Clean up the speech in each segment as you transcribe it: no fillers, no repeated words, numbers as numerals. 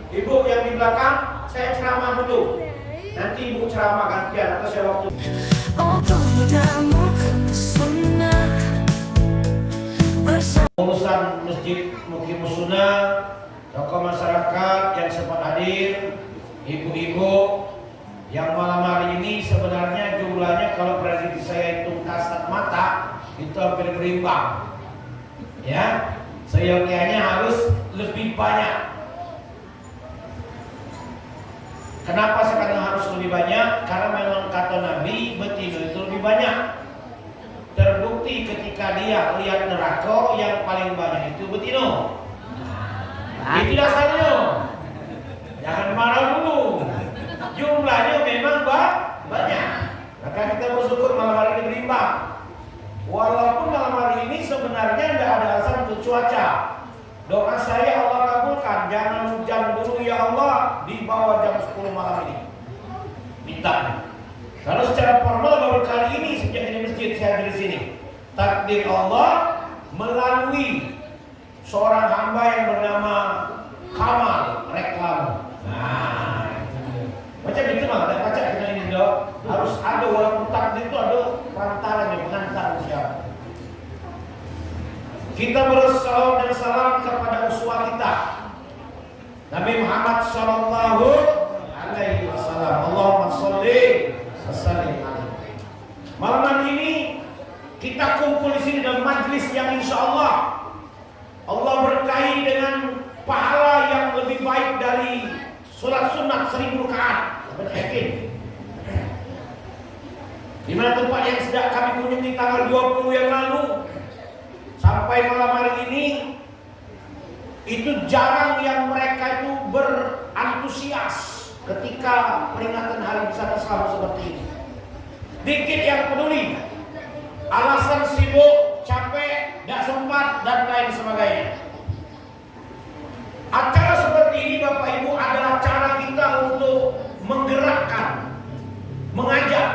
Ibu yang di belakang, saya ceramah dulu. Nanti ibu ceramah gantian atau saya waktu. Urusan Masjid Muqimus Sunnah, tokoh masyarakat yang sempat hadir, ibu-ibu yang malam hari ini sebenarnya jumlahnya kalau prediksi saya hitung kasat mata itu hampir berimbang. Ya, seyogianya harus lebih banyak. Kenapa sekarang harus lebih banyak? Karena memang kata Nabi betina itu lebih banyak. Terbukti ketika dia lihat neraka yang paling banyak itu betina. Itu dasarnya. Jangan marah dulu. Jumlahnya memang banyak. Maka kita bersyukur malam hari ini berimbang. Walaupun malam hari ini sebenarnya tidak ada alasan untuk cuaca. Doa saya Allah kabulkan. Jangan hujan dulu ya Allah di bawah jam 10 malam ini. Minta. Kalau secara formal baru kali ini sejak ini masjid saya hadir di sini. Takdir Allah melalui seorang hamba yang bernama Kamal Reklam. Nah, macam itu mah, ada baca kita ini dong. Harus ada walaupun takdir itu ada perantaranya, pengantar siapa. Kita bersalawat dan salam kepada uswah kita Nabi Muhammad sallallahu alaihi wasallam. Allahumma sholli wa sallim alaihi. Malam hari ini kita kumpul di sini dalam majlis yang insya Allah berkahi dengan pahala yang lebih baik dari sholat sunat 1000 rakaat. Benar yakin? Di mana tempat yang sedang kami kunjungi tanggal 20 yang lalu sampai malam hari ini, itu jarang yang mereka itu berantusias ketika peringatan hari besar Islam seperti ini. Dikit yang peduli, alasan sibuk, capek, tidak sempat dan lain sebagainya. Acara seperti ini Bapak Ibu adalah cara kita untuk menggerakkan, mengajak,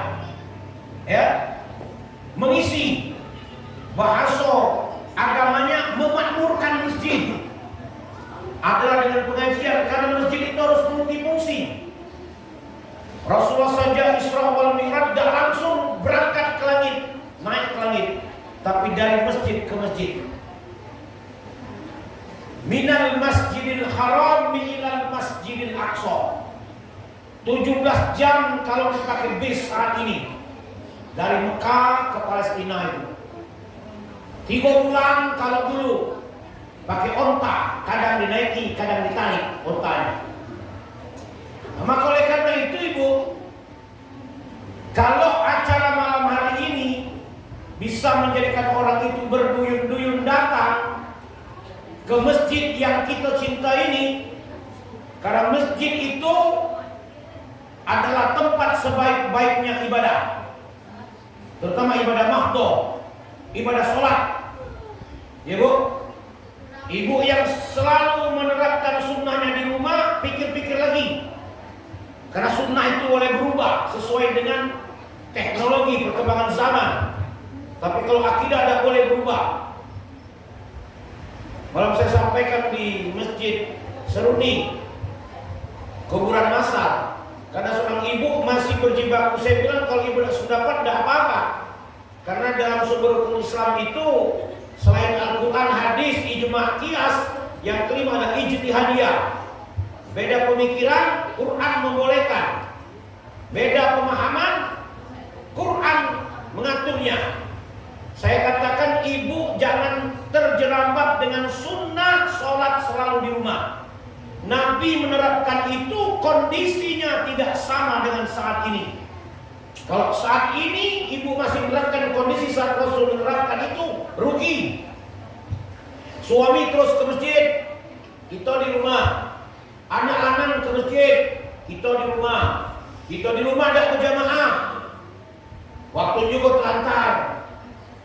ya, mengisi bahasa agamanya, memakmurkan masjid adalah dengan pengajian, karena masjid itu harus multifungsi. Rasulullah saja Isra wal Mi'raj tidak langsung berangkat ke langit, naik ke langit, tapi dari masjid ke masjid. Minal Masjidil Haram ilal Masjidil Aqsa. 17 jam kalau dipakai bis saat ini dari Mekah ke Palestina itu. 3 bulan kalau dulu pakai onta, kadang dinaiki, kadang ditarik ontanya. Maka oleh karena itu Ibu, kalau acara malam hari ini bisa menjadikan orang itu berduyun-duyun datang ke masjid yang kita cinta ini, karena masjid itu adalah tempat sebaik-baiknya ibadah, terutama ibadah mahdoh, ibadah sholat. Ya Bu, ibu yang selalu menerapkan sunnahnya di rumah, pikir-pikir lagi, karena sunnah itu boleh berubah sesuai dengan teknologi perkembangan zaman. Tapi kalau akidah tidak boleh berubah. Malam saya sampaikan di Masjid Seruni, kuburan massal, karena seorang ibu masih berjibaku. Saya bilang kalau ibu sudah dapat tidak apa-apa, karena dalam sumber hukum Islam itu selain Al-Quran, hadis, ijma, qiyas, yang kelima ada ijtihadiyah. Beda pemikiran, Quran membolehkan. Beda pemahaman, Quran mengaturnya. Saya katakan ibu jangan terjerambab dengan sunnah sholat selalu di rumah. Nabi menerapkan itu, kondisinya tidak sama dengan saat ini. Kalau saat ini ibu masih menerapkan kondisi saat Rasul menerapkan itu, rugi. Suami terus ke masjid, kita di rumah. Anak-anak ke masjid, kita di rumah. Kita di rumah tidak berjamaah, waktu juga telantar.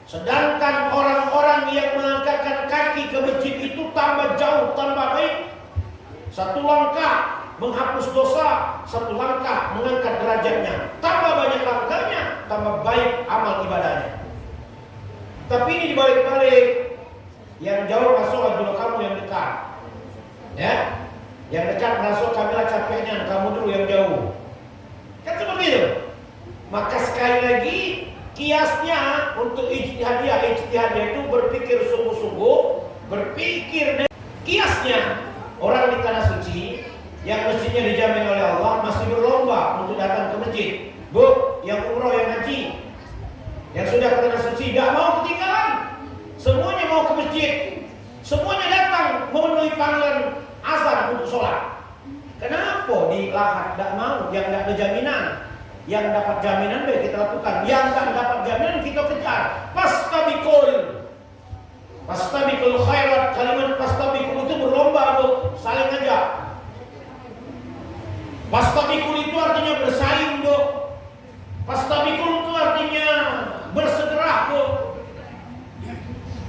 Sedangkan orang-orang yang mengangkatkan kaki ke masjid itu tambah jauh, tambah baik. Satu langkah menghapus dosa, satu langkah mengangkat derajatnya. Tambah banyak langkahnya, tambah baik amal ibadahnya. Tapi ini dibalik-balik, yang jauh masuk adalah kamu yang dekat. Ya, Yang dekat masuk, kamilah capeknya, kamu dulu yang jauh. Kan seperti itu. Maka sekali lagi kiasnya untuk ijtihadiyah itu berpikir sungguh-sungguh, berpikir. Kiasnya orang di tanah suci yang mestinya dijamin oleh Allah masih berlomba untuk datang ke masjid. Bu, yang umroh, yang haji, yang sudah ke tanah suci tidak mau ketinggalan. Semuanya mau ke masjid. Semuanya datang memenuhi panggilan azan untuk sholat. Kenapa di Lahat tidak mau? Yang tidak ada jaminan. Yang dapat jaminan baik kita lakukan. Yang tidak dapat jaminan kita kejar. Fastabiqul khairat. Kalimat fastabiqul itu berlomba, Bu, saling ajak. Fastabiqul itu artinya bersaing, Bu. Fastabiqul itu artinya bersegera, Bu.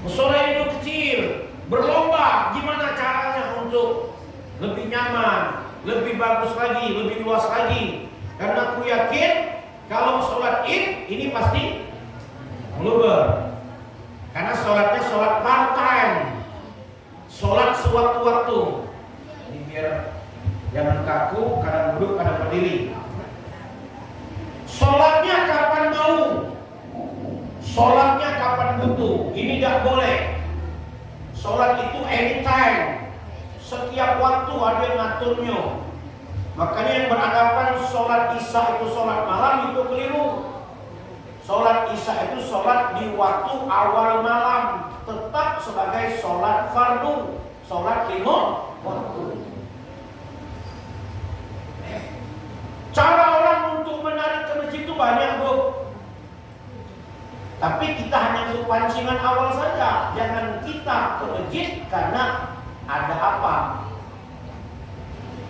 Musola itu kecil, berlomba gimana caranya untuk lebih nyaman, lebih bagus lagi, lebih luas lagi. Karena aku yakin kalau sholat Id ini pasti bluber. Karena sholatnya sholat part time, sholat sewaktu-waktu. Ini biar jangan kaku, kadang duduk, kadang berdiri. Sholatnya kapan mau, sholatnya kapan butuh. Ini tidak boleh. Sholat itu anytime, setiap waktu ada yang ngaturnya. Makanya yang beranggapan sholat isya itu sholat malam itu keliru. Sholat isya itu sholat di waktu awal malam, tetap sebagai sholat fardu, sholat 5 waktu. Cara orang untuk menarik ke masjid itu banyak, Bu. Tapi kita hanya untuk pancingan awal saja. Jangan kita ke masjid karena ada apa.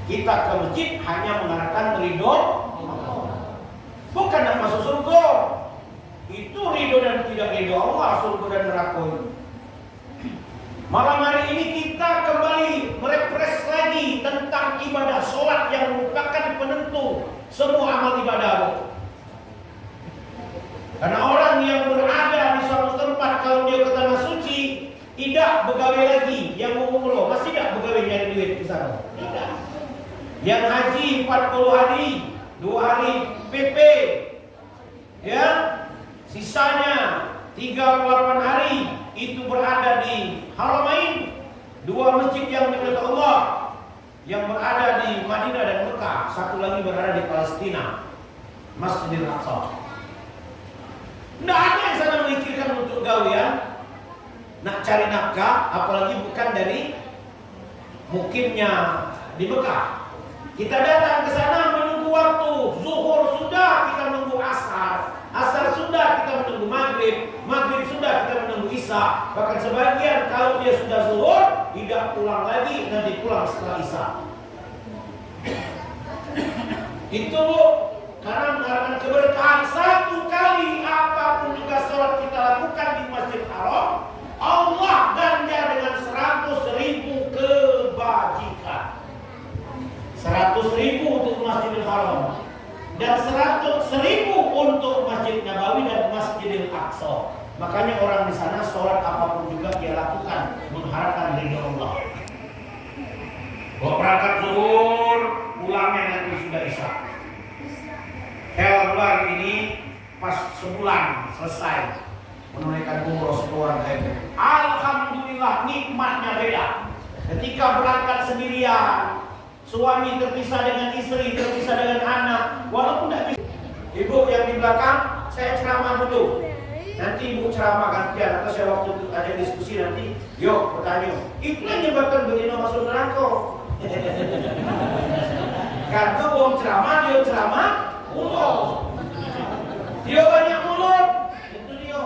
Kita ke masjid hanya mengharapkan ridho, bukan nak masuk surga. Itu ridho dan tidak ridho Allah, surga dan neraka. Malam hari ini kita kembali merefresh lagi tentang ibadah sholat yang merupakan penentu semua amal ibadah. Karena orang yang berada di suatu tempat kalau dia ke tanah suci tidak begawe lagi, yang mau umroh masih tidak begawe nyari duit ke sana. Tidak. Yang haji 40 hari, 2 hari PP, ya, sisanya 38 hari itu berada di Haramain, 2 masjid yang milik Allah yang berada di Madinah dan Mekah, satu lagi berada di Palestina, Masjidil Aqsa. Tidak ada yang sana memikirkan untuk gawean, nak cari nafkah, apalagi bukan dari mukimnya di Mekah. Kita datang ke sana menunggu waktu, zuhur sudah kita menunggu asar, asar sudah kita menunggu maghrib, maghrib sudah kita menunggu isya. Bahkan sebagian kalau dia sudah zuhur tidak pulang lagi, nanti pulang setelah isya. Itu, Bu, karena mengharapkan keberkahan. Satu kali apapun juga sholat kita lakukan di Masjid Haram, Allah ganjar dengan 100.000 kebajikan. 100.000 untuk Masjidil Haram dan 100.000 untuk Masjid Nabawi dan Masjidil Aqsa. Makanya orang di sana sholat apapun juga dia lakukan mengharapkan ridho Allah. Kalau berangkat zuhur, pulangnya nanti sudah isya. Bulan ini pas sebulan selesai menunaikan umroh sekeluarga itu. Alhamdulillah nikmatnya beda. Ketika berangkat sendirian, suami terpisah dengan istri, terpisah dengan anak, walaupun tidak bisa. Ibu yang di belakang, saya ceramah dulu. Nanti ibu ceramah gantian, atau saya waktu itu ada diskusi nanti, yuk bertanya. Itu yang menyebabkan betina masuk neraka. Karena bohong ceramah, dia ceramah, mulut. Dia banyak mulut, itu dia.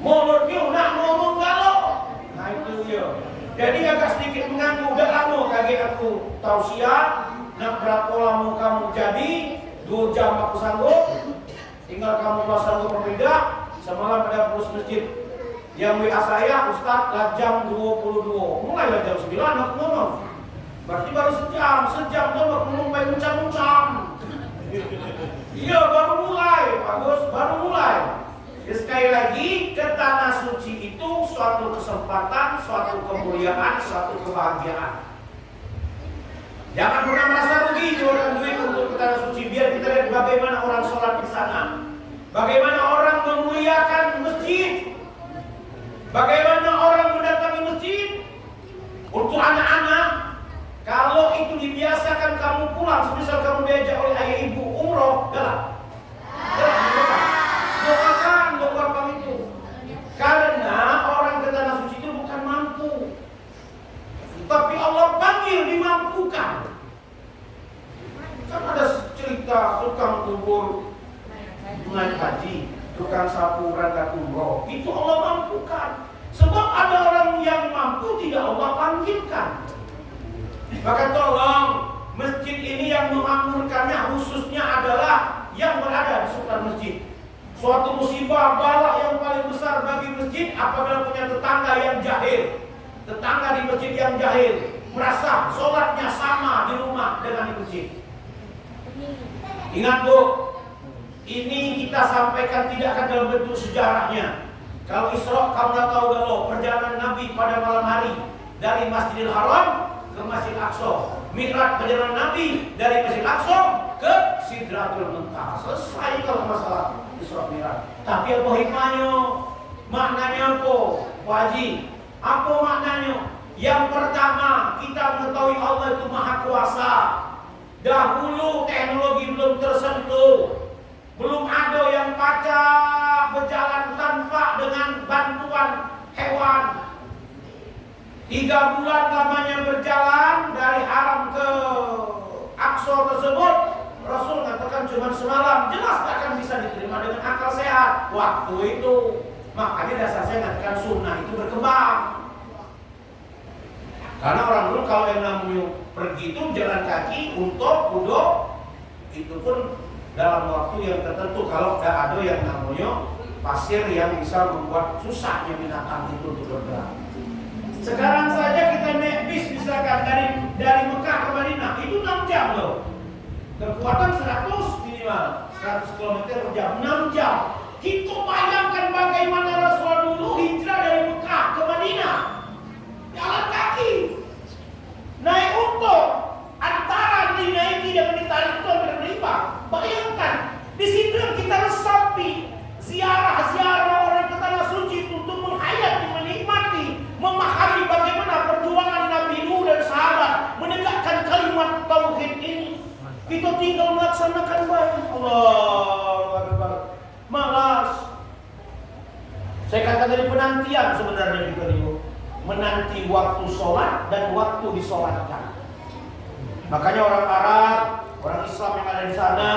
Mulut dia nak ngomong galak. Nah itu dia. Jadi agak sedikit mengganggu. Udah lama kaget aku tausiah. Nak berapa lama kamu jadi? 2 jam aku sanggup. Tinggal kamu mau sanggup berbeda. Semalam ada pengurus masjid yang WA saya, Ustaz, lah jam 22. Mulai jam 9 aku ngomong. Berarti baru sejam tuh aku mulai muncang-muncang. Iya baru mulai, bagus, baru mulai. Sekali lagi, ke tanah suci itu suatu kesempatan, suatu kemuliaan, suatu kebahagiaan. Jangan pernah merasa rugi jualan duit untuk ke tanah suci. Biar kita lihat bagaimana orang sholat di sana, bagaimana orang memuliakan masjid, bagaimana orang mendatangi masjid. Untuk anak-anak, kalau itu dibiasakan kamu pulang, semisal kamu diajak oleh ayah ibu umroh, doakan itu. Karena orang ke tanah suci itu bukan mampu, tapi Allah panggil dimampukan. Kan ada cerita tukang kubur naik haji, tukang sapu berangkat umroh, itu Allah mampukan. Sebab ada orang yang mampu tidak Allah panggilkan. Maka tolong, masjid ini yang memakmurkannya khususnya adalah yang berada di sekitar masjid. Suatu musibah balak yang paling besar bagi masjid apabila punya tetangga yang jahil. Tetangga di masjid yang jahil merasa sholatnya sama di rumah dengan di masjid. Ingat Bu, ini kita sampaikan tidak akan dalam bentuk sejarahnya. Kalau Isra kamu dah tahu galau perjalanan Nabi pada malam hari dari Masjidil Haram ke Masjidil Aqsa. Mi'raj perjalanan Nabi dari Masjidil Aqsa ke Sidratul Muntaha. Selesai kalau masalah Isra Mi'raj. Tapi apa hikmahnya? Maknanya apa? Wajib. Apa maknanya? Yang pertama, kita mengetahui Allah itu Maha Kuasa. Dahulu teknologi belum tersentuh. Belum ada yang pacak berjalan tanpa dengan bantuan hewan. 3 bulan lamanya berjalan dari Haram ke Aqsa tersebut. Rasul katakan cuma semalam. Jelas tak akan bisa diterima dengan akal sehat waktu itu. Makanya dasar saya katakan sunnah itu berkembang. Karena orang dulu kalau yang namanya pergi itu jalan kaki untuk duduk, itu pun dalam waktu yang tertentu. Kalau tidak ada yang namanya pasir yang bisa membuat susahnya binatang itu untuk bergerak. Sekarang saja kita naik bis misalkan dari Mekah ke Madinah itu 6 jam loh. Kekuatan 100 minimal 100 km per jam, 6 jam. Kita bayangkan bagaimana Rasulullah dulu hijrah dari Mekah ke Madinah jalan kaki, naik unta, antara dinaiki dan ditarik itu hampir berimbang. Bayangkan, di situ yang kita resapi ziarah-ziarah orang ke tanah suci untuk menghayati, menikmati, memahami bagaimana perjuangan Nabi Nuh dan sahabat menegakkan kalimat tauhid ini. Kita tinggal melaksanakan baik. Allahu Akbar. Malas. Saya katakan dari penantian sebenarnya juga nih, menanti waktu sholat dan waktu disolatkan. Makanya orang Arab, orang Islam yang ada di sana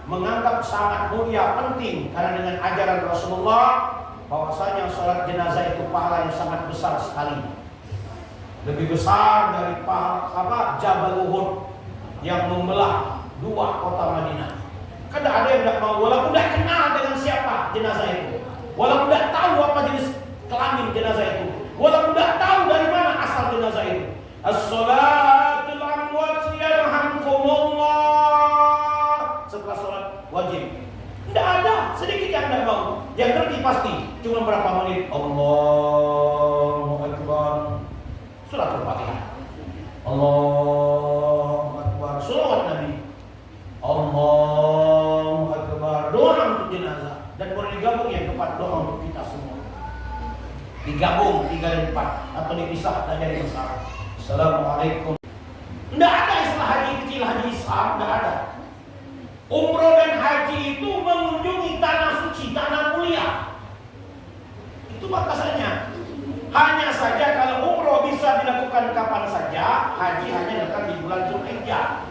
menganggap sangat mulia, penting karena dengan ajaran Rasulullah bahwasanya sholat jenazah itu pahala yang sangat besar sekali, lebih besar dari pahala Jabal Uhud yang membelah 2 kota Madinah. Kan ada yang tidak mau, walaupun tidak kenal dengan siapa jenazah itu, walaupun tidak tahu apa jenis kelamin jenazah itu, walaupun tidak tahu dari mana asal jenazah itu. As-sholatul amwat yarhamkumullah. Setelah sholat wajib, tidak ada sedikit yang tidak mau. Yang ngerti pasti cuma berapa menit. Allahu Akbar, suratul Fatihah. Allahu Akbar, sholawat Nabi. Allahu Akbar, doa untuk jenazah. Dan boleh digabung yang keempat, doa untuk kita semua. Digabung 3 dan 4 atau dipisah, tak jadi masalah. Assalamualaikum. Tidak ada istilah haji kecil, haji Islam, tidak ada. Umroh dan haji itu mengunjungi tanah suci, tanah mulia. Itu batasannya. Hanya saja kalau umroh bisa dilakukan kapan saja, haji hanya datang di bulan Zulhijjah.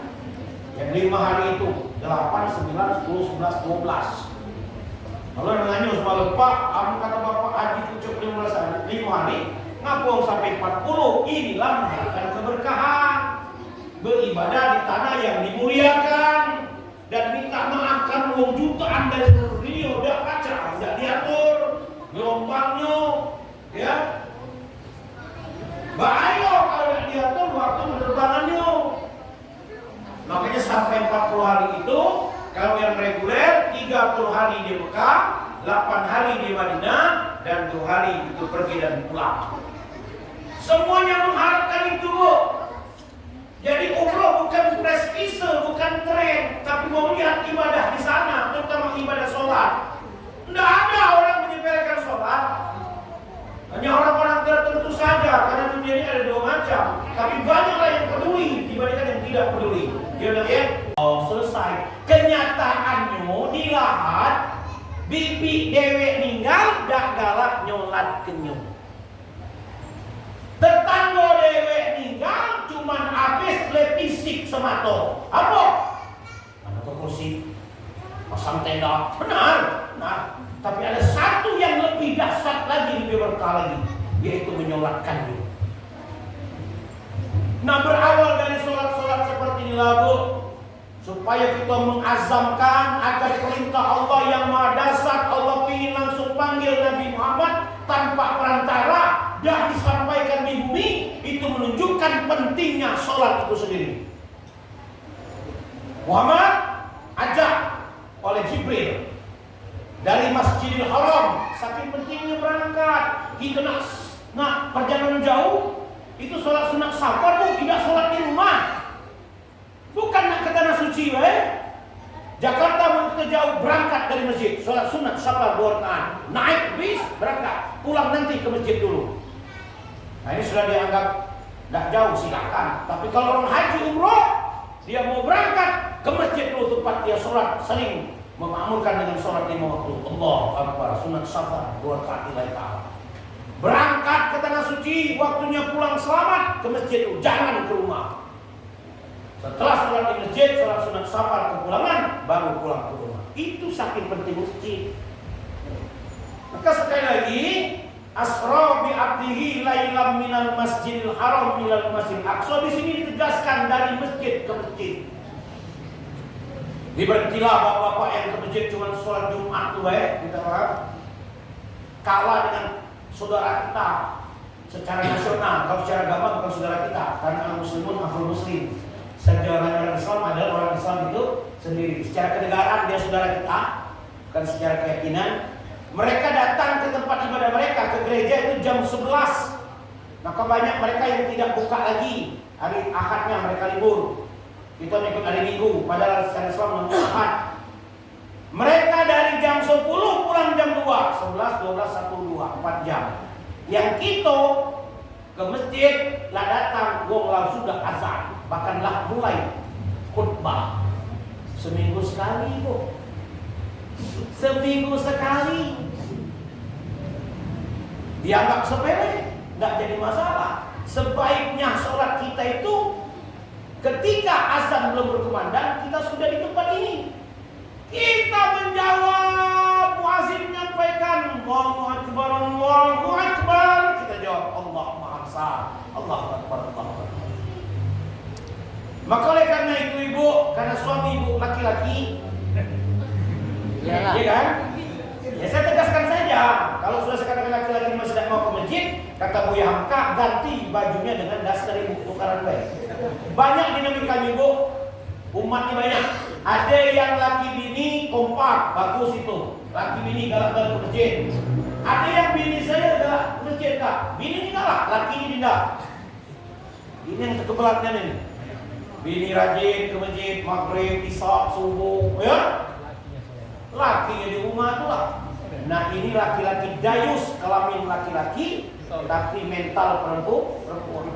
Yang 5 hari itu 8, 9, 10, 11, 12. Kalau nanya semalam, Pak, kata Bapak haji cukup 15 hari, 5 hari, ngapuang sampai 40. Inilah mengharapkan keberkahan, beribadah di tanah yang dimuliakan, dan minta maaf kan uang jutaan dari seluruh dunia udah kacau, udah diatur gelombangnya, ya. Bahaya kalau tidak diatur waktu penerbangannya. Makanya sampai 40 hari itu, kalau yang reguler 30 hari di Mekah, 8 hari di Madinah, dan 2 hari itu pergi dan pulang. Semuanya mengharapkan itu, Bu. Jadi umroh bukan revise, bukan tren, tapi mau lihat ibadah di sana, terutama ibadah sholat. Tidak ada orang menyepelekan sholat. Hanya orang-orang tertentu saja, karena dunia ini ada dua macam. Tapi banyaklah yang peduli dibandingkan yang tidak peduli. Dia bilang ya, oh selesai. Kenyataannya dilahat, bibi dewek ninggal, dak galak nyolat kenyum. Tetangga dewek ninggal, cuman habis lepisik semato. Apa? Mana ke kursi, pasang tenda. Benar, benar. Tapi ada satu yang lebih dahsyat lagi, lebih berkah lagi, yaitu menyolatkan diri. Nah, berawal dari sholat-sholat seperti ini lagu, supaya kita mengazamkan agar perintah Allah yang maha dahsyat, Allah ingin langsung panggil Nabi Muhammad tanpa perantara, dah disampaikan di bumi, itu menunjukkan pentingnya sholat itu sendiri. Muhammad ajak oleh Jibril dari Masjidil Haram, saking pentingnya berangkat. Kita nak perjalanan jauh, itu sholat sunat safar, bu, tidak sholat di rumah. Bukan nak ke tanah suci, Jakarta mau kita jauh, berangkat dari masjid, sholat sunat safar 2 rakaat, naik bis, berangkat, pulang nanti ke masjid dulu. Nah ini sudah dianggap tidak jauh, silakan. Tapi kalau orang haji umroh, dia mau berangkat ke masjid dulu tempat dia sholat, sering memakmurkan dengan sholat 5 waktu. Allahu Akbar, sunat safar 2 rakaat lillahi ta'ala. Berangkat ke tanah suci, waktunya pulang selamat ke masjid dulu, jangan ke rumah. Setelah sholat di masjid, sholat sunat safar kepulangan, baru pulang ke rumah. Itu saking penting masjid. Maka sekali lagi, asra bi abdihi lailam minal masjidil haram ilal masjidil aqsa, di sini ditegaskan dari masjid ke masjid. Diberhentilah bapak-bapak yang ke masjid cuma sholat Jumat tuh kita kalah dengan saudara kita secara nasional. Kalau secara agama bukan saudara kita, karena muslimun afro muslim. Sejarah orang Islam adalah orang Islam itu sendiri. Secara kenegaraan dia saudara kita, bukan secara keyakinan. Mereka datang ke tempat ibadah mereka, ke gereja itu jam 11. Maka banyak mereka yang tidak buka lagi. Hari Ahadnya mereka libur. Kita ikut hari Minggu, padahal secara Islam namanya Ahad. Mereka dari jam 10 pulang jam 2, 11, 12, 1, 2, 4 jam. Yang kita ke masjid lah datang, wong sudah azan, bahkan lah mulai khutbah. Seminggu sekali, Bu. Seminggu sekali. Dianggap sepele, nggak jadi masalah. Sebaiknya sholat kita itu ketika azan belum berkumandang, kita sudah di tempat ini. Kita menjawab, muazin menyampaikan Allahu Akbar, Allahu Akbar. Kita jawab Allah Maha Esa, Allahu Akbar, Allahu Akbar. Maka oleh karena itu ibu, karena suami ibu laki-laki, ya kan? Ya saya tegaskan saja, kalau sudah saya katakan laki-laki masih tidak mau ke masjid, kata Buya Hamka, ganti bajunya dengan daster ibu, tukaran baik. Banyak dinamika ibu, umatnya banyak. Ada yang laki bini kompak, bagus itu. Laki bini galak-galak ke masjid. Ada yang bini saya galak ke masjid, Kak. Bini ini galak, laki ini tidak. Ini yang kebelatnya nih. Bini rajin ke masjid, maghrib, isya, subuh, ya. Lakinya di rumah tuh lah. Nah ini laki-laki dayus, kelamin laki-laki, tapi mental perempuan.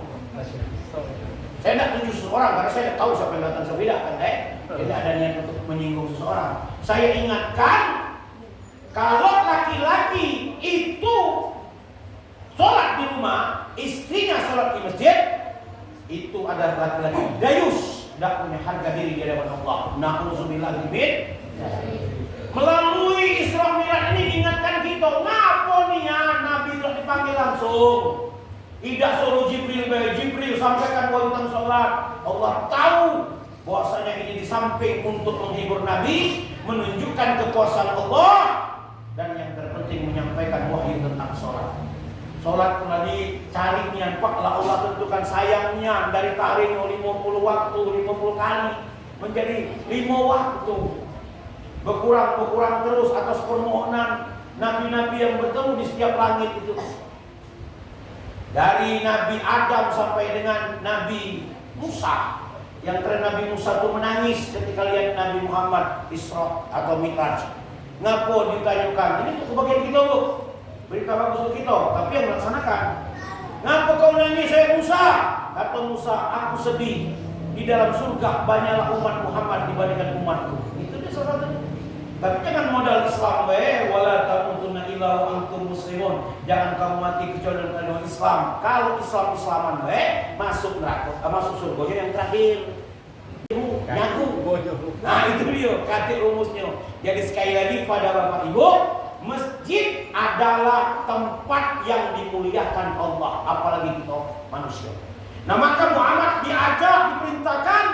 Saya tidak tunjuk seseorang karena saya tahu siapa yang datang berbeda kan, tidak ada niat untuk menyinggung seseorang. Saya ingatkan, kalau laki-laki itu sholat di rumah, istrinya sholat di masjid, itu adalah laki-laki dayus, tidak punya harga diri di hadapan Allah. Na'udzubillah min. Melalui Isra Mi'raj ini diingatkan kita, ngapa nih ya Nabi telah dipanggil langsung. Tidak suruh Jibril sampaikan tentang sholat. Allah tahu bahwasanya ini di samping untuk menghibur Nabi, menunjukkan kekuasaan Allah, dan yang terpenting menyampaikan wahyu tentang sholat. Sholat pun dicari niat lah Allah tentukan sayangnya dari tarik 50 waktu, 50 kali menjadi 5 waktu. Berkurang terus atas permohonan nabi-nabi yang bertemu di setiap langit itu. Dari Nabi Adam sampai dengan Nabi Musa, Yang tren Nabi Musa itu menangis ketika lihat Nabi Muhammad Isra atau Mi'raj. Ngapo ditayukan? Ini untuk kebagian kita, Bu. Berita bagus untuk kita, tapi yang melaksanakan. Ngapo kau menangis, saya Musa? Kata Musa, aku sedih. Di dalam surga banyaklah umat Muhammad dibandingkan umatku. Itu dia salah satunya. Tapi jangan modal Islam, wala tamutunna illa wa antum muslimun. Jangan kamu mati kecuali dalam keadaan Islam. Kalau Islaman, masuk neraka, masuk surga yang terakhir. Nyaku. Nah itu dia, kata rumusnya. Jadi sekali lagi pada Bapak Ibu, masjid adalah tempat yang dimuliakan Allah, apalagi kita manusia. Nah maka Muhammad diajak, diperintahkan,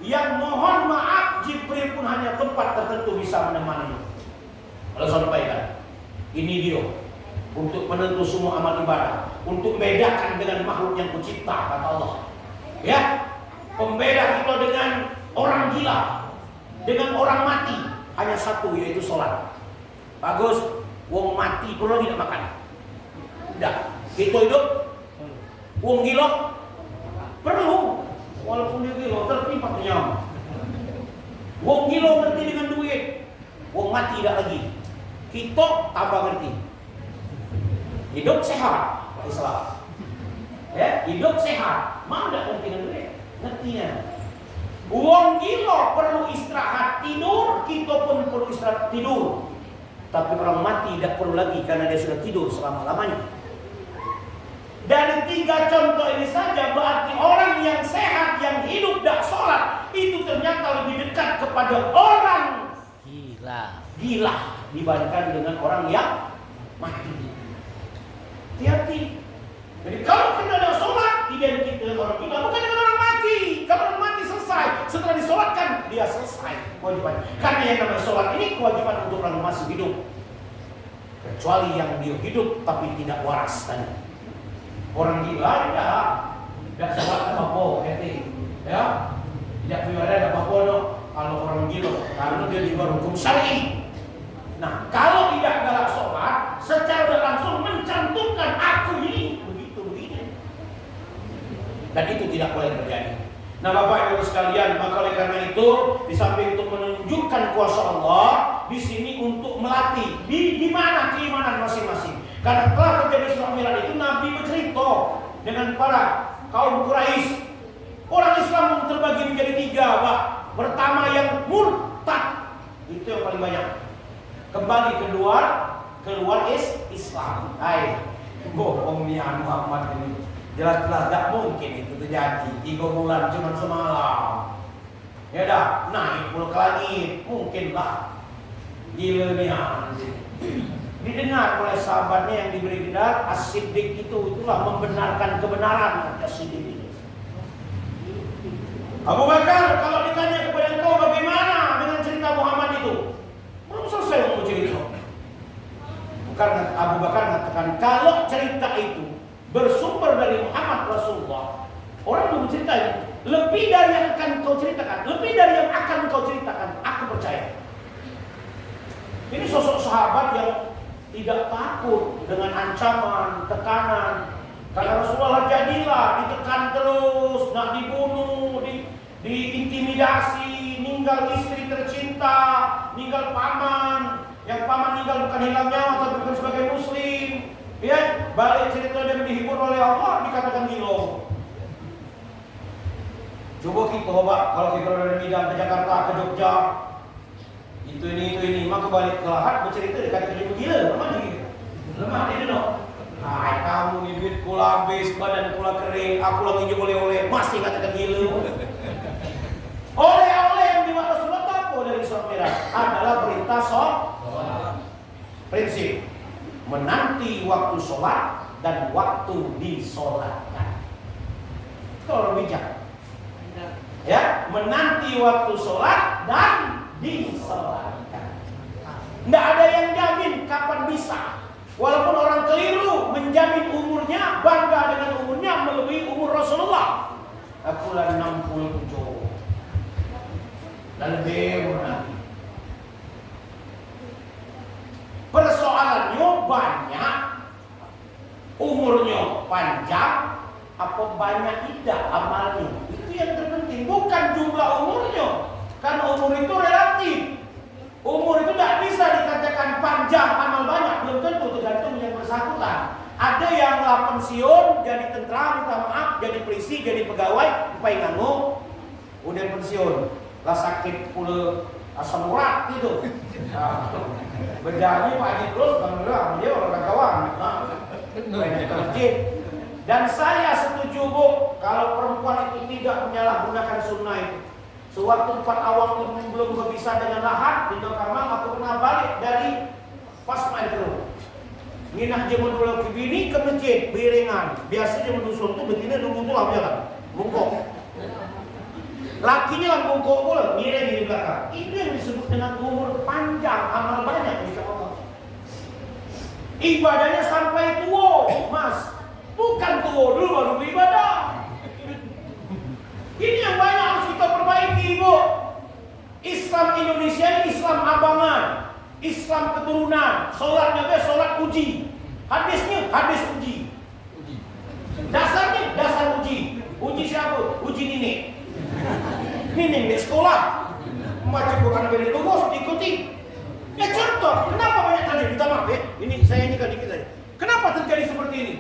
yang mohon maaf Jibril pun hanya tempat tertentu bisa menemani. Kalau saya sampaikan, ini dia untuk menentu semua amal ibadah, untuk membedakan dengan makhluk yang kucipta, kata Allah. Ya, pembeda kita dengan orang gila, dengan orang mati hanya satu, yaitu sholat. Bagus, wong mati perlu tidak makan. Udah, kita hidup. Wong gila perlu, walaupun dia gila tertimpa kenyang. Wong gila ngerti dengan duit, wong mati tidak lagi. Kita tambah ngerti. Hidup sehat, Islam. Ya, hidup sehat. Mau tidak ngerti dengan duit? Ngertinya. Wong gila perlu istirahat tidur, kita pun perlu istirahat tidur. Tapi orang mati tidak perlu lagi karena dia sudah tidur selama-lamanya. Dari 3 contoh ini saja berarti orang yang sehat, yang hidup dan sholat itu ternyata lebih dekat kepada orang gila dibandingkan dengan orang yang mati. Hati-hati. Jadi kalau kita ada sholat identik dengan orang gila, bukan dengan orang mati. Kalau orang mati selesai, setelah disolatkan dia selesai kewajiban. Karena yang namanya sholat ini kewajiban untuk orang masih hidup, kecuali yang dia hidup tapi tidak waras tadi. Orang gila tidak sholat apa-apa, ya, tidak punya apa-apa no. Kalau orang gila, karena dia di luar hukum syar'i. Nah, kalau tidak galak sholat, secara langsung mencantumkan aku ini begitu begini, dan itu tidak boleh terjadi. Nah, Bapak Ibu sekalian, maka oleh karena itu, di samping untuk menunjukkan kuasa Allah, di sini untuk melatih di mana keimanan masing-masing. Karena telah terjadi Isra Mi'raj itu Nabi bercerita dengan para kaum Quraisy. Orang Islam terbagi menjadi 3, Pak. Pertama yang murtad, itu yang paling banyak. Kembali keluar Islam. Hai, bohong nih Muhammad ini. Jelas-jelas tidak mungkin itu terjadi. 3 bulan cuma semalam. Ya dah, naik pula ke langit. Mungkinlah. Gila nih anjing. Didengar oleh sahabatnya yang diberi gelar As-Siddiq itulah membenarkan kebenaran As-Siddiq itu. Abu Bakar, kalau ditanya kepada engkau bagaimana dengan cerita Muhammad itu, belum selesai mau cerita. Karena Abu Bakar mengatakan kalau cerita itu bersumber dari Muhammad Rasulullah, orang belum cerita itu, lebih dari yang akan kau ceritakan, lebih dari yang akan kau ceritakan, aku percaya. Ini sosok sahabat yang tidak takut dengan ancaman, tekanan. Karena Rasulullah jadilah ditekan terus, nak dibunuh, diintimidasi, ninggal istri tercinta, ninggal paman. Yang paman ninggal bukan hilang nyawa, tapi bukan sebagai muslim. Ya, balik cerita dan dihibur oleh Allah, dikatakan gila. Coba kita Pak, kalau kita dari Medan ke Jakarta, ke Jogja, itu ini, maka balik ke Lahat bercerita dikatakan gila, lemah ini dong. Hai kamu nih duit kula habis, badan kula kering, aku lagi oleh-oleh, masih katakan gila. Oleh-oleh yang dimaksud Rasulullah apa dari Isra Mi'raj adalah perintah sholat. Prinsip menanti waktu sholat dan waktu disolatkan. Itu orang bijak. Ya, menanti waktu sholat dan disolatkan. Tidak ada yang jamin kapan bisa. Walaupun orang keliru menjamin umurnya, bangga dengan umurnya melebihi umur Rasulullah. Aku lah 67 dan lebih nanti. Persoalannya banyak, umurnya panjang, apa banyak tidak amalnya. Itu yang terpenting. Bukan umur itu relatif. Umur itu tidak bisa dikatakan panjang amal banyak, belum tentu, tergantung yang bersangkutan. Ada yang lah pensiun jadi tentara, minta maaf, jadi polisi, jadi pegawai, upai nganu, udah pensiun, lah sakit pula asam urat gitu. Berjanji Pak Haji terus, alhamdulillah dia orang kawan. Banyak masjid. Dan saya setuju Bu, kalau perempuan itu tidak menyalahgunakan sunnah itu. Sewaktu empat awal itu belum berpisah dengan lahat di kamar, aku pernah balik dari pas main terus. Nginah jemur dulu ke bini ke masjid, biringan. Biasa jemur dusun tuh betina dulu tuh lah jalan, bungkuk. Lakinya lah bungkuk pula, miring di belakang. Itu yang disebut dengan umur panjang, amal banyak insya Allah. Ibadahnya sampai tua, Mas. Bukan tua dulu baru beribadah. Ini yang banyak harus kita perbaiki, Ibu. Islam Indonesia ini Islam abangan, Islam keturunan. Sholatnya sholat uji. Hadisnya hadis uji. Dasarnya dasar uji. Uji siapa? Uji nenek. Nenek di sekolah. Baca Quran beli lulus diikuti. Ya contoh, kenapa banyak terjadi? Minta maaf ya. Ini saya ini kan dikit saja. Kenapa terjadi seperti ini?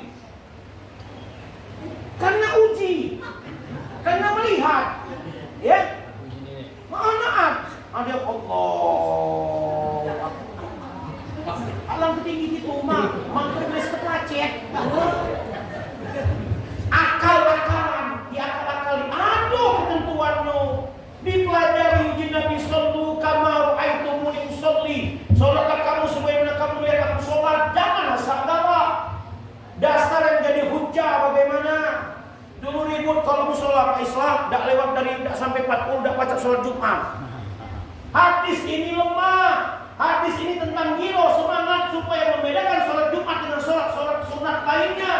Karena uji, karena melihat, ya. Maaf, ada Allah. Alam ketinggi itu mah, mangkres terlacet. Akal-akalan, diakal-akali. Aduh ketentuannya. Dipelajari uji Nabi sallu kama ra'aitumuni usolli. Salatlah kamu sebagaimana kamu lihat aku sholat. Jangan asal galak. Dasar yang jadi hujah bagaimana? Dulu ribut kalau musola Islam tidak lewat dari tidak sampai 40 tidak baca sholat Jumat. Hadis ini lemah. Hadis ini tentang gilo semangat supaya membedakan sholat Jumat dengan sholat sunat lainnya.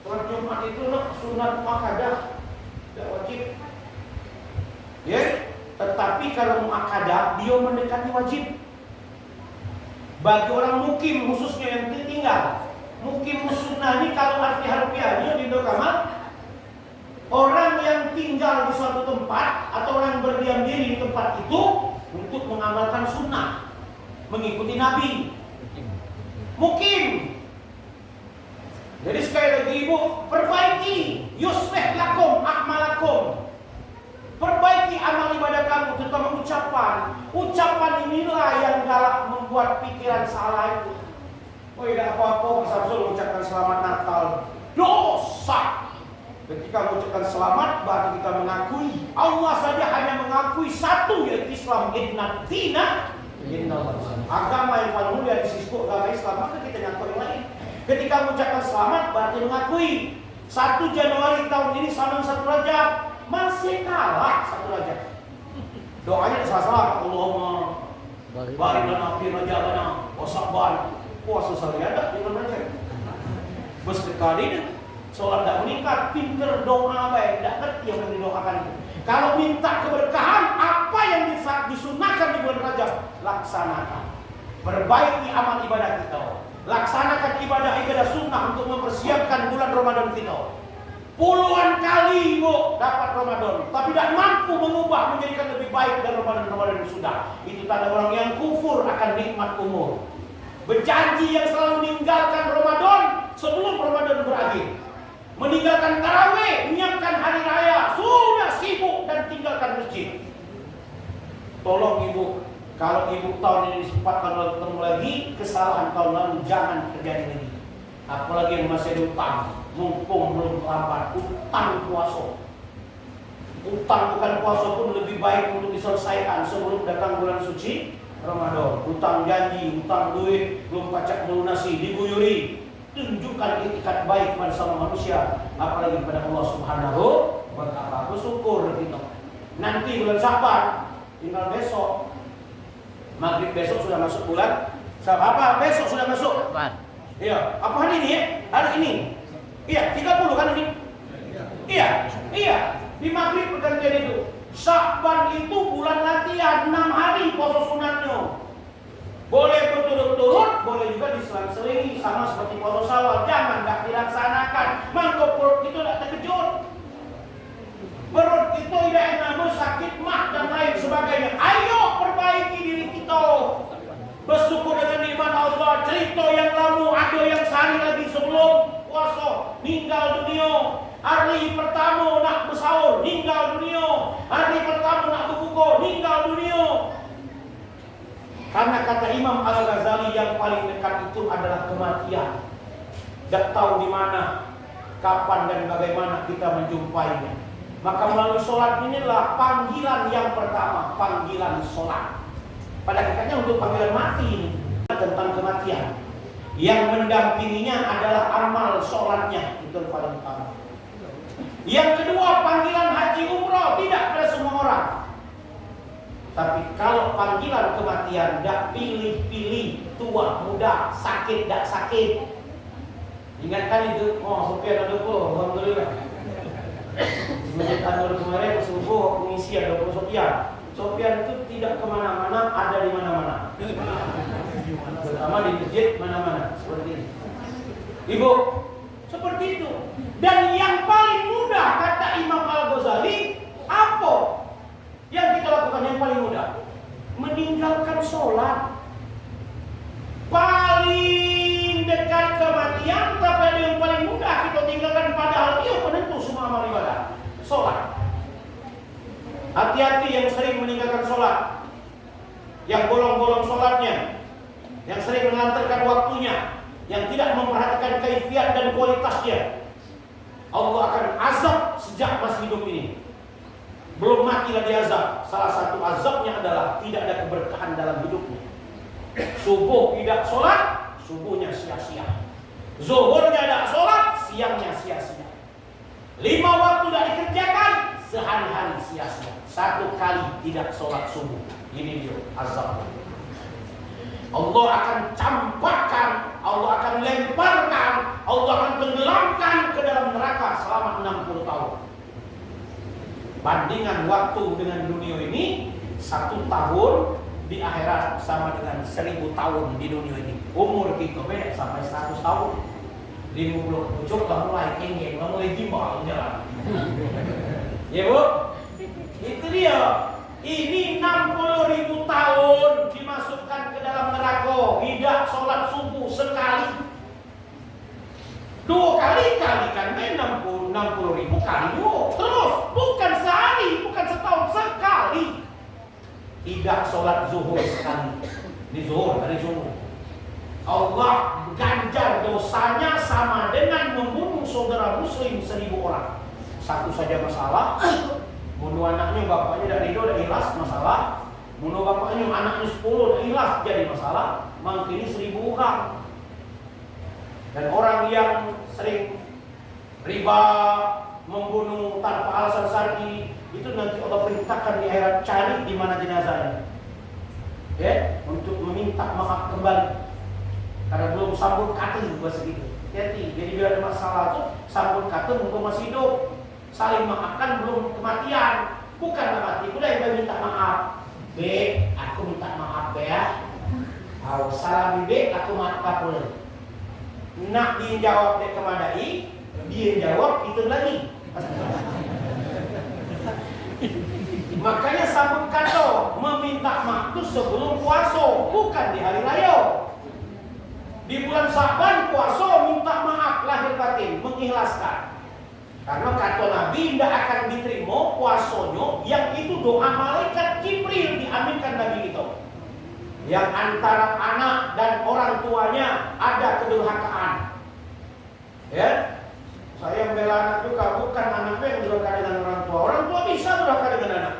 Sholat Jumat itu sunat muakkadah, tidak wajib. Ya, tetapi kalau muakkadah dia mendekati wajib. Bagi orang mukim khususnya yang tertinggal. Mukim sunnah ini kalau arti harfiahnya di kamar, orang yang tinggal di suatu tempat atau orang yang berdiam diri di tempat itu untuk mengamalkan sunnah, mengikuti Nabi. Mukim. Jadi sekali lagi Ibu, perbaiki yuslih lakum a'malakum. Perbaiki amal ibadah kamu, terutama ucapan. Ucapan inilah yang galak membuat pikiran salah itu. Oh tidak apa-apa, bisa mengucapkan selamat Natal. Dosa. Ketika mengucapkan selamat, berarti kita mengakui Allah saja hanya mengakui satu, yaitu Islam. Inna dina agama yang paling mulia di sisi agama Islam, maka kita ngakui yang lain. Ketika mengucapkan selamat, berarti mengakui 1 Januari tahun ini sama 1 Rajab, masih kalah 1 Rajab. Doanya salah-salah. Allahumma barik lana fi Rajabana wa Sya'ban. Puasa sehari-hari dengan Rajab. Bos sekali ini sholat tidak meningkat, pinter doa baik, tidak ngerti yang didoakan itu. Kalau minta keberkahan, apa yang disunahkan di bulan Rajab, laksanakan. Perbaiki amal ibadah kita. Laksanakan ibadah sunnah untuk mempersiapkan bulan Ramadan kita. Puluhan kali Bu dapat Ramadan, tapi tidak mampu mengubah menjadikan lebih baik dari Ramadan yang sudah. Itu tanda orang yang kufur akan nikmat umur. Berjanji yang selalu meninggalkan Ramadan sebelum Ramadan berakhir. Meninggalkan tarawih, menyiapkan hari raya, sudah sibuk dan tinggalkan masjid. Tolong Ibu, kalau Ibu tahun ini sempat ketemu lagi, kesalahan tahun lalu jangan terjadi lagi. Apalagi yang masih ada utang, mumpung belum terlambat, utang puasa. Utang bukan puasa pun lebih baik untuk diselesaikan sebelum datang bulan suci Ramadan. Utang janji, utang duit, belum pacak melunasi, diguyuri. Tunjukkan etikat baik pada sama manusia, apalagi pada Allah Subhanahu wa Ta'ala. Bersyukur kita. Nanti bulan Sya'ban, tinggal besok. Maghrib besok sudah masuk bulan. Apa? Besok sudah masuk. Iya. Apa hari ini ya? Hari ini. Iya, 30 kan ini? Iya. Iya. Di maghrib pergantian itu. Sya'ban itu bulan latihan 6 hari puasa sunatnya. Boleh berturut-turut, boleh juga diselang-selingi sama seperti puasa Syawal. Jangan tidak dilaksanakan. Mangkok perut itu tidak terkejut. Perut itu tidak enak, sakit mah dan lain sebagainya. cerita yang lalu ada yang sehari lagi sebelum puasa meninggal dunia. Hari pertama nak bersahur meninggal dunia. Hari pertama nak berbuka meninggal dunia. Karena kata Imam Al-Ghazali yang paling dekat itu adalah kematian. Tak tahu di mana, kapan dan bagaimana kita menjumpainya. Maka melalui sholat inilah panggilan yang pertama, panggilan sholat. Pada hakikatnya untuk panggilan mati ini tentang kematian. Yang mendampinginya adalah amal sholatnya, itu paling utama. Yang kedua, panggilan haji umrah tidak pada semua orang. Tapi kalau panggilan kematian, tidak pilih-pilih, tua, muda, sakit, tidak sakit. Ingatkan itu, Sofian ada apa? Alhamdulillah. Masjid Anwar kemarin subuh mengisi ada Sofian. Sofian itu tidak kemana-mana, ada di mana-mana. Terutama di masjid mana-mana, seperti ini. Ibu, seperti itu. Dan yang paling mudah kata Imam Al-Ghazali, apa yang kita lakukan yang paling mudah? Meninggalkan sholat. Paling dekat kematian, tapi yang paling mudah kita tinggalkan, padahal ia penentu semua amal ibadah. Sholat. Hati-hati yang sering meninggalkan sholat, yang bolong-bolong sholatnya, yang sering mengantarkan waktunya, yang tidak memperhatikan kaifiat dan kualitasnya. Allah akan azab sejak masih hidup ini. Belum mati lagi azab. Salah satu azabnya adalah tidak ada keberkahan dalam hidupnya. Subuh tidak sholat, subuhnya sia-sia. Zuhurnya tidak sholat, siangnya sia-sia. 5 waktu tidak dikerjakan, sehari-hari sia-sia. 1 kali tidak sholat subuh. Ini dia azab. Allah akan campakkan, Allah akan lemparkan, Allah akan tenggelamkan ke dalam neraka selama 60 tahun. Bandingan waktu dengan dunia ini, 1 tahun di akhirat sama dengan 1000 tahun di dunia ini. Umur kita beda sampai 100 tahun. 50 pucuk lah mulai kengeng, lah mulai gimbal jalan. Ya Bu, itu dia. Ini 60.000 tahun dimasukkan ke dalam neraka, tidak sholat subuh sekali. 2 kali kalikan 60.000 kali 2. Terus, bukan sehari, bukan setahun, sekali. Tidak sholat zuhur sekali. Di zuhur, dari zuhur. Allah ganjar dosanya sama dengan membunuh saudara muslim 1000 orang. Satu saja masalah. Bunuh anaknya, bapaknya dari ridho, dari ikhlas, masalah. Bunuh bapaknya, anaknya 10, dari ikhlas, jadi masalah. Mangkini 1000 orang. Dan orang yang sering riba, membunuh tanpa alasan syar'i, itu nanti Allah perintahkan di akhirat, cari di mana jenazahnya. Ya, untuk meminta maaf kembali. Karena belum sambut kata bahasa gitu. Hati. Jadi bila ada masalah itu sambut kata mumpung masih hidup. Saling maafkan belum kematian. Bukan mati, udah yang minta maaf. Be, aku minta maaf ya. Salam be, aku maaf kapul. Nak dia jawab dek kemadai, dia jawab itu lagi. Makanya sambut kata meminta maaf itu sebelum puasa, bukan di hari raya. Di bulan Sa'ban puasa minta maaf lahir batin, mengikhlaskan. Karena kata Nabi tidak akan diterima puasanya yang itu doa malaikat Jibril diaminkan Nabi itu. Yang antara anak dan orang tuanya ada kedurhakaan. Ya, saya membela anak juga, bukan anaknya yang durhaka dengan orang tua. Orang tua bisa durhaka dengan anak.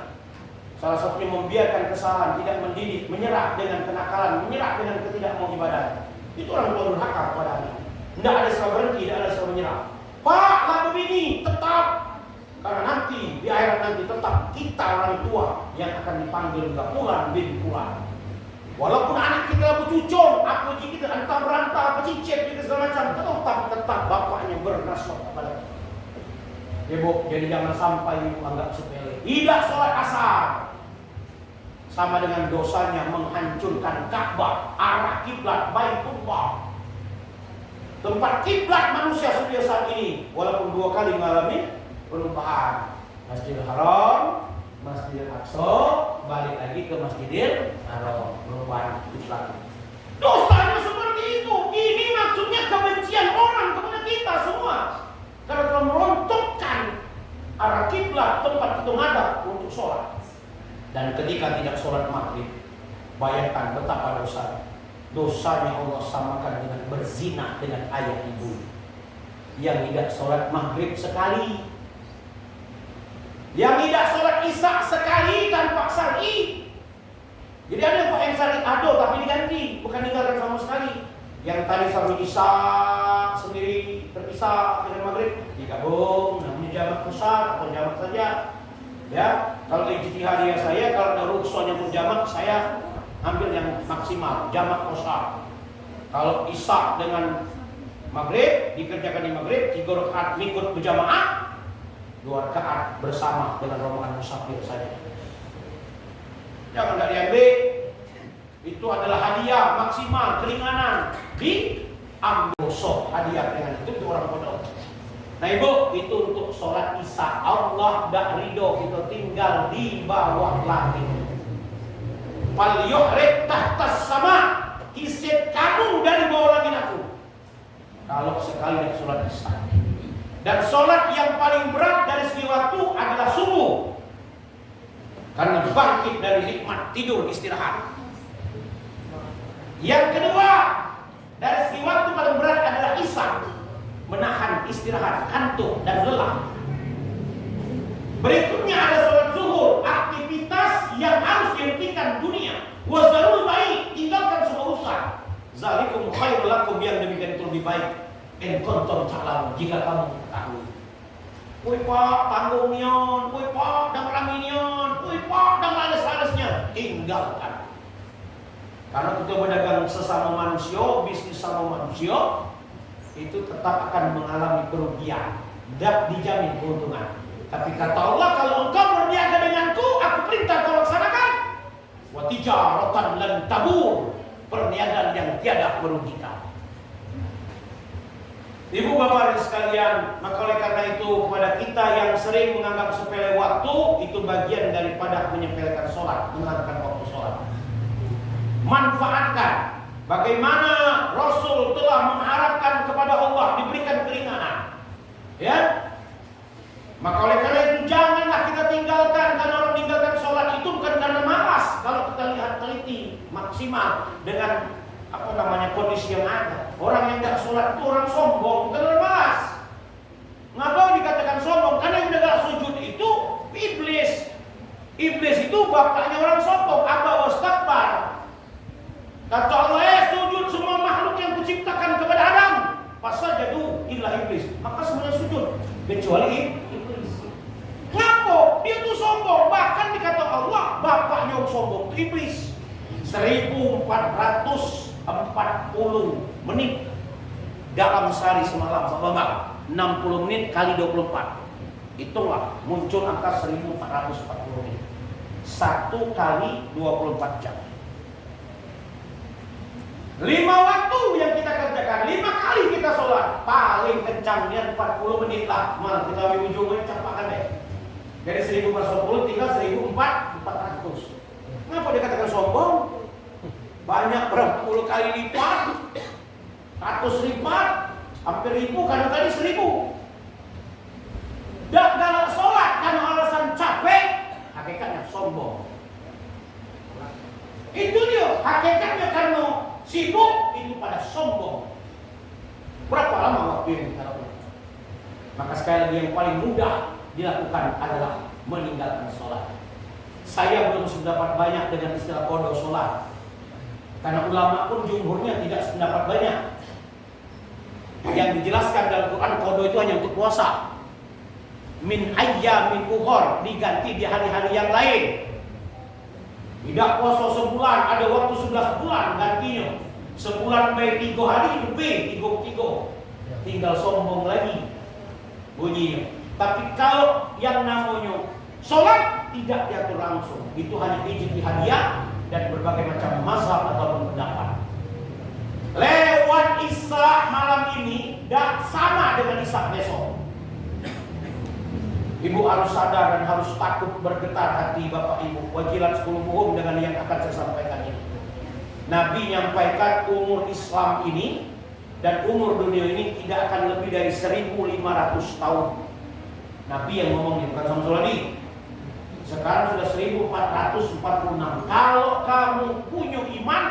Salah satunya membiarkan kesalahan, tidak mendidik, menyerah dengan kenakalan, menyerah dengan ketidakmau ibadah. Itu orang tua durhaka kepada anak. Tidak ada istilah berhenti, tidak ada istilah menyerah. Pak, lah begini, tetap. Karena nanti, di akhirat nanti tetap kita orang tua yang akan dipanggil gapulan bin pulan. Walaupun anak kita bercucur, apa kita antar berantah, apa cicit, gitu segala macam, tetap bapaknya bernasab kepada kita. Ibu, jadi jangan sampai ibu anggap sepele. Tidak sholat asar. Sama dengan dosanya menghancurkan Ka'bah, arah kiblat Baitullah. Tempat kiblat manusia seperti saat ini, walaupun 2 kali mengalami perubahan. Masjidil Haram, Masjidil Aqsa, balik lagi ke Masjidil Haram, perubahan kiblat. Dosanya seperti kita semua karena telah merontokkan arah kiblat tempat kita ngadap untuk sholat. Dan ketika tidak sholat maghrib, bayangkan betapa dosanya Allah samakan dengan berzina dengan ayah ibu yang tidak sholat maghrib sekali, yang tidak sholat isya sekali tanpa syar'i. Jadi ada yang syar'i ado tapi diganti, bukan tinggalkan sama sekali. Yang tadi sampai isya sendiri terpisah dengan maghrib digabung, namanya jamak besar atau jamak saja. Ya, kalau ijtihadiyah saya, kalau ada rukhsahnya berjamak, saya ambil yang maksimal, jamak besar. Kalau isya dengan maghrib dikerjakan di maghrib 3 rakaat ngikut berjamaah, 2 rakaat bersama dengan rombongan musafir saja. Jangan nggak diambil. Itu adalah hadiah maksimal, keringanan. Diambil sok hadiah dengan itu orang bodoh. Nah ibu, itu untuk sholat isya. Allah tidak ridho kita tinggal di bawah langit. Fal yuhrid tahtas sama, hisib kamu dari bawah langit aku. Kalau sekali nak sholat isya. Dan sholat yang paling berat dari segi waktu adalah subuh. Karena bangkit dari nikmat tidur istirahat. Yang kedua, dari segi waktu paling berat adalah isya. Menahan istirahat, kantuk dan lelah. Berikutnya ada sholat zuhur, aktivitas yang harus dihentikan dunia. Wazarul baik, tinggalkan semua urusan. Zalikum khairul lakum, yang demikian itu lebih baik. En konton ta'lamun, jika kamu tahu. Woi pak, tanggung nyon, woi pak, dan raminion, woi pak, dan lalas-lalasnya, tinggalkan. Karena kita berdagang sesama manusia, bisnis sama manusia, itu tetap akan mengalami kerugian, tidak dijamin keuntungan. Tapi kata Allah, kalau engkau berniaga denganku, aku perintah kau laksanakan. Wa tijaratan lan tabur, perniagaan yang tiada merugikan. Ibu bapak dan sekalian, maka oleh karena itu kepada kita yang sering menganggap sepele waktu, itu bagian daripada menyepelekan sholat, menganggap waktu sholat. Manfaatkan. Bagaimana Rasul telah mengharapkan kepada Allah diberikan keringanan, ya? Maka oleh karena itu janganlah kita tinggalkan. Karena orang tinggalkan sholat itu bukan karena malas. Kalau kita lihat teliti maksimal dengan kondisi yang ada. Orang yang tidak sholat itu orang sombong, bukan orang malas. Ngapa dikatakan sombong? Karena yang tidak sujud itu iblis. Iblis itu bapaknya orang sombong, aba wastakbar. Kata Allah, sujud semua makhluk yang kuciptakan kepada Adam. Fasajadu illa iblis. Maka semuanya sujud kecuali iblis. Kenapa? Dia tuh sombong. Bahkan dikata Allah, bapaknya sombong itu iblis. 1440 menit dalam sehari semalam, Bapak. 60 menit kali 24. Itulah muncul angka 1440 menit. 1 kali 24 jam. 5 waktu yang kita kerjakan, 5 kali kita sholat, paling kencangnya 40 menit lah. Mal kita ambil ujungnya capakan deh. Dari 1440 tinggal 1400. Kenapa dikatakan sombong? Banyak berapa puluh kali lipat, 100 lipat, hampir 1000, kadang kali 1000. Dan galak sholat karena alasan capek, hakikatnya sombong. Itu dia, hakikatnya karena sibuk itu pada sombong. Berapa lama waktu yang kita lakukan? Maka sekali lagi yang paling mudah dilakukan adalah meninggalkan sholat. Saya belum sependapat banyak dengan istilah qada sholat. Karena ulama pun jumhurnya tidak sependapat banyak. Yang dijelaskan dalam Quran, qada itu hanya untuk puasa. Min ayyamin ukhar, diganti di hari-hari yang lain. Tidak puasa sebulan, ada waktu 11 bulan gantinya. Sebulan baik 3 hari, lebih 3. Tinggal sombong lagi bunyinya. Tapi kalau yang namanya sholat tidak diatur langsung, itu hanya ijtihadiyah dan berbagai macam mazhab atau pendapat. Lewat isya malam ini tidak sama dengan isya besok. Ibu harus sadar dan harus takut bergetar hati Bapak Ibu. Wajilat 10 buhum dengan yang akan saya sampaikan ini. Nabi menyampaikan umur Islam ini Dan umur dunia ini tidak akan lebih dari 1500 tahun. Nabi yang ngomong, bukan Samsul lagi. Sekarang sudah 1446. Kalau kamu punya iman,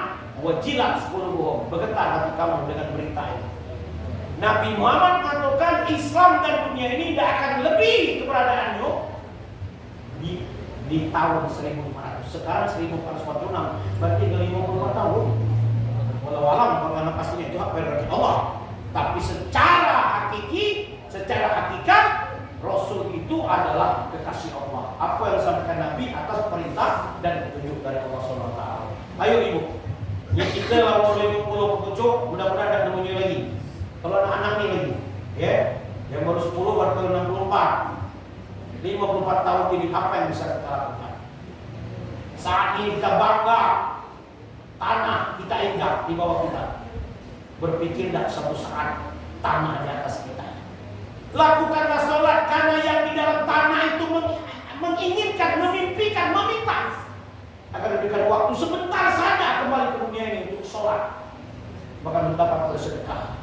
wajilat 10 bohong. Bergetar hati kamu dengan berita ini. Nabi Muhammad mengatakan Islam dan dunia ini tidak akan lebih keberadaannya di tahun 1500. Sekarang 1446, berarti 54 tahun. Walau alam karena pastinya itu hak dari Allah. Tapi secara hakiki, secara hakikat, Rasul itu adalah kekasih Allah. Apa yang disampaikan Nabi atas perintah dan petunjuk dari Allah SWT. Ayo ibu, yang kita lawan 50 petunjuk, mudah-mudahan ada nemunya lagi. Kalau anak-anak ini lagi, ya, yang baru 10 baru 64. 54 tahun ini apa yang bisa kita lakukan? Saat ini kita bangga, tanah kita injak di bawah kita. Berpikir tidak suatu saat tanah di atas kita. Lakukanlah sholat karena yang di dalam tanah itu menginginkan, memimpikan, meminta agar diberikan waktu sebentar saja kembali ke dunia ini untuk sholat, bahkan mendapat bersedekah.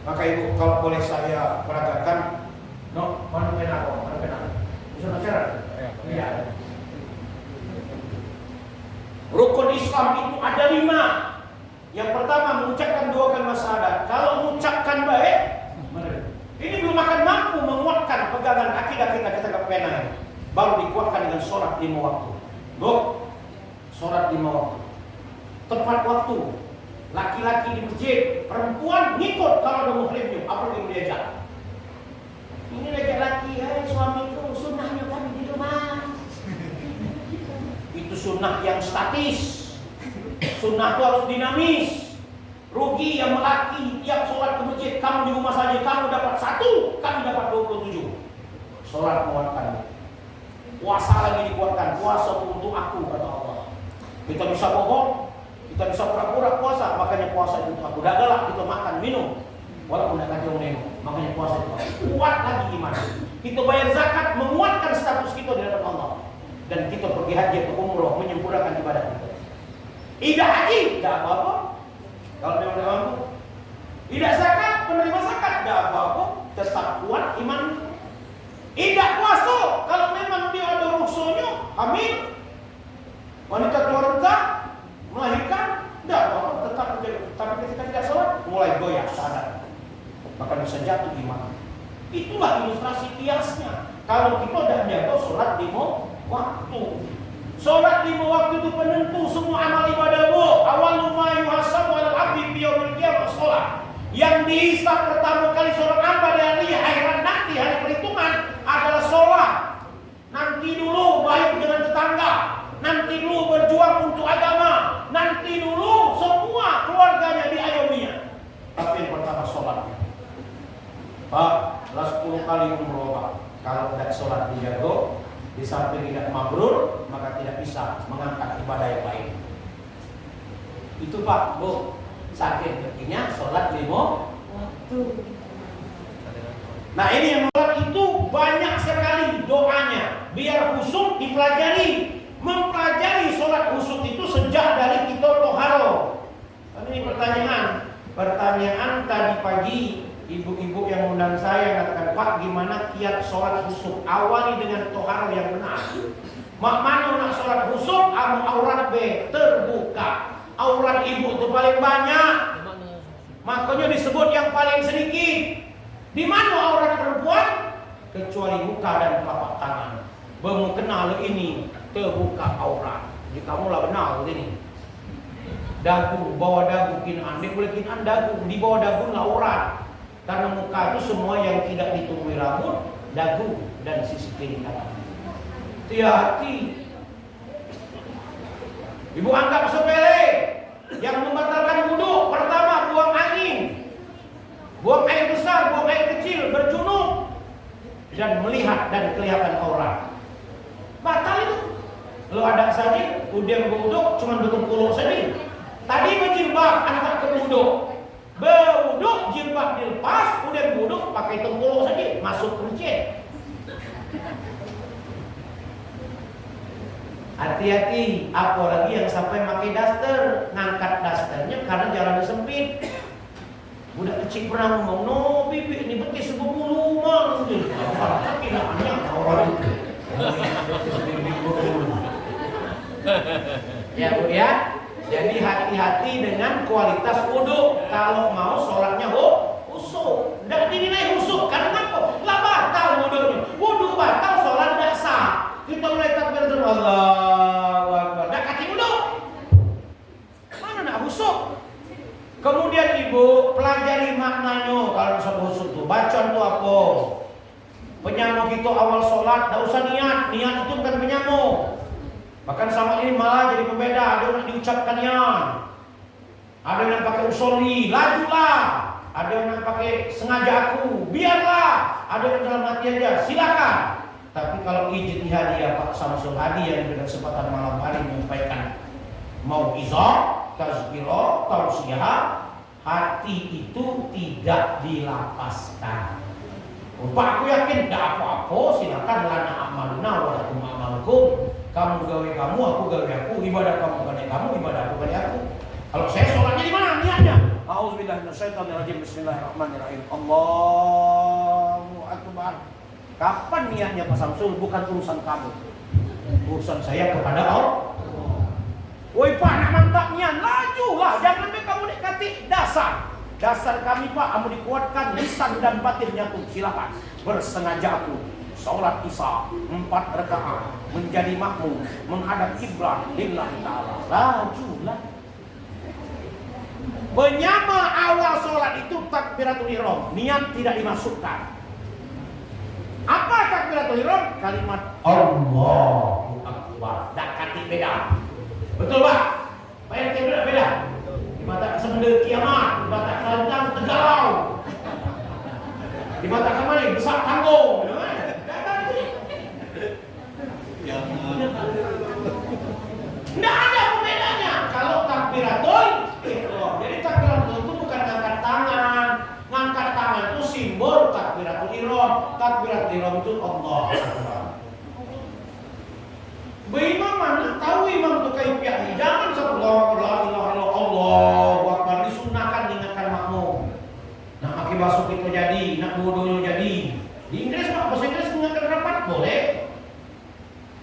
Maka ibu, kalau boleh saya peragakan, mana pena kok, mana pena? Bisa bicara? Iya. Rukun Islam itu ada 5. Yang pertama mengucapkan 2 kalimat syahadat. Kalau mengucapkan baik, ini belum akan mampu menguatkan pegangan akidah kita ke pena. Baru dikuatkan dengan sholat 5 waktu. Sholat 5 waktu. Tepat waktu. Laki-laki di masjid, perempuan ngikut kalau ada muhrimnya. Apa yang diajak? Ini laki-laki, suamiku sunnahnya kami di rumah. Itu sunnah yang statis. Sunnah itu harus dinamis. Rugi yang laki tiap sholat ke masjid, kamu di rumah saja kamu dapat 1, kami dapat 27. Sholat menguatkan. Puasa lagi dikuatkan. Puasa untuk aku, kata Allah. Kita bisa bohong, kita bisa pura-pura puasa, makanya puasa itu untuk aku. Dah galak kita makan, minum, walaupun tidak kacau nengok, makanya puasa itu kuat lagi iman. Kita bayar zakat, menguatkan status kita di hadapan Allah. Dan kita pergi haji atau umroh, menyempurnakan ibadah kita. Tidak haji, tidak apa-apa. Kalau memang tidak mampu. Tidak zakat, penerima zakat, tidak apa-apa. Tetap kuat iman. Tidak puasa, kalau memang dia ada ruksonya, hamil, wanita keluar renta, melahirkan, tidak apa-apa, tetap menjaga. Tapi ketika tidak sholat, mulai goyah sadar, maka bisa jatuh iman. Itulah ilustrasi kiasnya. Kalau kita tidak menjaga sholat 5 waktu. Sholat 5 waktu itu penentu semua amal ibadahmu. Awalu ma yuhasabu 'alal 'abdi fi yaumil qiyamah sholat. Yang dihisab pertama kali seorang hamba dari akhirat nanti, hari perhitungan adalah sholat. Nanti dulu baik dengan tetangga, nanti dulu berjuang untuk agama, nanti dulu semua keluarganya diayominya. Tapi yang pertama sholat. Pak, 10 kali umroh Pak. Kalau tidak sholat dijago, di samping tidak mabrur, maka tidak bisa mengangkat ibadah yang baik. Itu Pak, Bu, saking pentingnya sholat 5 waktu. Nah ini yang sholat itu banyak sekali doanya. Biar khusyuk dipelajari. Mempelajari sholat khusyuk itu sejak dari kita toharo. Ini pertanyaan tadi pagi. Ibu-ibu yang undang saya katakan, Pak, gimana kiat sholat khusyuk? Awali dengan toharo yang benar. Mak mana nak sholat khusyuk? Aurat B terbuka. Aurat ibu itu paling banyak, makanya disebut yang paling sedikit. Di mana aurat perempuan? Kecuali muka dan telapak tangan. Baru kenal ini terbuka aurat. Jadi kamu lah benar ini. Dagu, bawah dagu kinaan, dia boleh kinaan dagu, di bawah dagu lah aurat. Karena muka itu semua yang tidak ditumbuhi rambut, dagu dan sisi kiri kanan. Hati-hati. Ibu anggap sepele. Yang membatalkan wudu, pertama buang angin, buang air besar, buang air kecil, berjunub, dan melihat dan kelihatan aurat. Batal itu. Kalau ada saja, udah berwudu cuma berkumpul saja. Tadi berjilbab, angkat ke wudu. Berwudu, jilbab dilepas, udah berwudu pakai tengkulu saja, masuk ke masjid. Hati-hati, apalagi yang sampai pakai daster, ngangkat dasternya karena jalannya sempit. Budak kecil pernah ngomong, no bibi ini betis sebelum mah. Tapi namanya orang itu. Ya Bu ya. Jadi hati-hati dengan kualitas wudhu. Kalau mau sholatnya husuk. Dan dinilai husuk karena apa? Lah batal wudhunya. Wudhu batal, sholat tidak sah. Kita mulai takbiratul Allahu Akbar. Dak kaki wudhu. Mana nak husuk? Kemudian ibu pelajari maknanya kalau sama husuk itu. Bacaan itu apa? Penyamuk itu awal sholat, tidak usah niat. Niat itu bukan penyamuk. Bahkan sama ini malah jadi pembeda. Ada yang diucapkan niat, ada yang pakai usoli, lajulah. Ada yang pakai sengaja aku, biarlah. Ada yang dalam hati aja, silakan. Tapi kalau ijtihadiyah Pak Samsul Hadi yang dengan kesempatan malam hari menyampaikan mau izah, tazkirah, tausiyah, hati itu tidak dilapaskan. Pak aku yakin tidak apa-apa, silakan lana amaluna wa lakum amalukum. Kamu gawe kamu, aku gawe aku, ibadah kamu kepada kamu, ibadah aku kepada aku. Kalau saya sholatnya di mana niatnya? Auzubillahi minasyaitonirrajim. Bismillahirrahmanirrahim. Allahu akbar. Kapan niatnya Pak Samsul? Bukan urusan kamu. Urusan saya kepada Allah. Woi Pak, nak mantapnya, lajulah. Jangan sampai kamu dekati dasar. Dasar kami Pak, kamu dikuatkan lisan dan batinnya tuh. Silakan. Bersengaja aku sholat isya 4 rakaat menjadi makmum menghadap kiblat lillahi ta'ala. Lajulah. Penyama awal sholat itu takbiratul ihram, niat tidak dimasukkan. Apa takbiratul ihram? Kalimat Allahu Akbar. Dak kati beda. Betul Pak? Pak RT beda. Di mata sebelum kiamat, di mata kalantang tegalau. Di mata kemana? Besar tanggung. Tidak ada pembedanya. Kalau takbiratul ihram, jadi takbiratul itu bukan ngangkat tangan. Ngangkat tangan itu simbol takbiratul ihram. Takbiratul ihram itu Allah. Imam mana tahu imam itu kaifiahnya. Jangan satu la ilaha illallah Allahu akbar disunahkan diingatkan makmum. Nah, pakai basuh itu jadi, nak wudunya jadi. Di Inggris Pak, bahasa Inggris mengingatkan rapat boleh.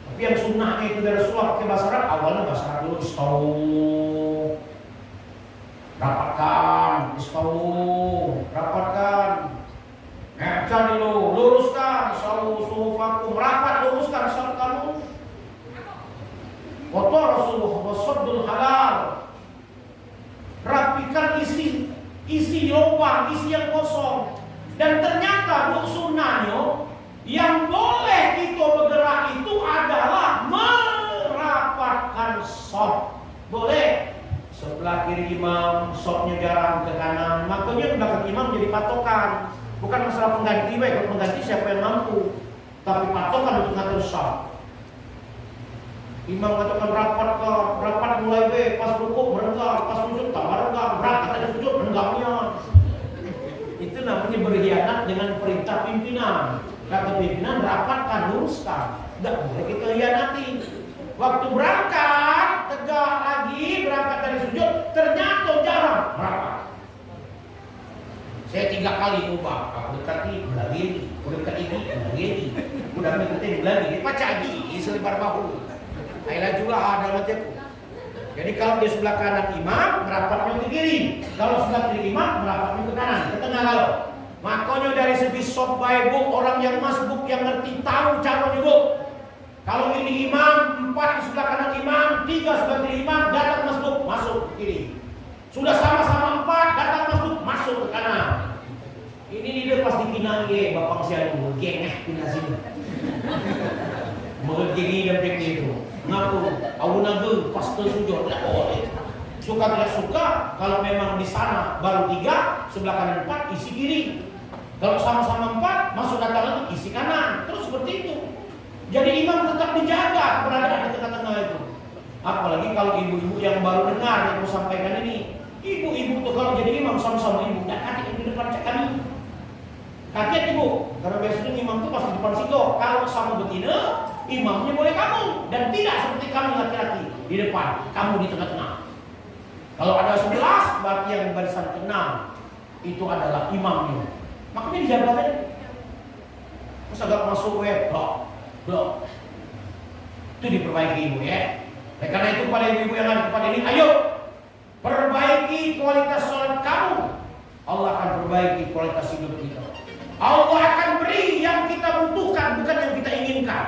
Tapi yang sunnahnya itu dari Rasulullah pakai bahasa Arab, awalnya bahasa Arab dulu istau, rapatkan, istau, rapatkan, ngecah dulu, luruskan, sawu suhufakum, rapat luruskan salat kamu. Kotor Rasulullah wasaddul halal, rapikan isi lubang, isi yang kosong. Dan ternyata bu sunnahnya yang boleh kita bergerak itu adalah merapatkan shaf. Boleh sebelah kiri imam, shafnya jarang ke kanan, makanya belakang imam jadi patokan. Bukan masalah pengganti, baik kalau pengganti siapa yang mampu, tapi patokan untuk ngatur shaf. Imam katakan rapat mulai pas rukuk merenggang, pas sujud tambah renggang, berangkat ada sujud renggangnya. Itu namanya berkhianat dengan perintah pimpinan. Kata pimpinan rapatkan, luruskan. Tidak boleh kita hianati. Waktu berangkat tegak lagi, berangkat dari sujud, ternyata jarang rapat. Saya 3 kali ubah. Aku dekati lagi, aku dekati lagi, udah mengikuti lagi. Pacak lagi, selebar bahu. Ayolah juga ada matiku. Jadi kalau di sebelah kanan imam, merapatnya ke kiri. Kalau sebelah kiri imam, merapatnya ke kanan, ke tengah kalau. Makanya dari segi sobat bu, orang yang masbuk yang ngerti tahu caranya bu. Kalau ini imam, 4 di sebelah kanan imam, 3 sebelah kiri imam, datang masbuk, masuk ke kiri. Sudah sama-sama 4, datang masbuk, masuk ke kanan. Ini dia pas dipinang ye, bapak saya dulu, gengeh pindah sini. Mengerti dan begitu. Ngaku, aku naga pas tersujud tidak boleh. Suka tidak suka, kalau memang di sana baru 3, sebelah kanan 4, isi kiri. Kalau sama-sama 4, masuk datang lagi isi kanan. Terus seperti itu. Jadi imam tetap dijaga keberadaan di tengah-tengah itu. Apalagi kalau ibu-ibu yang baru dengar yang aku sampaikan ini. Ibu-ibu tuh kalau jadi imam sama-sama ibu, tidak kaget di depan cek kami. Kaget ibu, karena biasanya imam itu pas di depan situ. Kalau sama betina, imamnya boleh kamu. Dan tidak seperti kami laki-laki di depan, kamu di tengah-tengah. Kalau ada 11, berarti yang barisan ke-6. itu adalah imamnya. Makanya dijaga kan. Terus agak masuk blok. Itu diperbaiki ibu ya. Oleh karena itu pada ibu-ibu yang ada tempat ini, ayo perbaiki kualitas sholat kamu. Allah akan perbaiki kualitas hidup kita. Allah akan beri yang kita butuhkan, bukan yang kita inginkan.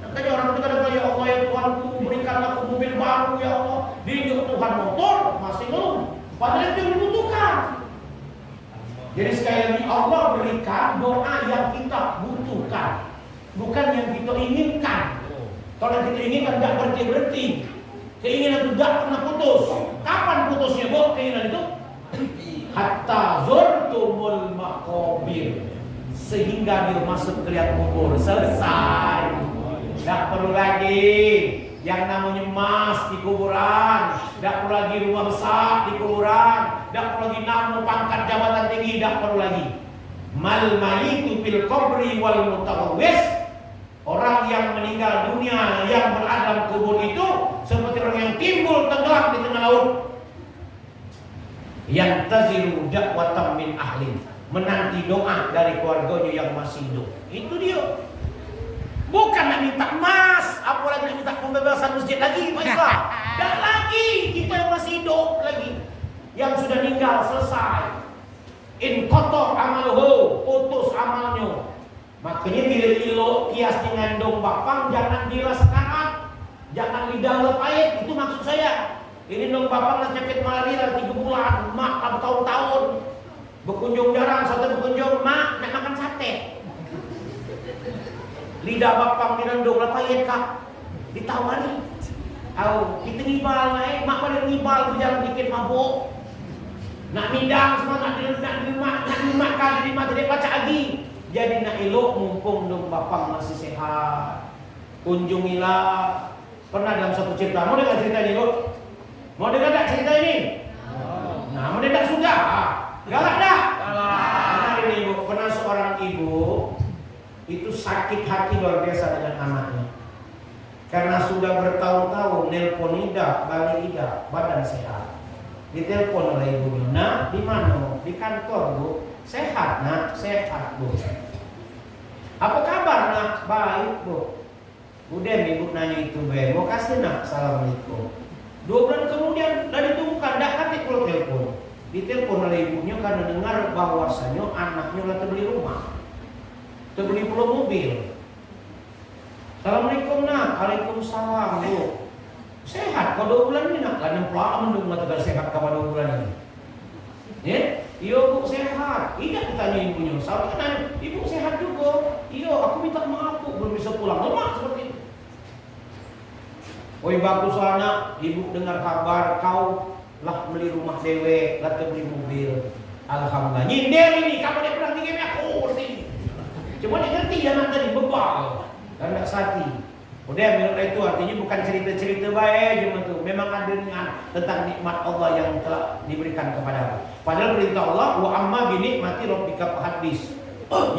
Makanya orang itu kadang-kadang, ya Allah ya Tuhanku, berikanlah aku mobil baru ya Allah. Dia Tuhan motor masih ngeluh. Padahal itu yang dibutuhkan. Jadi sekali lagi Allah berikan doa yang kita butuhkan, bukan yang kita inginkan. Kalau yang kita inginkan tidak berhenti. Keinginan itu tidak pernah putus. Kapan putusnya bu? Keinginan itu hatta zurtumul maqabir, sehingga dia masuk ke liang kubur. Selesai. Tidak perlu lagi yang namanya emas di kuburan, tidak perlu lagi rumah besar di kuburan, tidak perlu lagi nama pangkat jabatan tinggi, tidak perlu lagi. Mal mayitu fil qabri wal mutawwis. Orang yang meninggal dunia yang berada dalam kubur itu seperti orang yang timbul tenggelam di tengah laut. Yang tazilu dakwatan min ahli, menanti doa dari keluarganya yang masih hidup. Itu dia. Bukan nak minta emas, apalagi nak minta pembebasan masjid lagi, Pak Islam. Dan lagi kita yang masih hidup lagi, yang sudah meninggal selesai. In kotor amaluhu, putus amalnya. Makanya bila ilo kias ngandung bapang, jangan bila sekarang, jangan lidah lepait. Itu maksud saya. Ini dong bapang lah sakit malaria 3 bulan, mak bertahun-tahun, berkunjung jarang, satu berkunjung, mak nak makan sate. Lidah bapang dinandung lepait kak, ditawari. Kita ngibal naik, mak pada ngibal berjalan dikit mabuk. Nak mindang semua, nak dimak kali di mata dia baca lagi. Jadi nak elok mumpung dong bapang masih sehat. Kunjungilah. Pernah dalam satu cerita, mau dengar cerita ini kok? Mau dengar tak cerita ini? Nah, mau dengar sudah? Galak dah? Galak. Ini ibu, pernah seorang ibu itu sakit hati luar biasa dengan anaknya. Karena sudah bertahun-tahun nelpon tidak, balik tidak, badan sehat. Ditelepon oleh ibunya, nak di mana? Di kantor bu. Sehat nak, sehat bu. Apa kabar nak? Baik bu. Udah ibu nanya itu be, mau kasih nak? Assalamualaikum. 2 bulan kemudian dari ditemukan, tidak kati kalau telepon. Ditelepon oleh ibunya karena dengar bahwasanya anaknya udah terbeli rumah, terbeli pula mobil. Assalamualaikum nak. Waalaikumsalam bu. Sehat kau 2 bulan ini nak? Kan yang pelan mendung mengatakan sehat kau 2 bulan ini. Ya? Iya bu sehat. Tidak ditanya ibunya. Saya kan ibu sehat juga. Iya aku minta maaf bu belum bisa pulang. Lemah seperti itu. Oi bagus anak. Ibu dengar kabar kau lah beli rumah dewe, lah beli mobil. Alhamdulillah. Nyindir ini. Kamu dia pernah tinggi aku sih. Cuma dia ngerti anak tadi bebal. Dan tak sati. Udah minum itu artinya bukan cerita-cerita baik cuma tuh. Memang ada tentang nikmat Allah yang telah diberikan kepada. Padahal perintah Allah wa amma bi nikmati rabbika fahaddits.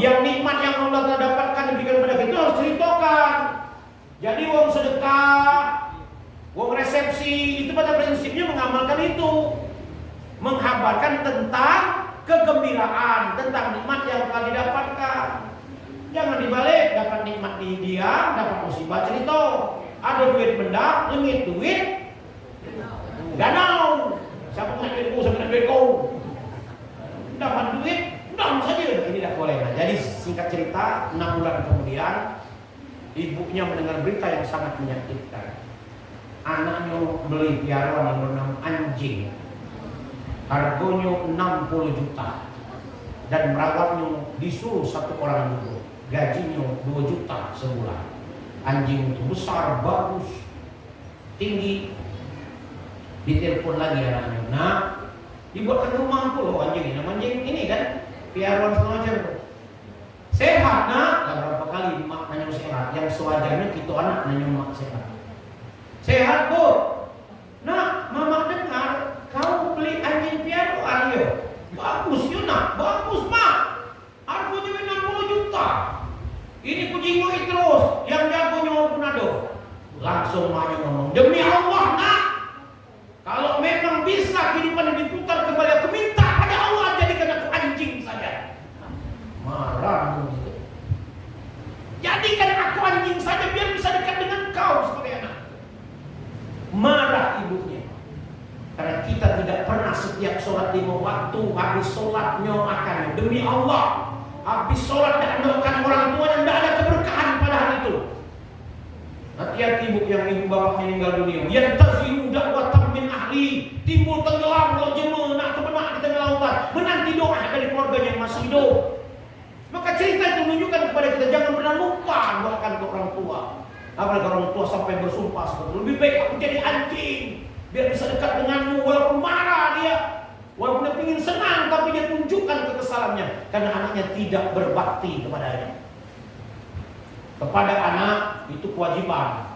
Yang nikmat yang Allah telah dapatkan diberikan kepada kita harus ceritakan. Jadi wong sedekah, wong resepsi itu pada prinsipnya mengamalkan itu. Menghabarkan tentang kegembiraan, tentang nikmat yang telah didapatkan. Jangan dibalik, dapat nikmat di dia, dapat musibah cerita. Ada duit benda, limit duit, ganau. Siapa nak duit kau, siapa nak duit kau. Dapat duit, dam saja. Ini tidak boleh. Nah, jadi singkat cerita, 6 bulan kemudian, ibunya mendengar berita yang sangat menyakitkan. Anaknya beli piaraan yang bernama anjing. Harganya 60 juta. Dan merawatnya disuruh 1 orang dulu. Gajinya 2 juta sebulan. Anjing itu besar, bagus, tinggi. Ditelepon lagi anaknya. Nah, dibuatkan rumah aku loh anjing ini. Anjing ini kan piaraan segala macam. Sehat nak? Lah berapa kali mak nanya sehat? Yang sewajarnya kita anak nanya mak sehat. Sehat bu? Nak, mama dengar kau beli anjing piaraan ya? Bagus ya nak, bagus mak. Harganya 60 juta. Ini kucing gue terus, yang jagonya Ronaldo. Langsung maknya ngomong, demi Allah nak, kalau memang bisa kehidupan diputar kembali, aku minta pada Allah jadikan aku pernah setiap sholat 5 waktu habis sholat nyoakan demi Allah, habis sholat dan mendoakan orang tuanya, tidak ada keberkahan pada hari itu. Hati-hati bu yang ibu bapak meninggal dunia. Yang terzimu dakwatan min ahli, timbul tenggelam lo jema nak terbenak di tengah lautan, menanti doa dari keluarganya yang masih hidup. Maka cerita itu menunjukkan kepada kita jangan pernah lupa doakan ke orang tua. Apalagi orang tua sampai bersumpah seperti lebih baik aku jadi anjing biar bisa dekat denganmu, walaupun marah dia, walaupun dia ingin senang, tapi dia tunjukkan kekesalannya karena anaknya tidak berbakti kepadanya. Kepada anak itu kewajiban,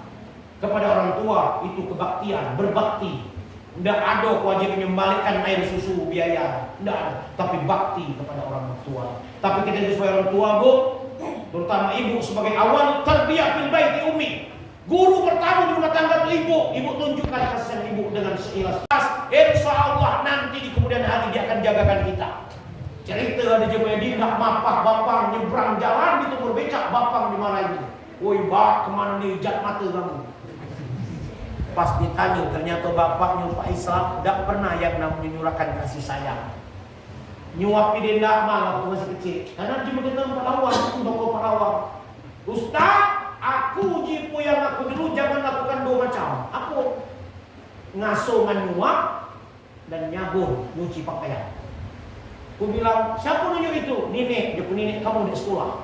kepada orang tua itu kebaktian, berbakti. Tidak ada kewajiban membalikan air susu biaya, tidak ada. Tapi bakti kepada orang tua. Tapi kita sebagai orang tua bu, terutama ibu sebagai awal tarbiyah fil baiti ummi. Guru pertama di rumah tangga itu ibu. Ibu tunjukkan kasih sayang ibu dengan seikhlas. Insya Allah nanti di kemudian hari dia akan jagakan kita. Cerita ada jemaah dindah mapah bapang nyebrang jalan di tumur becak bapang dimarahin. Woi bak kemana nih jat mata kamu? Pas ditanya ternyata bapaknya Pak Islam tidak pernah yang namanya nyurahkan kasih sayang. Nyuapi dia tidak malah waktu masih kecil. Karena cuma kita pahlawan, toko pahlawan. Ustaz, aku jipu yang aku dulu jangan lakukan 2 macam. Aku ngasuh menyuap dan nyabur nyuci pakaian. Aku bilang, siapa nunjuk itu? Nenek, dia pun nenek kamu di sekolah.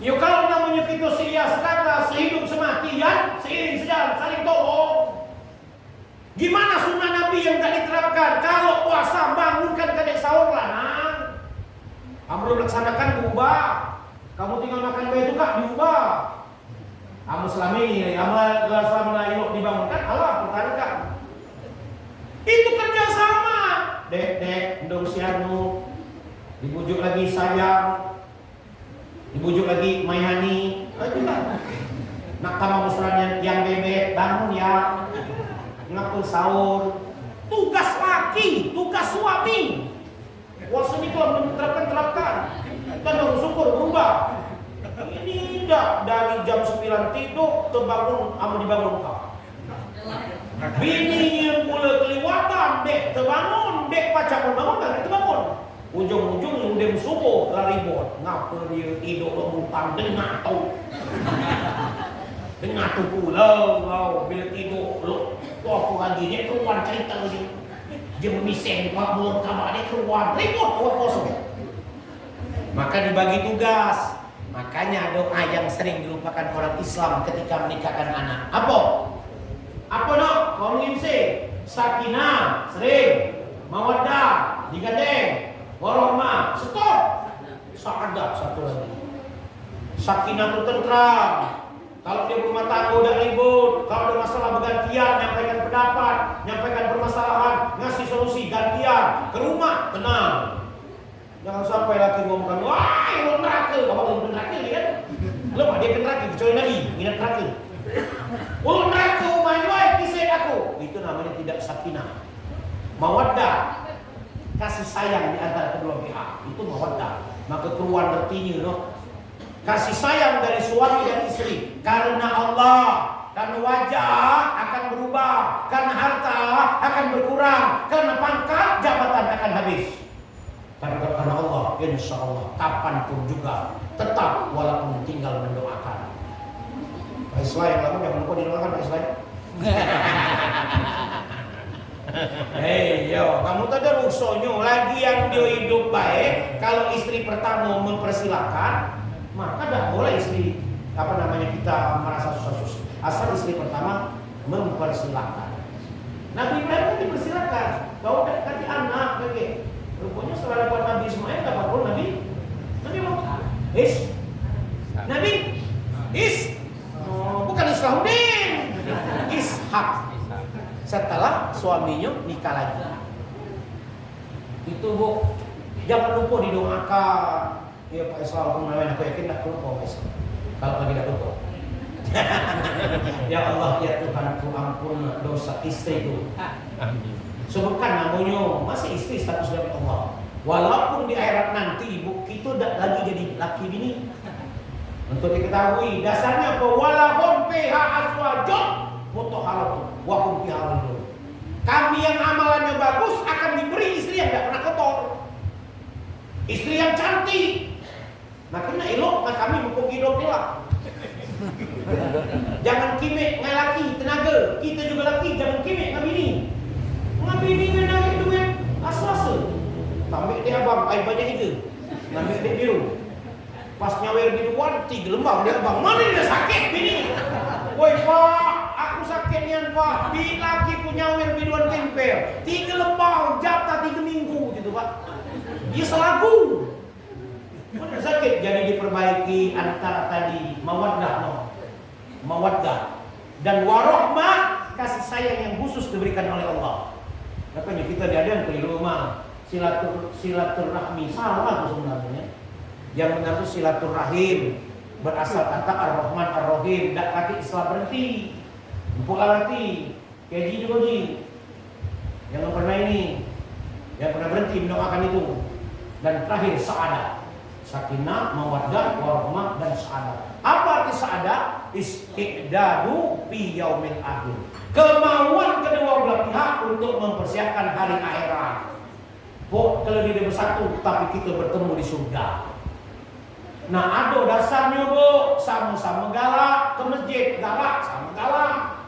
Ya kalau namanya kita sehias kata, sehidup sematian, seiring sejalan, saling tolong. Gimana sunnah Nabi yang tak diterapkan? Kalau puasa bangunkan kadek sahur lah, nah. Kamu melaksanakan diubah. Kamu tinggal makan bayi itu kak diubah. Kamu selama ini, amal selama ini dibangunkan, Allah pertahankan. Itu kerjasama. Dek, ndong sianu, dibujuk lagi sayang, dibujuk lagi Mayani, nak tamu mesranya yang bebek bangun ya, ngaku sahur, tugas laki, tugas suami. Puasa ini kalau belum terapkan, kita harus syukur berubah. Ini tidak dari jam 9 tidur terbangun, amu dibangun kau. Bini mula keliwatan, dek terbangun, dek pacar pun bangun, dek terbangun. Ujung-ujung udah subuh lari bot, ngapa dia tidur lembutang dengar tau, dengar tu pula, bila tidur lo, apa lagi dia keluar cerita lagi, dia memiseng, belum kabar dia keluar, ribut orang kosong. Maka dibagi tugas, makanya doa yang sering dilupakan orang Islam ketika menikahkan anak. Apa nak? Kau ngimse, sakinah, sering, mawaddah, digandeng, warahmah, stop. Sa'adah satu lagi. Sakinah itu tentram. Kalau dia berumah tangga udah ribut, kalau ada masalah bergantian, nyampaikan pendapat, nyampaikan permasalahan, ngasih solusi gantian. Ke rumah tenang. Jangan sampai laki ngomongkan, wah, lu neraka, kamu belum neraka ni kan? Lu dia ke neraka kecuali Nabi, minat neraka. Lu neraka, main kisah aku. Itu namanya tidak sakinah. Mawaddah, kasih sayang di antara kedua pihak, itu mawaddah. Maka keluar artinya no. Kasih sayang dari suami dan istri karena Allah, karena wajah akan berubah, karena harta akan berkurang, karena pangkat jabatan akan habis. Karena Allah, insya Allah kapanpun juga tetap walaupun tinggal mendoakan. Pak Islam yang lama jangan lupa didoakan Pak Islam. Hei yo, kamu tak ada rusaknya lagi yang dia hidup baik. Kalau istri pertama mempersilahkan, maka tidak boleh istri kita merasa susah-susah. Asal istri pertama mempersilahkan. Nabi Ibrahim kan dipersilahkan. Kau kasih anak lagi. Rupanya setelah dapat Nabi Ismail dapat pun Nabi bukan Islamuddin, Ishak. Setelah suaminya nikah lagi. Itu bu, jangan lupa didoakan. Ya Pak Islam, aku yakin tak lupa Pak Islam. Kalau lagi tak lupa. Ya Allah, ya Tuhanku, ampun dosa istriku. Sebutkan namanya, masih istri status dari Allah. Walaupun di akhirat nanti ibu kita tak lagi jadi laki bini. Untuk diketahui dasarnya bahwa walahum fiha azwajun mutahharatun wa hum fiha khalidun. Kami Istri yang cantik. Makanya elok nak kami mukung hidup dia lah. Jangan kimek dengan laki tenaga. Kita juga laki jangan kimek dengan bini. Dengan bini dengan duit asal-asal. Tambik dia abang, air banyak ide. Ngambil dia biru. Pas nyawer biruan 3 lembar dia abang. Mana dia sakit bini? Woi pak, aku sakit nian pak. Bini laki ku nyawer biruan tempel 3 lembar jatah 3 minggu gitu pak. Dia selagu. Mana sakit? Jadi diperbaiki antara tadi mawaddah, mawaddah dan warahmah, kasih sayang yang khusus diberikan oleh Allah. Makanya kita diadakan ke rumah silaturahmi salah itu sebenarnya. Yang benar itu silaturahim berasal kata ar-Rahman ar-Rahim. Tak kaki Islam berhenti. Empuk arti. Kaji juga ji. Jangan pernah ini. Yang pernah berhenti mendoakan itu. Dan terakhir sa'adah. Sakinah, mawaddah, warahmah dan sa'adah. Apa arti sa'adah? Istiqdadu fi yaumil akhir. Kemauan kedua belah pihak untuk mempersiapkan hari akhirat. Kalau dia bersatu, tapi kita bertemu di surga. Nah, ada dasarnya bu, sama-sama galak ke masjid, galak sama galak.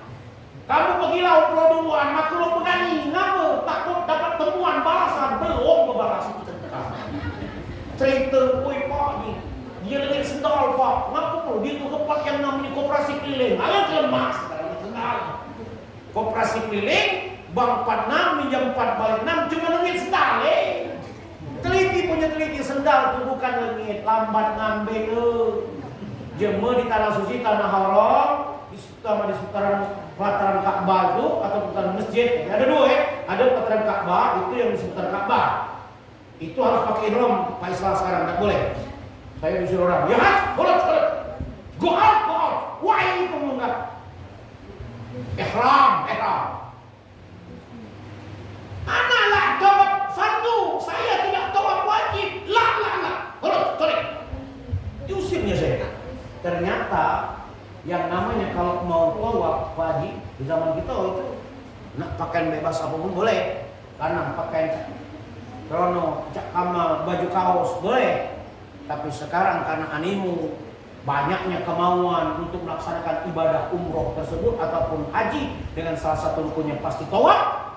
Kamu pergi laut duluan, makhluk berani, ngapa? Takut dapat temuan balasan, belum berbalasan kita. Cerita, woi pak ni, dia lagi sendal pak, ngapa perlu? Dia tu tempat yang namanya koperasi keliling, alat lemas, sendal. Koperasi keliling, bank 46, minjam 4 balik 6, cuma lengit sendal Teliti punya teliti sendal tu bukan lengit, lambat ngambil jemur di tanah suci, tanah haram, di seputaran pelataran Ka'bah itu atau pelataran masjid. Ada dua ada pelataran Ka'bah itu yang di seputar Ka'bah. Itu harus pakai ihram, Pak Islam sekarang tak boleh. Saya disuruh orang, ya boleh. Go out. Why kamu enggak? Ihram. Analah tawaf fardu, saya tidak tawaf wajib. La. Boleh. Diusirnya saya. Ternyata yang namanya kalau mau tawaf wajib di zaman kita itu nak pakaian bebas apapun boleh. Karena pakaian krono, cak kamal, baju kaos boleh. Tapi sekarang karena animu, banyaknya kemauan untuk melaksanakan ibadah umroh tersebut ataupun haji dengan salah satu rukunnya pasti tawaf,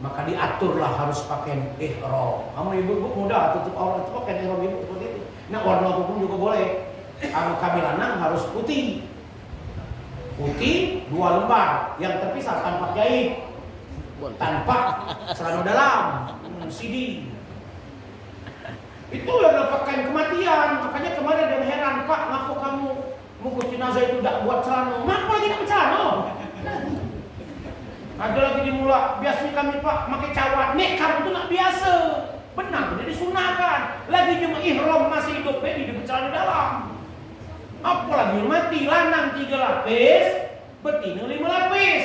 maka diaturlah harus pakai ihram. Kamu ibu-ibu muda tutup aurat itu pakai ihram ibu seperti itu. Nah warna apapun juga boleh. Kalau kami lanang harus putih 2 lembar yang terpisah tanpa jahit, tanpa celana dalam, CD. Itu yang pakaian kematian. Makanya kemarin ada yang heran, Pak, ngaku kamu mukul jenazah itu tidak buat celana? Kenapa lagi tidak celana? Ada lagi di mula, biasanya kami Pak pakai cawat, nekar itu nak biasa. Benar, jadi disunahkan. Lagi cuma ihram masih hidup, di celana dalam. Apalagi mati, lanang 3 lapis, betina 5 lapis.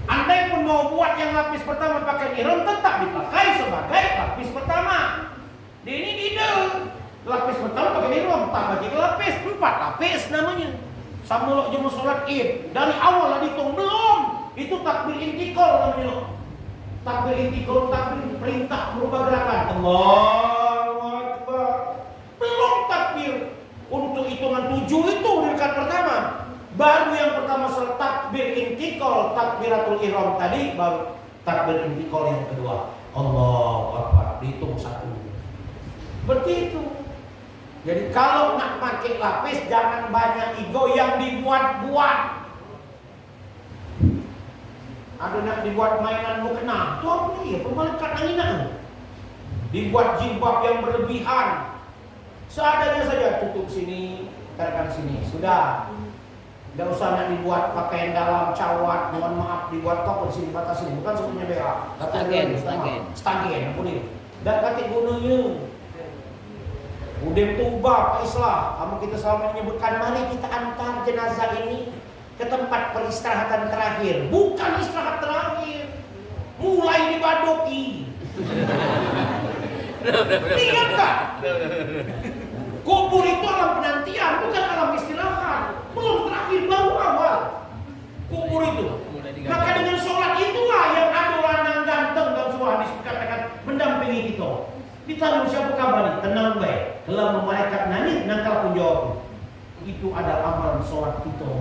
Andai pun mau buat yang lapis pertama pakai ihram, tetap dipakai sebagai lapis pertama. Ini tidak. Lapis pertama pakai ihram, tambah 3 lapis, 4 lapis namanya. Sama lo jemaah sholat id, dari awal lah dihitung belum. Itu takbir intikal namanya. Takbir intikal, takbir perintah berubah gerakan. Allahu Akbar. Belum takbir. Untuk hitungan 7 itu rakaat pertama. Baru yang pertama sholat takbir intikal, takbiratul ihram tadi, baru takbir intikal yang kedua. Allahu Akbar, dihitung 1. Seperti itu. Jadi kalau nak pakai lapis jangan banyak ego yang dibuat-buat. Ada nak dibuat mainan mukena, itu apa lagi? Pemalikan anginan. Dibuat jilbab yang berlebihan. Seadanya saja, tutup sini, tekan sini, sudah. Tidak usah nak dibuat pakaian dalam, cawat, mohon maaf dibuat top di sini, batas sini, bukan sebenarnya BA. Stagen, apa ni? Dan katik gunanya. Udah itu ubah Pak Islam. Kamu kita selalu menyebutkan mari kita antar jenazah ini ke tempat peristirahatan terakhir. Bukan istirahat terakhir. Mulai dibadoki. Ingat tak? Kubur itu alam penantian, bukan alam istirahat. Belum terakhir, baru awal. Kubur itu. Maka dengan sholat itulah yang ada orang ganteng dan semua hadis dikatakan mendampingi kita. Ditanya siapa kabar? Tenang baik. Kalau malaikat nanya, nangkal pun jawab. Itu ada amalan sholat kita.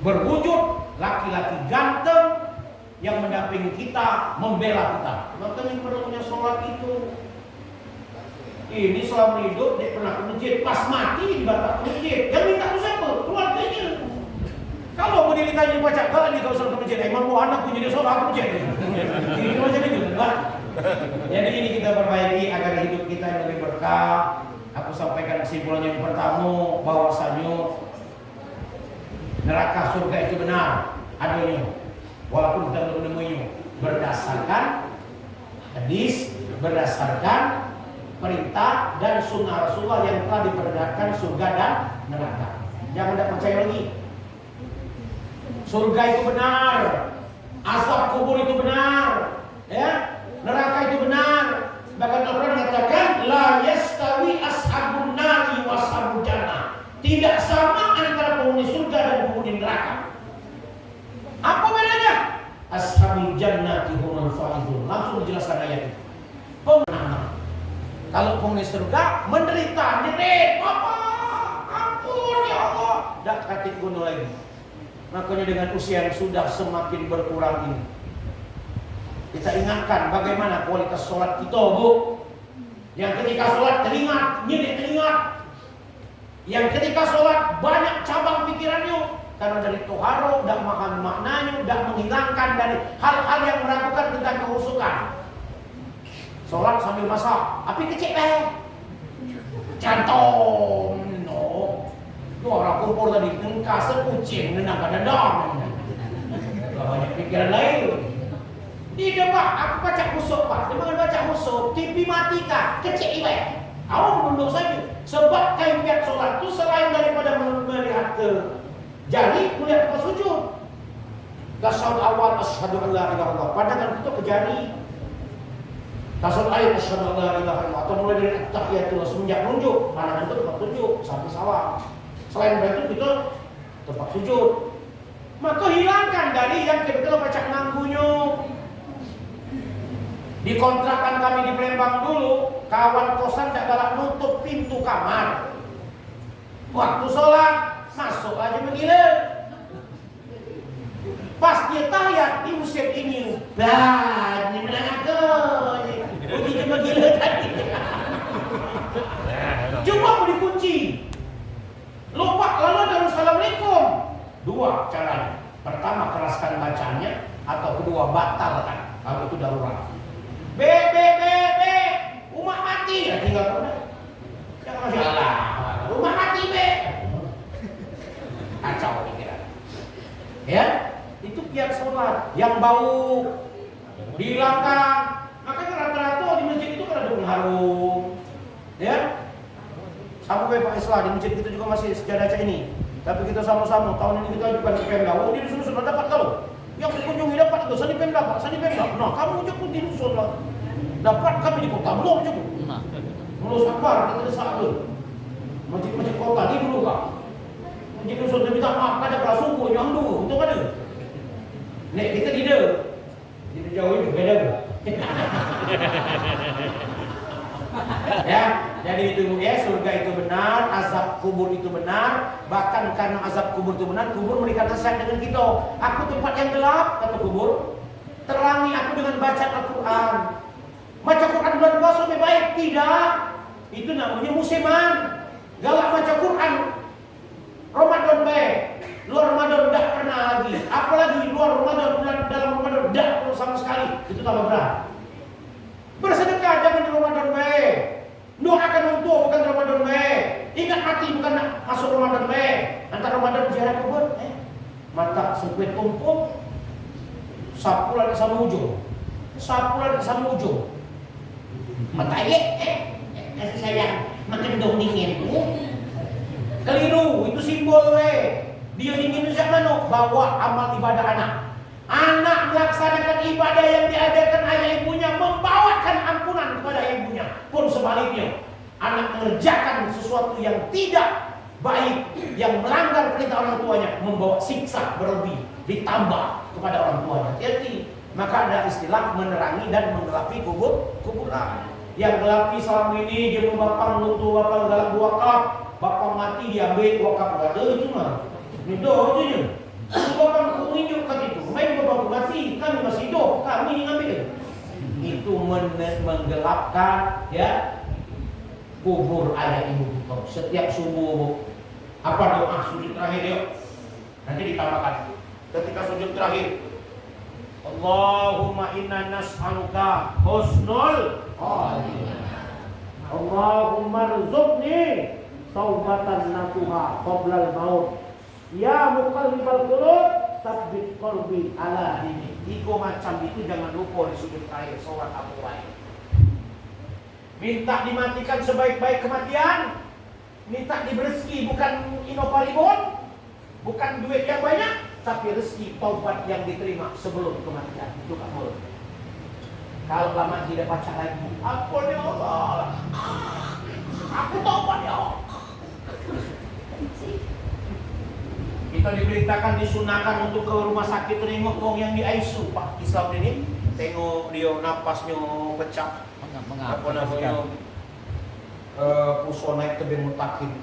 Berwujud laki-laki ganteng yang mendampingi kita, membela kita. Makanya perlunya sholat itu. Ini selama hidup dia pernah ke masjid, pas mati dibatalkan ke masjid. Yang minta itu siapa? Keluarganya. Kalau mau ditanya baca, kalau dia kau sholat ke masjid, emang mau anak punya dia sholat ke masjid. Ini macam itu, enggak? Jadi ini kita perbaiki agar hidup kita yang lebih berkah. Aku sampaikan kesimpulan yang pertama, bahwasanya neraka surga itu benar adanya, walaupun kita belum menemuinya, berdasarkan hadis, berdasarkan perintah dan sunnah Rasulullah yang telah diperintahkan surga dan neraka. Jangan tidak percaya lagi. Surga itu benar, azab kubur itu benar, ya, neraka itu benar. Bahkan Al-Quran mengatakan la yastawi ashabun nari wa ashabul jannah. Tidak sama antara penghuni surga dan penghuni neraka. Apa bedanya? Ashabul jannati humul faizun. Langsung dijelaskan ayat itu. Pemenang. Kalau penghuni surga menderita, nyeri, apa? Ampun ya Allah. Dak katik gunung lagi. Makanya dengan usia yang sudah semakin berkurang ini, kita ingatkan bagaimana kualitas sholat kita, Bu. Yang ketika sholat teringat, nyeri teringat. Yang ketika sholat banyak cabang pikirannya. Karena dari toharo, tidak makan maknanya, tidak menghilangkan dari hal-hal yang meragukan tentang kehusukan. Sholat sambil masak, api kecil Cantong, no. Itu orang kumpul tadi, engkau sekucing, nenang kadang-kadang. Gak banyak pikiran lain. Tidak Pak, aku baca husuk Pak. Dia baca husuk, TV mati kah? Kecil awak menunduk saja. Sebab kaifiat sholat itu selain daripada melihat ke jari, melihat ke sujud. Tasawuf awal asyhadu an la ilaha illallah. Pandangan kita ke jari. Tasawuf akhir asyhadu an la ilaha illallah. Atau mulai dari tahiyatul semenjak nunjuk, pandangan itu tempat tunjuk sampai salam. Selain itu kita tempat sujud. Maka hilangkan dari yang kita baca nganggunya. Di kontrakan kami di Palembang dulu, kawan kosan tidak galak nutup pintu kamar. Waktu sholat, masuk aja menggila. Pas dia tahiyat, diusir ini. Bah, ini menang aku. Uji menggila tadi. Coba mau dikunci. Lupa lalu ada assalamualaikum. Dua caranya. Pertama, keraskan bacanya. Atau kedua, batalkan. Kalau itu darurat. B, rumah mati ya tinggal udah. Jangan masalah. Rumah mati B. Kacau pikiran. Ya, itu pihak sholat yang bau dihilangkan. Makanya rata-rata di masjid itu kan ada harum. Ya. Sama Pak Islah di masjid kita juga masih sejadah ini. Tapi kita sama-sama tahun ini kita ajukan ke Pemda. Oh, di dusun sudah dapat kalau. Yang dikunjungi dapat itu, sani Pemda Pak, sani Pemda. Nah, kamu juga pun di dusun lah. Dapat kami di kota, belum cukup. Mulus akbar, kita desak dulu. Masjid-masjid kota di dulu Pak. Masjid dusun dia minta maaf, ada kelas suku yang dulu, untung ada. Nek kita di dia. Di jauh ini beda. Ya, jadi itu ya, surga itu benar, azab kubur itu benar. Bahkan karena azab kubur itu benar, kubur memberikan nasihat dengan kita. Aku tempat yang gelap, kata kubur, terangi aku dengan baca Al-Quran. Baca Quran bulan puasa lebih baik. Tidak, itu namanya musiman. Galak baca Quran Ramadan baik, luar Ramadan tidak pernah lagi. Apalagi luar Ramadan, dalam Ramadan tidak pernah sama sekali. Itu tambah berat. Bersedekah jangan di Ramadan baik. Doakan orang tua bukan Ramadan baik. Ingat mati bukan masuk Ramadan baik. Antara Ramadan ziarah kubur, mata sempit tumpuk, sapu lagi sama ujung, sapu lagi sama ujung. Mata kasih sayang makan dong dingin. Keliru, itu simbol Dia dingin itu mana? Bawa amal ibadah anak. Anak melaksanakan ibadah yang diajarkan ayah ibunya, membawakan ampunan kepada ibunya. Pun sebaliknya, anak mengerjakan sesuatu yang tidak baik, yang melanggar perintah orang tuanya, membawa siksa berlebih, ditambah kepada orang tuanya. Hati-hati. Maka ada istilah menerangi dan menggelapi kuburan. Yang gelapi selama ini dia bapak untuk bapak galak 2 cup, bapak mati diambil 2 cup, gak ada itu mah. Itu aja je. Bapak menginjuk kat itu, main bapak mati, kami masih hidup, kami ngambil. Itu menggelapkan ya kubur ayah ibu kita. Setiap subuh apa doa sujud terakhir yuk? Nanti ditambahkan. Ketika sujud terakhir, Allahumma inna nas'aluka husnul khatimah. Allahumma rzuqni taubatan nasuha qabla al-maut. Ya muqallibal qulub, tsabbit qalbi ala dinik. 3 macam itu jangan lupa di sujud terakhir salat Abu Wail. Minta dimatikan sebaik-baik kematian, minta diberi rezeki bukan inoparibun, bukan duit yang banyak, tapi rezeki taubat yang diterima sebelum kematian. Itu kabul. Kalau lama tidak baca lagi, ampun ya Allah, aku taubat ya Allah. Kita diberitakan disunahkan untuk ke rumah sakit tengok wong yang di ICU Pak Islam ini, tengok dia napasnya pecah, apa namanya, pusat naik tebing mutakin.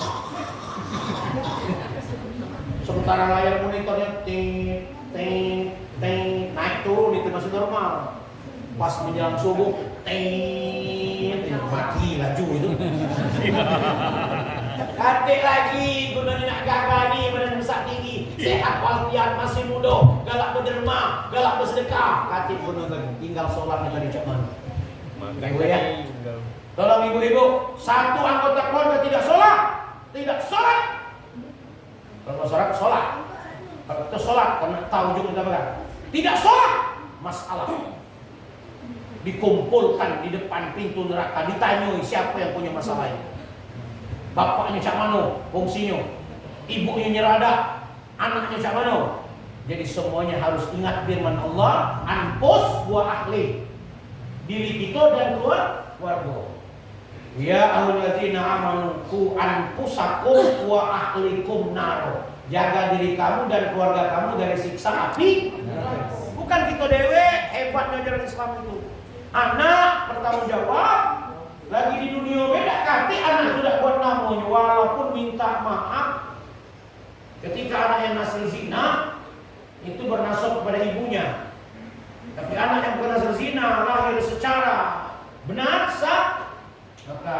Sementara layar monitornya ting naik turun itu masih normal. Pas menjelang subuh ting mati laju itu. Katik lagi gunanya nak gagah ni badan besar tinggi, sehat walafiat, masih muda, galak berderma, galak bersedekah. Katik gunanya lagi tinggal solat dari zaman. Ibu ya. Tolong ibu-ibu, satu anggota keluarga tidak sholat. Kalau sholat, kalau itu sholat, karena tahu juga kita berkata, tidak sholat, masalah. Dikumpulkan di depan pintu neraka, ditanyoi siapa yang punya masalah ini. Bapaknya cak mano, fungsinya, ibunya nyerada, anaknya cak mano. Jadi semuanya harus ingat firman Allah, anfus wa ahli, diri kita dan keluarga. Ya ayyuhallazina amanu qu anfusakum wa ahlikum nar. Jaga diri kamu dan keluarga kamu dari siksa api. Bukan kita dewe hebatnya ajaran Islam itu. Anak bertanggung jawab, lagi di dunia beda kati anak sudah buat namanya walaupun minta maaf. Ketika anak yang nasir zina itu bernasab kepada ibunya. Tapi anak yang bukan nasir zina lahir secara benar sah, maka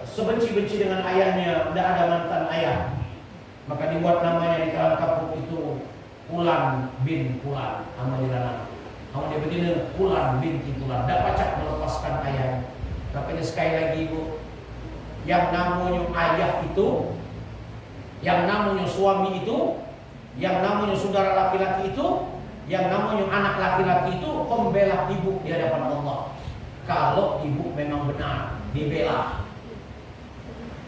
sebenci-benci dengan ayahnya, tidak ada mantan ayah, maka dibuat namanya di dalam kampung itu Fulan bin Fulan, nama dia. Kalau dia begini Fulan binti Fulan, tidak pacak melepaskan ayah. Makanya sekali lagi ibu, yang namanya ayah itu, yang namanya suami itu, yang namanya saudara laki-laki itu, yang namanya anak laki-laki itu pembela ibu di hadapan Allah. Kalau ibu memang benar dibela.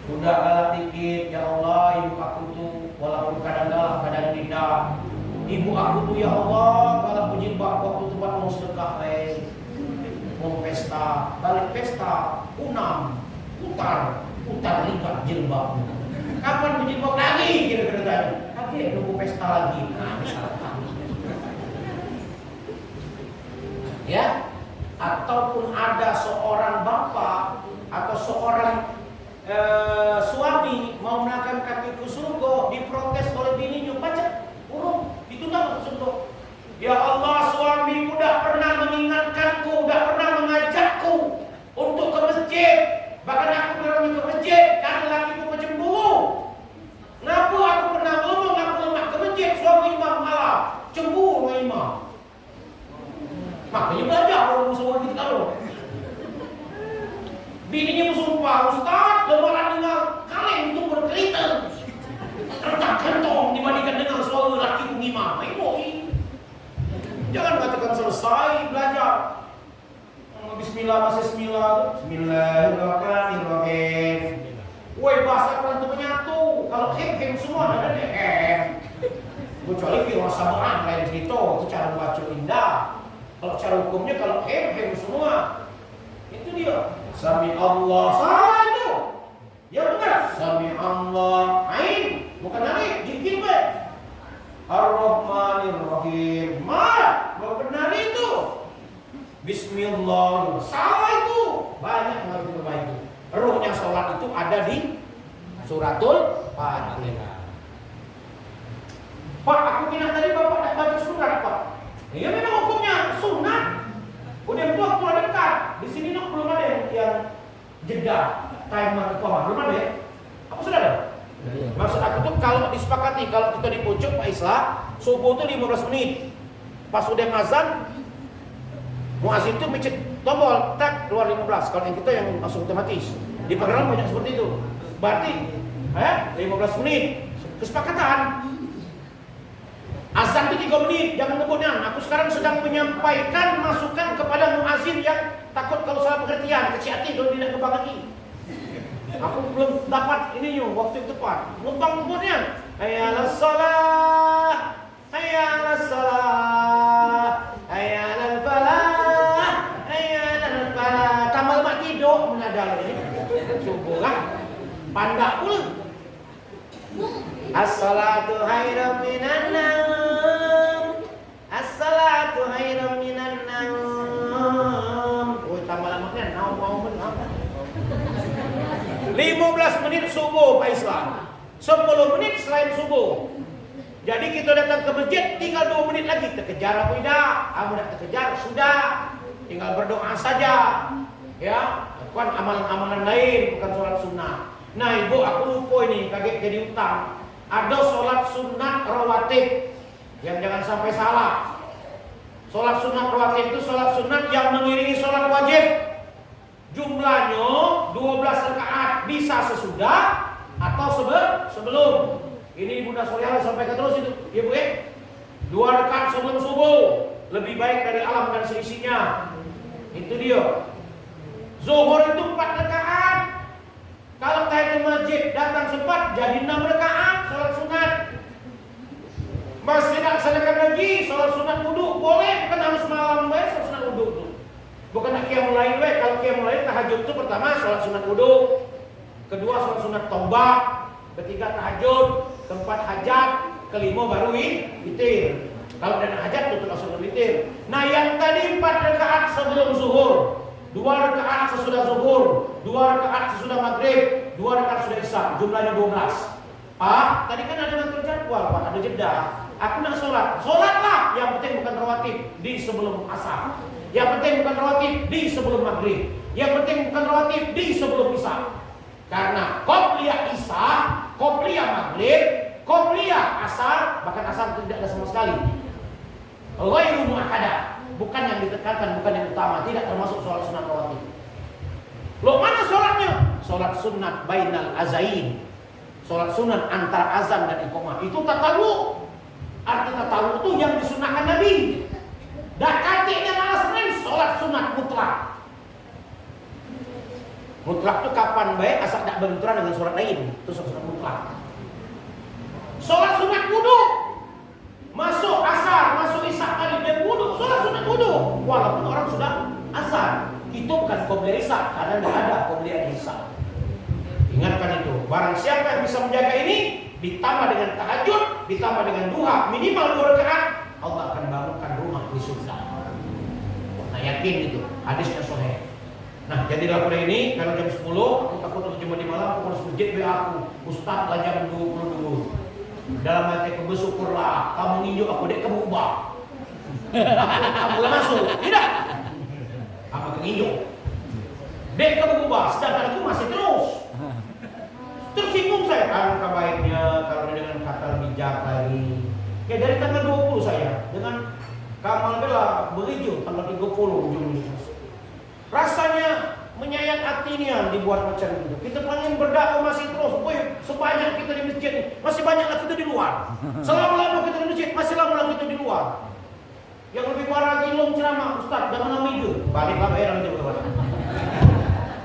Sudah galak dikit, ya Allah ibu aku tuh walaupun kadang galak kadang tidak. Ibu aku tuh ya Allah kalau puji waktu tempat mau sedekah mau pesta, balik pesta, putar lipat jilbab. Kapan berjilbab lagi kira-kira tadi? Kakek nunggu pesta lagi. Nah, ya. Ataupun ada seorang bapak atau seorang suami mau menaikkan kaki ke surga, diprotes oleh bininya, baca urung ditunda ke surga. Ya Allah, suamiku tidak pernah mengingatkanku, tidak pernah mengajakku untuk ke masjid. Bahkan aku berani ke masjid karena lakiku pencemburu. Kenapa aku pernah ngomong aku lemah ke masjid, suami imam malah cemburu sama imam. Makanya belajar orang musuh kita loh. Bininya bersumpah, Ustaz, lebaran dengar kalian itu berkerita tertak-kentong dibandingkan dengan suara laki imam. Jangan katakan selesai belajar. Bismillah masih Bismillahirrahmanirrahim. Woi bahasa Quran itu menyatu. Kalau hem semua ada deh hem. Kecuali firasa orang lain cerita itu cara membaca indah. Kalau cara hukumnya kalau hem semua itu dia. Sami Allah salah itu. Ya benar. Sami Allah ain bukan alif dikit be. Ar-Rahmanir-Rahim. Benar itu. Bismillah. Salah itu. Banyak sholat itu ada di suratul Fatihah. Pak, aku bilang tadi Bapak tak baca surat, Pak. Ya memang hukumnya sunat. Udah itu waktu dekat. Di sini nok belum ada yang jeda timer belum ada ya. Apa sudah ada? Maksud aku tuh kalau disepakati, kalau kita di pucuk Pak Isla, subuh tuh 15 menit. Pas udah azan, muazin itu mencet tombol, tak keluar 15. Kalau yang kita yang langsung otomatis. Di Pagarang banyak seperti itu. Berarti 15 menit kesepakatan. Azan itu 3 menit, jangan ngebutnya. Aku sekarang sedang menyampaikan masukan kepada muazin yang takut kalau salah pengertian, kecil hati kalau tidak kebangaki. Aku belum dapat ini waktu yang tepat. Lubang ngebutnya. Hayya 'alas shalah, hayya 'alas shalah, hayya 'alal falah, hayya 'alal falah. Tamal mak tidur menadal ini. Subuh lah. Pandak pula. As-salatu khairum minan naum. As-salatu khairum minan naum. Oh, tambah lama kan? Naum. 15 menit subuh Pak Islam. 10 menit selain subuh. Jadi kita datang ke masjid tinggal 2 menit lagi. Terkejar apa tidak? Kamu tidak terkejar, sudah. Tinggal berdoa saja. Ya, bukan amalan-amalan lain, bukan sholat sunnah. Nah ibu, aku lupa ini, kaget jadi utang. Ada sholat sunat rawatib yang jangan sampai salah. Sholat sunat rawatib itu sholat sunat yang mengiringi sholat wajib. Jumlahnya 12 rakaat, bisa sesudah atau sebelum. Ini Bunda Soleha sampaikan terus itu, ibu 2 rakaat sebelum subuh lebih baik dari alam dan seisinya. Itu dia. Zuhur itu 4 rakaat. Kalau tahiyatul masjid datang sempat jadi 6 rakaat sholat sunat. Masih nak laksanakan lagi sholat sunat wudu boleh, bukan harus malam baik sholat sunat wudu tuh. Bukan nak qiyamul lail baik. Kalau qiyamul lail tahajud itu pertama sholat sunat wudu, kedua sholat sunat tombak, ketiga tahajud, keempat hajat, kelima baru witir. Kalau ada hajat tutup langsung witir. Nah yang tadi 4 rakaat sebelum zuhur, 2 rakaat sesudah zuhur, 2 rakaat sesudah maghrib, 2 rakaat sesudah isya, jumlahnya 12. Tadi kan ada yang terjadwal, Pak, ada jeda. Aku nak sholatlah. Yang penting bukan rawatib di sebelum asar. Yang penting bukan rawatib di sebelum maghrib. Yang penting bukan rawatib di sebelum isya. Karena qobliyah isya, qobliyah maghrib, qobliyah asar, bahkan asar tidak ada sama sekali. Ghairu mu'akkadah. Bukan yang ditekankan, bukan yang utama, tidak termasuk sholat sunat rawatib. Loh, mana sholatnya? Sholat sunat bainal azain. Sholat sunat antara azan dan iqamah. Itu tatawu. Arti tatawu itu yang disunahkan Nabi. Dakatiknya malah sering sholat sunat mutlak. Mutlak itu kapan baik asal tidak benturan dengan sholat lain. Itu sholat sunat mutlak. Sholat sunat wudu. Masuk asar, masuk isya kali dia wudu, sholat sunat wudu. Walaupun orang sudah asar, itu bukan qobliyah isya, karena tidak ada qobliyah isya. Ingatkan itu. Barang siapa yang bisa menjaga ini, ditambah dengan tahajud, ditambah dengan duha, minimal 2 rakaat, Allah akan bangunkan rumah di surga. Nah yakin itu, hadisnya sahih. Nah jadilah pada ini, kalau jam 10, aku takut untuk jumpa di malam, aku harus masjid WA aku, Ustaz lah jam 20 dulu. Dalam hati aku bersyukurlah, kamu nginjuk aku, dek kamu ubah. Kamu boleh masuk, tidak? Apa nginjuk? Dek kamu ubah, sedangkan aku masih terus. Tersinggung saya, alangkah baiknya kalau dengan kata bijak lagi. Ya dari tanggal 20 saya dengan Kamal Bella berijul tanggal 30 Juni. Rasanya menyayat hatinya dibuat macam itu. Kita pengen berdakwah masih terus. Sebanyak kita di masjid, masih banyaklah kita di luar. Selama-lama kita di masjid, masih lama kita di luar. Yang lebih parah lagi belum ceramah, Ustaz jangan lamiga. Baliklah bayar nanti berapa.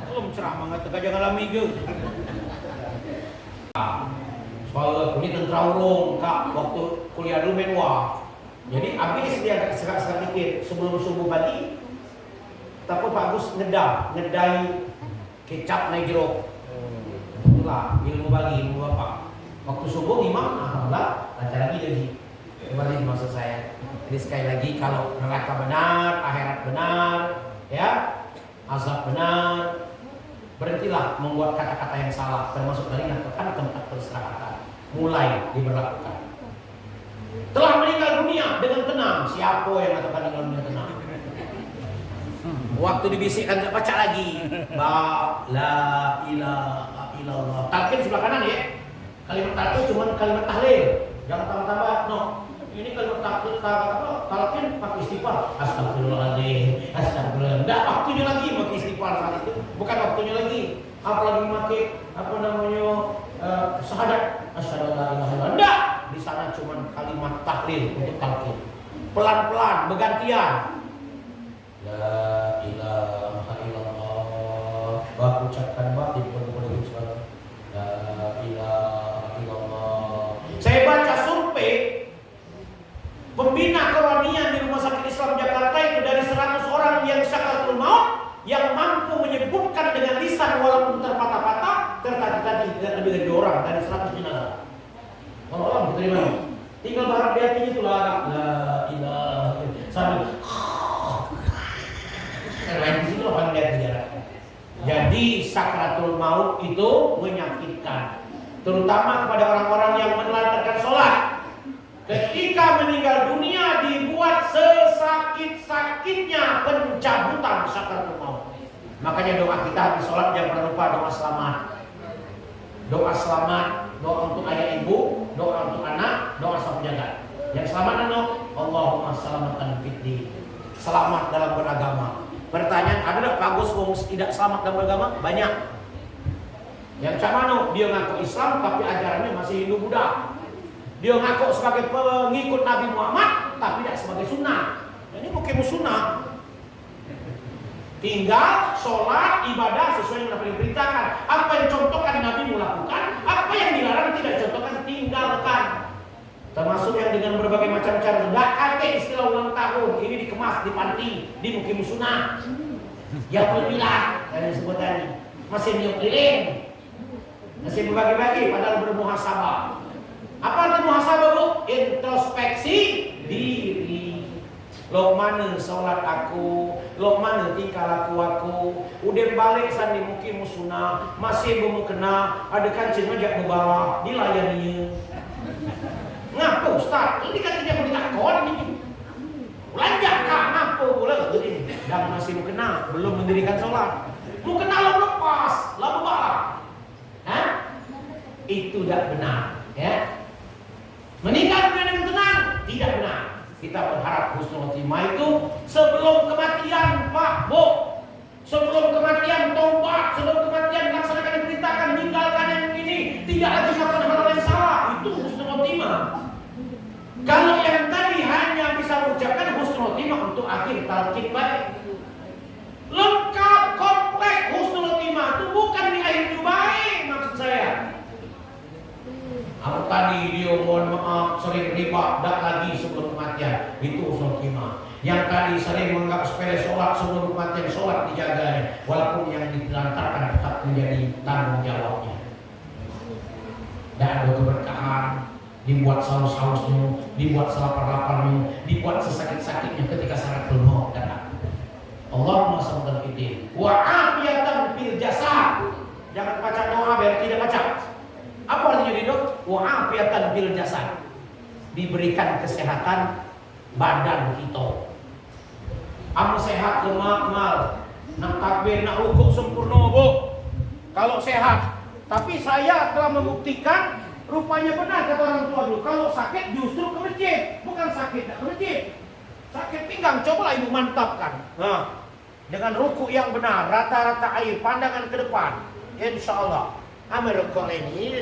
Belum ceramah nggak tegak jangan lamiga. Soal ini tentara ulung kak waktu kuliah dulu menwa. Jadi habis dia agak serak-serak dikit sebelum subuh balik. Tapi bagus ngedai kecap naik jeruk. Itulah ilmu bagi ilmu apa. Waktu subuh imam alhamdulillah lancar lagi jadi. Kembali maksud saya. Jadi sekali lagi kalau neraka benar, akhirat benar, ya azab benar. Berhentilah membuat kata-kata yang salah, termasuk dari tempat peristirahatan. Mulai diberlakukan. Telah meninggal dunia dengan tenang. Siapa yang mengatakan meninggal dunia tenang? Waktu dibisikkan tidak baca lagi. La ilaha illallah. Talqin sebelah kanan ya. Kalimat talqin cuma kalimat tahlil. Jangan tambah-tambah. No. Ini kalimat talqin pakai istighfar. Astagfirullahaladzim. Astagfirullah. Tidak waktunya lagi pakai istighfar saat itu. Bukan waktunya lagi. Apalagi pakai syahadat. Asyhadu an la ilaha illallah. Tidak. Di sana cuma kalimat tahlil untuk talqin. Pelan-pelan bergantian. La ilaha illallah. Bapak ucapkan di pondok-pondok Islam. La ilaha illallah. Saya baca survei pembina kerohanian di Rumah Sakit Islam Jakarta itu dari 100 orang yang sakaratul maut, yang mampu menyebutkan dengan lisan walaupun terpatah-patah, tertati-tati tidak lebih dari 2 orang dari 100 jenazah. Orang diterima. Tinggal berharap di hatinya itu la ilaha sambil di situ orang lihat jaraknya. Jadi sakratul maut itu menyakitkan, terutama kepada orang-orang yang menelantarkan sholat. Ketika meninggal dunia dibuat sesakit-sakitnya pencabutan sakratul maut. Makanya doa kita habis sholat jangan pernah lupa doa selamat. Doa selamat, doa untuk ayah ibu, doa untuk anak, doa sang penjaga. Yang selamat Allahumma salamatan fid. Selamat dalam beragama. Pertanyaan, ada tak bagus tidak selamat dalam beragama? Banyak. Yang Camano, dia ngaku Islam tapi ajarannya masih Hindu Buddha. Dia ngaku sebagai pengikut Nabi Muhammad tapi tidak sebagai sunnah. Ini bukan sunnah. Tinggal sholat ibadah sesuai dengan apa yang diperintahkan. Apa yang contohkan Nabi melakukan, apa yang dilarang tidak contohkan, tinggalkan. Termasuk yang dengan berbagai macam cara. Tidak ada istilah ulang tahun. Ini dikemas di panti, di mukim sunnah. Yang berbilang dan disebut tadi masih niup lilin, masih berbagi-bagi padahal bermuhasabah. Apa arti muhasabah bu? Introspeksi diri. Lo mana sholat aku, lo mana tingkah laku aku. Udah balik sandi mukim sunnah, masih belum kena. Ada kancing aja ke bawah, dilayaninya. Ngapa Ustaz? Ini katanya mau ditakon ini. Belanja kah? Ngapa boleh begini? Dan masih mau kena, belum mendirikan sholat. Mau kena lo lepas, lalu balik. Hah? Itu tidak benar. Ya. Meninggal dunia dengan tenang, tidak benar. Kita berharap husnul khotimah itu sebelum kematian, Pak, Bu. Sebelum kematian taubat, sebelum kematian laksanakan yang diperintahkan, tinggalkan yang ini, tidak lagi melakukan hal yang salah. Itu husnul khotimah. Kalau yang tadi hanya bisa mengucapkan husnul khotimah untuk akhir talqin baik. Lengkap, komplek husnul khotimah itu bukan di akhir hidup baik maksud saya. Aku tadi dia mohon maaf sering riba, tidak lagi sebelum kematian, itu husnul khotimah. Yang tadi sering menganggap sepele sholat sebelum kematian, sholat dijaganya, walaupun yang ditelantarkan tetap menjadi tanggung jawabnya. Dan ada keberkahan, dibuat saus-sausnya, dibuat selapar-laparnya, dibuat sesakit-sakitnya ketika saratul maut datang. Allahumma sallallahu alaihi wa afiyatan fil jasad. Jangan baca doa biar tidak baca. Apa artinya di dok? Wa afiyatan fil jasad. Diberikan kesehatan badan kita. Amu sehat kemal, nak takbir, nak rukuk sempurna, Bu. Kalau sehat, tapi saya telah membuktikan rupanya benar kata orang tua dulu. Kalau sakit justru ke masjid, bukan sakit tak ke masjid. Sakit pinggang, cobalah ibu mantapkan. Nah, dengan rukuk yang benar, rata-rata air, pandangan ke depan, insya Allah. Merokok ini,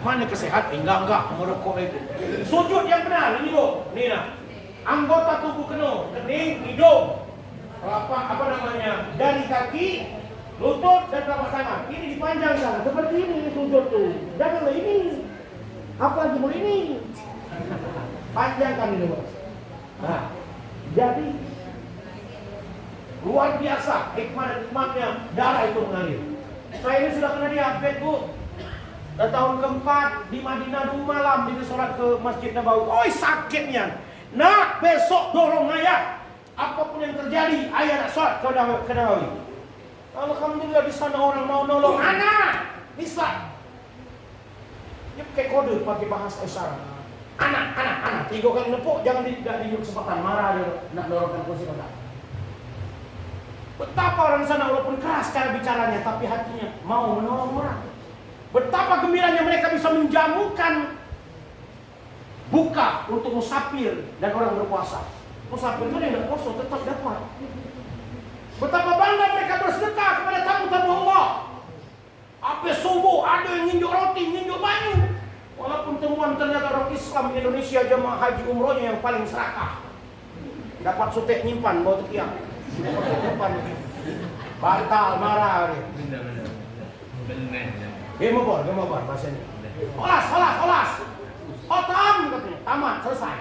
mana kesehat pinggang enggak merokok itu. Sujud yang benar ini Bu. Nih nah. Anggota tubuh penuh, kening, hidung, dari kaki, lutut dan telapak tangan. Ini dipanjangkan seperti ini sujud tuh. Janganlah ini. Apa lagi mau ini? Panjangkan ini Bos. Nah, jadi luar biasa hikmah dan nikmatnya darah itu mengalir. Saya ini sudah kena diupdate Bu. Dan tahun keempat di Madinah 2 malam di sholat ke Masjid Nabawi. Oi sakitnya. Nah besok dorong ayah. Apapun yang terjadi ayah nak sholat ke Nabawi. Alhamdulillah di sana orang mau nolong anak, bisa. Dia pakai kode, pakai bahasa isyarat. Anak. 3 kali nepuk, jangan tidak di kesempatan marah dia nak dorongkan kursi roda. Betapa orang sana walaupun keras cara bicaranya, tapi hatinya mau menolong orang. Betapa gembiranya mereka bisa menjamukan buka untuk musafir dan orang berpuasa. Musafir itu yang tidak puasa tetap dapat. Betapa bangga mereka bersedekah kepada tamu-tamu Allah. Sampai subuh ada yang nginjuk roti, nginjuk banyu. Walaupun temuan ternyata orang Islam Indonesia jemaah haji umrohnya yang paling serakah. Dapat sutek nyimpan bawa tekiang. Nyimpan. Batal marah dia. Gemobor bahasanya. Olas. Otam katanya. Tamat, selesai.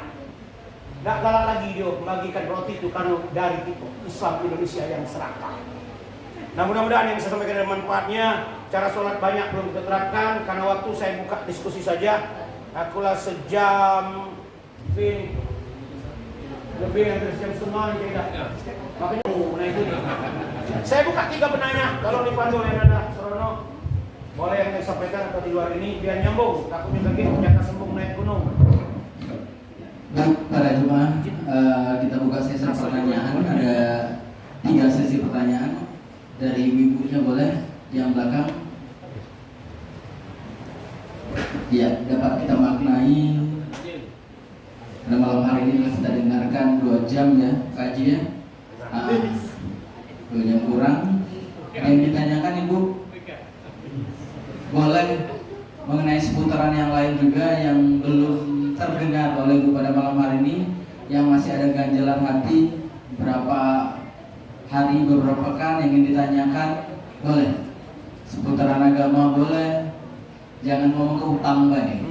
Nggak galak lagi dia membagikan roti itu karena dari itu Islam Indonesia yang serakah. Nah mudah-mudahan yang saya sampaikan ada manfaatnya. Cara sholat banyak belum kita terapkan karena waktu saya buka diskusi saja. Akulah sejam lebih dari jam setengah tidak. Makanya itu nih. Saya buka 3 penanya. Kalau dipandu oleh Nanda Serono, boleh yang saya sampaikan atau di luar ini biar nyambung. Takutnya lagi jaka sembung naik gunung. Baik, para jemaah, kita buka sesi pertanyaan. Ada 3 sesi pertanyaan. Dari ibu-ibunya boleh, yang belakang. Ya, dapat kita maknai. Pada malam hari ini kita dengarkan 2 jam ya kaji ya. 2 jam kurang. Yang ditanyakan Ibu, boleh mengenai seputaran yang lain juga yang belum terdengar oleh Ibu pada malam hari ini, yang masih ada ganjalan hati berapa hari, beberapa pekan yang ingin ditanyakan, boleh. Seputaran agama boleh, jangan ngomong ke utang baik.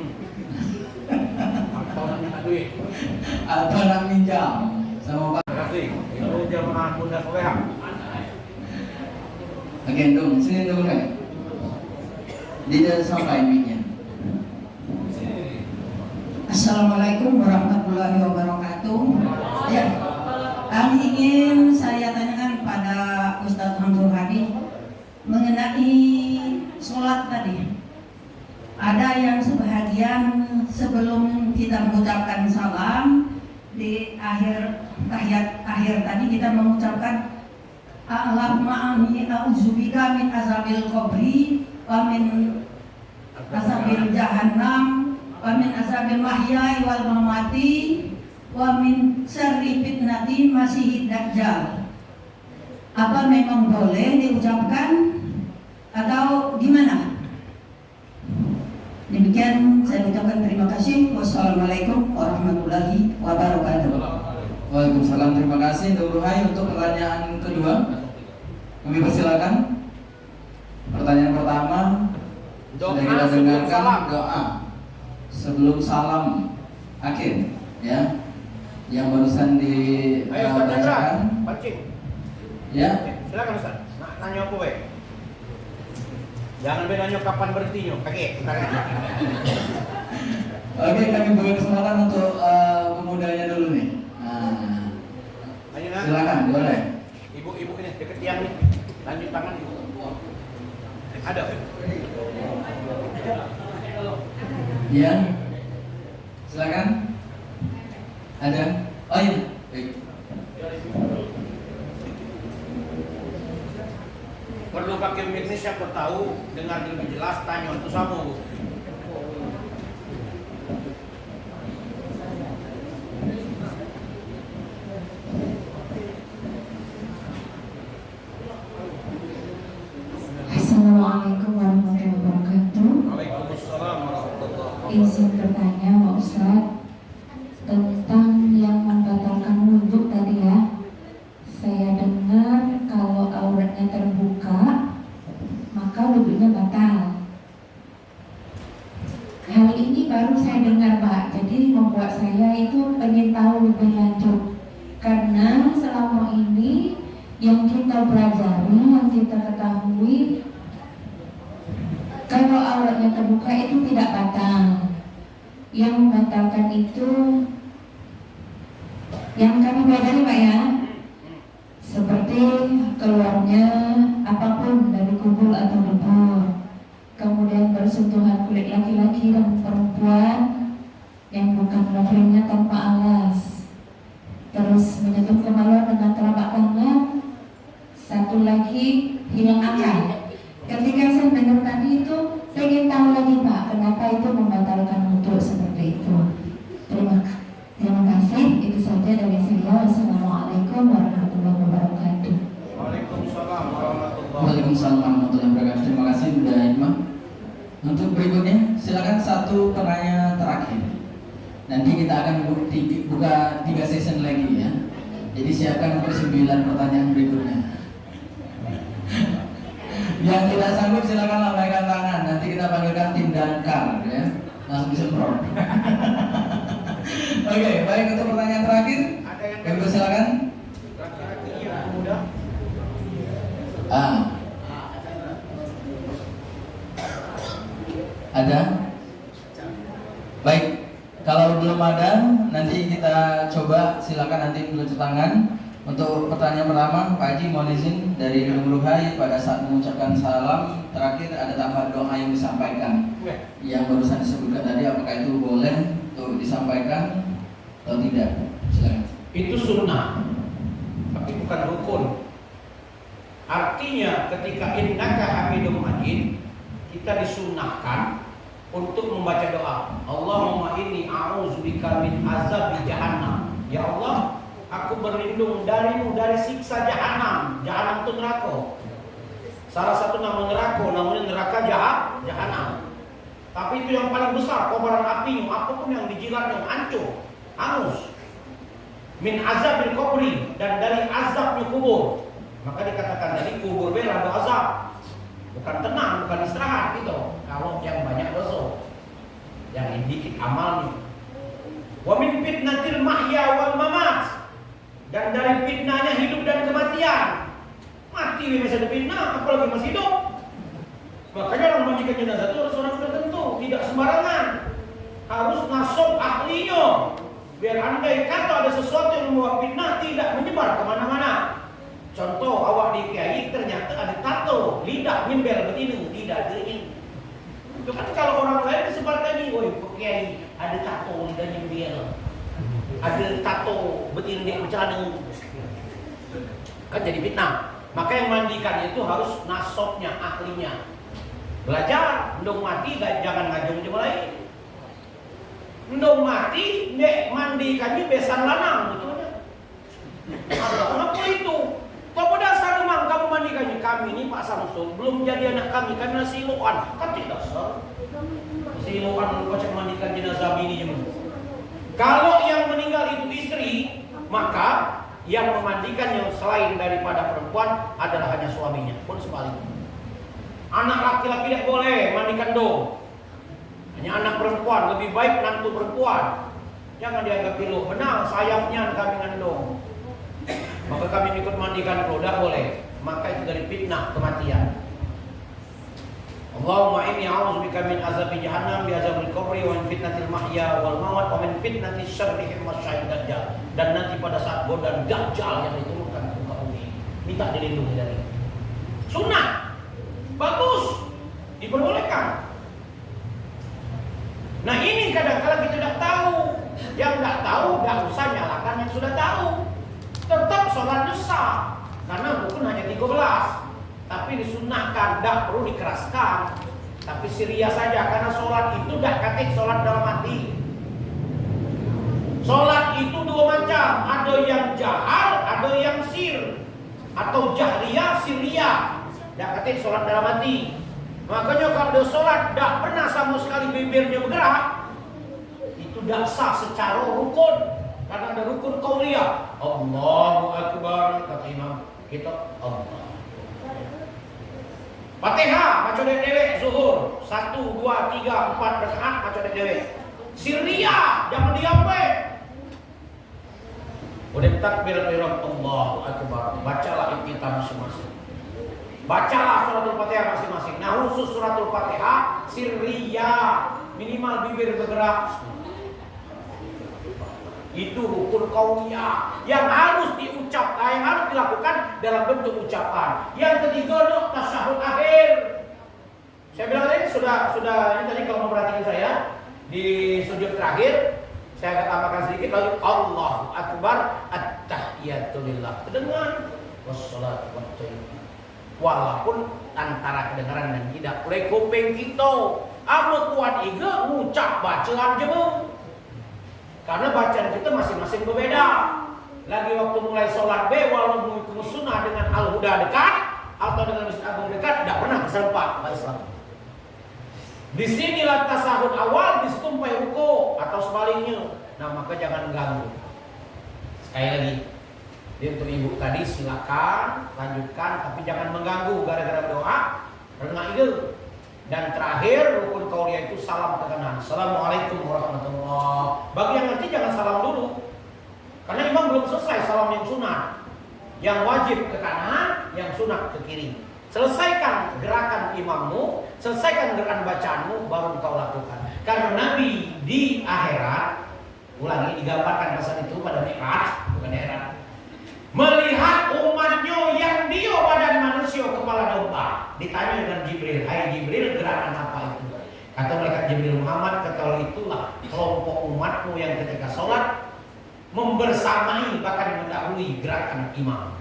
Atau nak minjam sama Pak. Terima kasih. Itu jamaah Bunda Soleha. Gendong, sini dulu kan. Tidak sampai mic-nya. Assalamualaikum warahmatullahi wabarakatuh. Ya, kami ingin saya tanyakan pada Ustadz Hamzul Hadi mengenai sholat tadi. Ada yang sebahagian sebelum kita mengucapkan salam di akhir tahiyat akhir tadi kita mengucapkan Allahumma amin a'udzubika min azabil qabri wa min azabil jahannam wa min azabil mahya wal mamati wa min syarri fitnati masihid dajjal. Apa memang boleh diucapkan atau gimana? Demikian saya ucapkan terima kasih. Wassalamualaikum warahmatullahi wabarakatuh. Waalaikumsalam, terima kasih Dr. Hai untuk pertanyaan kedua. Kami persilakan. Pertanyaan pertama sudah kita dengarkan doa sebelum salam akhir ya, yang barusan dibacakan. Ya. Silakan Ustaz. Nak tanya apa baik? Jangan bedanya kapan berhentinya, kakek. Oke, kami beri kesempatan untuk pemudanya dulu nih. Nah, silakan, boleh. Ibu ini deket tiang nih, lanjut tangan. Ada. Ya, silakan. Ada. Oh iya. Baik. Perlu pakai mic ini siapa tahu dengar lebih jelas tanya untuk sama Bu. Assalamualaikum warahmatullahi wabarakatuh. Waalaikumsalam warahmatullahi wabarakatuh. Izin bertanya Pak Ustadz tentang yang membatalkan wudhu tadi ya. Saya dengar kalau auratnya terbuka maka wudhunya batal. Hal ini baru saya dengar Pak, jadi membuat saya itu pengen tahu lebih lanjut. Karena selama ini yang kita pelajari, yang kita ketahui, kalau auratnya terbuka itu tidak batal. Yang membatalkan itu yang kami pelajari Pak ya, seperti keluarnya apapun kubur atau dubur, kemudian bersentuhan kulit laki-laki dan perempuan yang bukan lehernya tanpa alas, terus menyentuh kemaluan dengan telapak tangan, satu lagi hilang akal. Ketika saya mendengar tadi itu, saya ingin tahu lagi Pak, kenapa itu membatalkan wudhu seperti itu. Terima kasih, itu saja dari saya. Wassalamualaikum warahmatullahi wabarakatuh. Waalaikumsalam warahmatullahi Waalaikumsalam warahmatullahi wabarakatuh. Terima kasih Bunda Hikmah. Untuk berikutnya, silakan satu penanya terakhir. Nanti kita akan buka 3 session lagi ya. Jadi siapkan untuk 9 pertanyaan berikutnya. Yang tidak sanggup silakan lambaikan tangan. Nanti kita panggilkan tim damkar ya. Langsung disemprot. Oke, baik, untuk pertanyaan terakhir. Ibu silakan. laki-laki yang muda. Ada? Baik, kalau belum ada, nanti kita coba, silakan nanti meluncur tangan. Untuk pertanyaan pertama, Pak Haji mohon izin dari Nurul Hai, pada saat mengucapkan salam terakhir ada tambahan doa yang disampaikan. Yang barusan disebutkan tadi, apakah itu boleh untuk disampaikan atau tidak? Silakan. Itu sunnah, tapi bukan rukun. Artinya ketika innaka hamidum majid, kita disunnahkan untuk membaca doa. Allahumma inni a'udzubika min azabi jahannam. Ya Allah, aku berlindung darimu dari siksa jahanam. Jahanam itu neraka. Salah satu nama neraka, namanya neraka jahanam. Tapi itu yang paling besar, kobaran apinya, apapun yang dijilatnya hancur, hangus. Min azabil kubri, dan dari azabnya kubur. Maka dikatakan tadi kubur bela azab. Bukan tenang, bukan istirahat gitu. Kalau yang banyak dosa, yang dikit amalnya. Wa min fitnatil mahya wal mamat, dan dari fitnahnya hidup dan kematian. Mati bisa dipitnah, apalagi masih hidup. Makanya orang mandikan jenazah itu harus orang tertentu, tidak sembarangan. Harus nasab ahlinya. Biar andai kata ada sesuatu yang membawa fitnah tidak menyebar kemana-mana. Contoh, awak di kiai ternyata ada tato, lidah nyembel begini, tidak dingin. Itu kan kalau orang lain disebarkan ini, woi kiai ada tato lidah nyembel, ada tato begini dia bercelana, kan jadi fitnah. Maka yang mandikan itu harus nasabnya, ahlinya. Belajar, ndong mati jangan ngajung coba lain. Ndong mati, nek mandikannya besan lanang betulnya. Kenapa itu? Kau dasar memang kamu mandikannya. Kami ini Pak Samsul belum jadi anak kami masih siluan. Kan tidak dasar. Siluan macam mandikan jenazah bini jemen. Kalau yang meninggal itu istri, maka yang memandikannya selain daripada perempuan adalah hanya suaminya. Pun sebaliknya. Anak laki-laki tidak boleh mandikan dong. Hanya anak perempuan, lebih baik nantu perempuan. Jangan dianggap pilu. Benar, sayapnya kami ngandung. Maka kami ikut mandikan kalau tidak boleh. Maka itu dari fitnah kematian. Allahumma inni a'udzubika min azabi jahannam, bi azabil qabri, wa min fitnatil mahya wal mamat, wa min fitnatis syarri masya'id dajjal. Dan nanti pada saat godaan dajjal yang diturunkan ke muka bumi, minta dilindungi dari. Sunnah. Bagus. Diperbolehkan. Nah ini kadang-kadang kita tidak tahu. Yang tidak tahu, tidak usah nyalakan yang sudah tahu. Tetap sholatnya sah, karena rukun hanya 13. Tapi disunnahkan, tidak perlu dikeraskan. Tapi siria saja, karena sholat itu tidak katik sholat dalam hati. Sholat itu dua macam, ada yang jahal, ada yang sir, atau jahriyah, siriyah. Tidak katik sholat dalam hati. Makanya kalau ada sholat tidak pernah sama sekali bibirnya bergerak, itu tidak sah secara rukun. Karena ada rukun qauliyah. Allahu Akbar, kata imam kita Allah. Fatihah maca dewek zuhur 1 2 3 4 rakaat maca dewek. Sirriyah jangan diampe. Udah takbir ihram Allahu Akbar, bacalah kita masing-masing. Bacalah suratul Fatihah masing-masing. Nah, khusus suratul Fatihah sirriyah, minimal bibir bergerak. Itu rukun qauliyah yang harus diucapkan, yang harus dilakukan dalam bentuk ucapan. Yang ketiga, tasyahud akhir. Saya bilang tadi sudah ini tadi kalau memperhatikan saya di sujud terakhir, saya akan tambahkan sedikit lagi Allahu Akbar at-tahiyatu lillah. Kedengaran wassalatu wassalamu. Walaupun antara kedengaran dan tidak oleh kuping kita, anu kuat iga ngucap bacaan jemu. Karena bacaan kita masing-masing berbeda. Lagi waktu mulai sholat walaupun mengikuti sunnah dengan al-huda dekat atau dengan masjid agung dekat, tidak pernah keserempak Islam. Di sinilah tasahud awal, di situ sampai ruku atau sebaliknya. Nah maka jangan ganggu. Sekali lagi, jadi untuk ibu tadi silakan lanjutkan, tapi jangan mengganggu gara-gara doa. Karena itu. Dan terakhir rukun qauliyah itu salam perkenalan. Assalamualaikum warahmatullahi wabarakatuh. Bagi yang ngerti jangan salam dulu. Karena imam belum selesai salam yang sunat. Yang wajib ke kanan, yang sunat ke kiri. Selesaikan gerakan imammu, selesaikan gerakan bacaanmu, baru kau lakukan. Karena Nabi di akhirat, ulangi digambarkan pasal itu pada Mi'raj, bukan di akhirat, melihat umatnya yang dia badan manusia kepala domba. Ditanya dengan Jibril, hai Jibril, gerakan apa itu? Kata malaikat Jibril, Muhammad, ketahui itulah kelompok umatmu yang ketika sholat membersamai bahkan mendahului gerakan imam.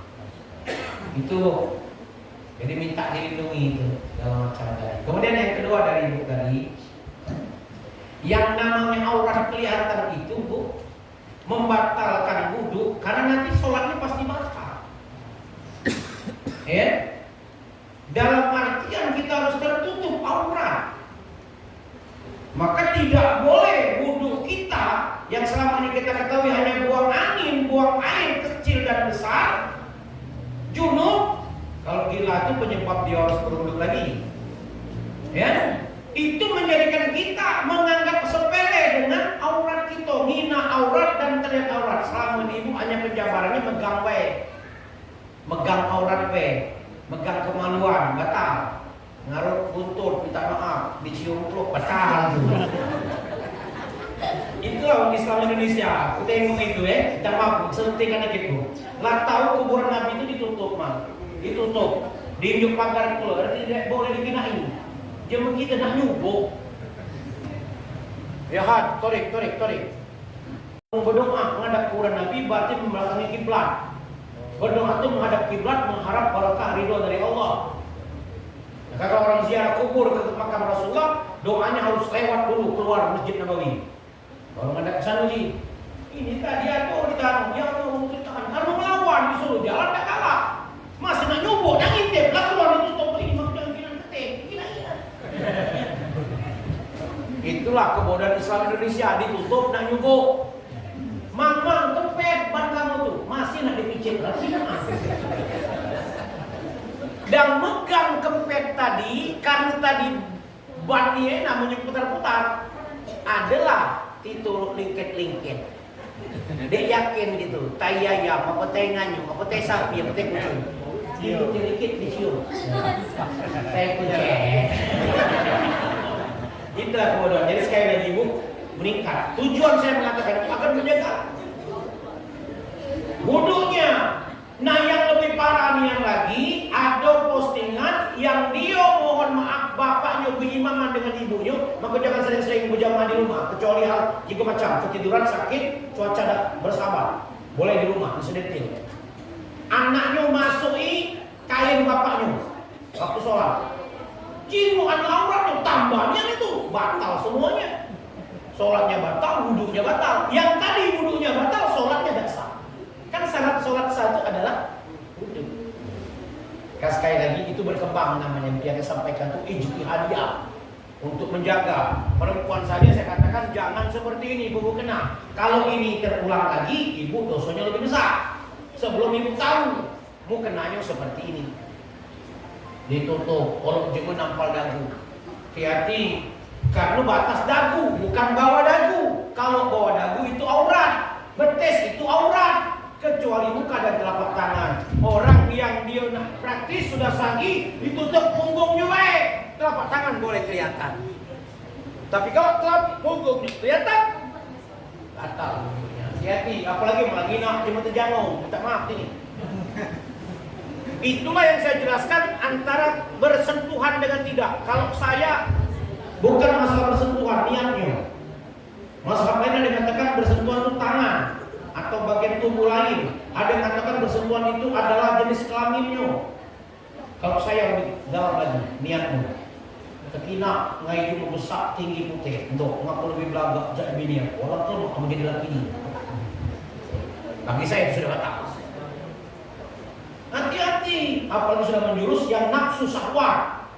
Itu jadi minta dilindungi itu dalam acara tadi. Kemudian yang kedua dari ibu tadi, yang namanya aurat kelihatan itu bu, membatalkan wudhu karena nanti sholatnya pasti batal. Ya, dalam artian kita harus tertutup aurat. Maka tidak boleh wudhu kita yang selama ini kita ketahui hanya buang angin, buang air kecil dan besar, junub. Kalau gila itu penyebab dia harus berwudhu lagi. Ya, itu menjadikan kita menganggap sepele dengan aurat kita, hina aurat dan terlihat aurat. Selama ini ibu hanya penjabarannya megang we, megang aurat we, megang kemaluan, batal. Ngaruh buntut, minta maaf, dicium peluk, batal. Itulah Islam Indonesia. Kita tengok itu kita maaf, sentingkan gitu. Lah tahu kuburan Nabi itu ditutup mah, ditutup, diinjuk pagar itu, tidak boleh dikinain. Jemaah kita nak nyubuk. Ya had, torik. Berdoa menghadap kuburan Nabi berarti membelakangi kiblat. Berdoa itu menghadap kiblat mengharap barakah ridho dari Allah. Nah, kalau orang ziarah kubur ke makam Rasulullah, doanya harus lewat dulu keluar Masjid Nabawi. Baru menghadap ke sana uji. Ini tadi ada ditaruh, ya Allah memutuskan karena melawan disuruh jalan tak kalah. Masih nak nyubuk, nak ngintip, lah keluar ditutup ini maksudnya kinan ketik. Itulah kebodohan Islam Indonesia, ditutup nak nyubuk. Mang kempet ban kamu tuh masih nak dipicit lagi. Dan megang kempet tadi karena tadi bannya namanya putar-putar adalah titul lingkit-lingkit. Dia yakin gitu, tai ayam, apa tai nganyung, apa tai sapi, apa tai kucing. Dikit dicium. Tai kucing. Itulah kebodohan. Jadi sekali lagi ibu meningkat. Tujuan saya mengatakan akan menjaga wudunya. Nah yang lebih parah nih yang lagi ada postingan yang dia mohon maaf bapaknya berimaman dengan ibunya, maka jangan sering-sering berjamaah di rumah kecuali hal jika macam ketiduran, sakit, cuaca bersabar, boleh di rumah disedetil. Anaknya masuki kain bapaknya waktu sholat, jimuan auratnya tambahnya itu batal semuanya. Sholatnya batal, wudhunya batal. Yang tadi wudhunya batal, sholatnya tidak sah. Kan syarat sholat satu adalah wudhu. Sekali lagi itu berkembang namanya yang disampaikan itu ijtihadiyah untuk menjaga perempuan saja. Saya katakan jangan seperti ini ibu kena. Kalau ini terulang lagi, ibu dosanya lebih besar. Sebelum ibu tahu, mau kenanya seperti ini. Ditutup, kalau juga nampal dagu. Hati-hati, karena batas dagu, bukan bawah dagu. Kalau bawah dagu itu aurat, betis itu aurat. Kecuali muka dan telapak tangan. Orang yang dia praktis sudah sanggup ditutup punggungnya baik, telapak tangan boleh kelihatan. Tapi kalau telapak punggungnya kelihatan, batal. Hati-hati, apalagi lagi nak di mata jantung. Minta maaf ini. Itulah yang saya jelaskan antara bersentuhan dengan tidak. Kalau saya bukan masalah bersentuhan, niatnya. Masalah lain ada yang katakan bersentuhan itu tangan atau bagian tubuh lain. Ada yang katakan bersentuhan itu adalah jenis kelaminnya. Kalau saya lebih dalam lagi niatnya. Ketina ngai itu besar tinggi putih, untuk ngaku lebih belagak jadi bini. Walaupun kamu menjadi laki ini. Bagi saya itu sudah batal. Hati-hati, apalagi sudah menjurus yang nafsu syahwat.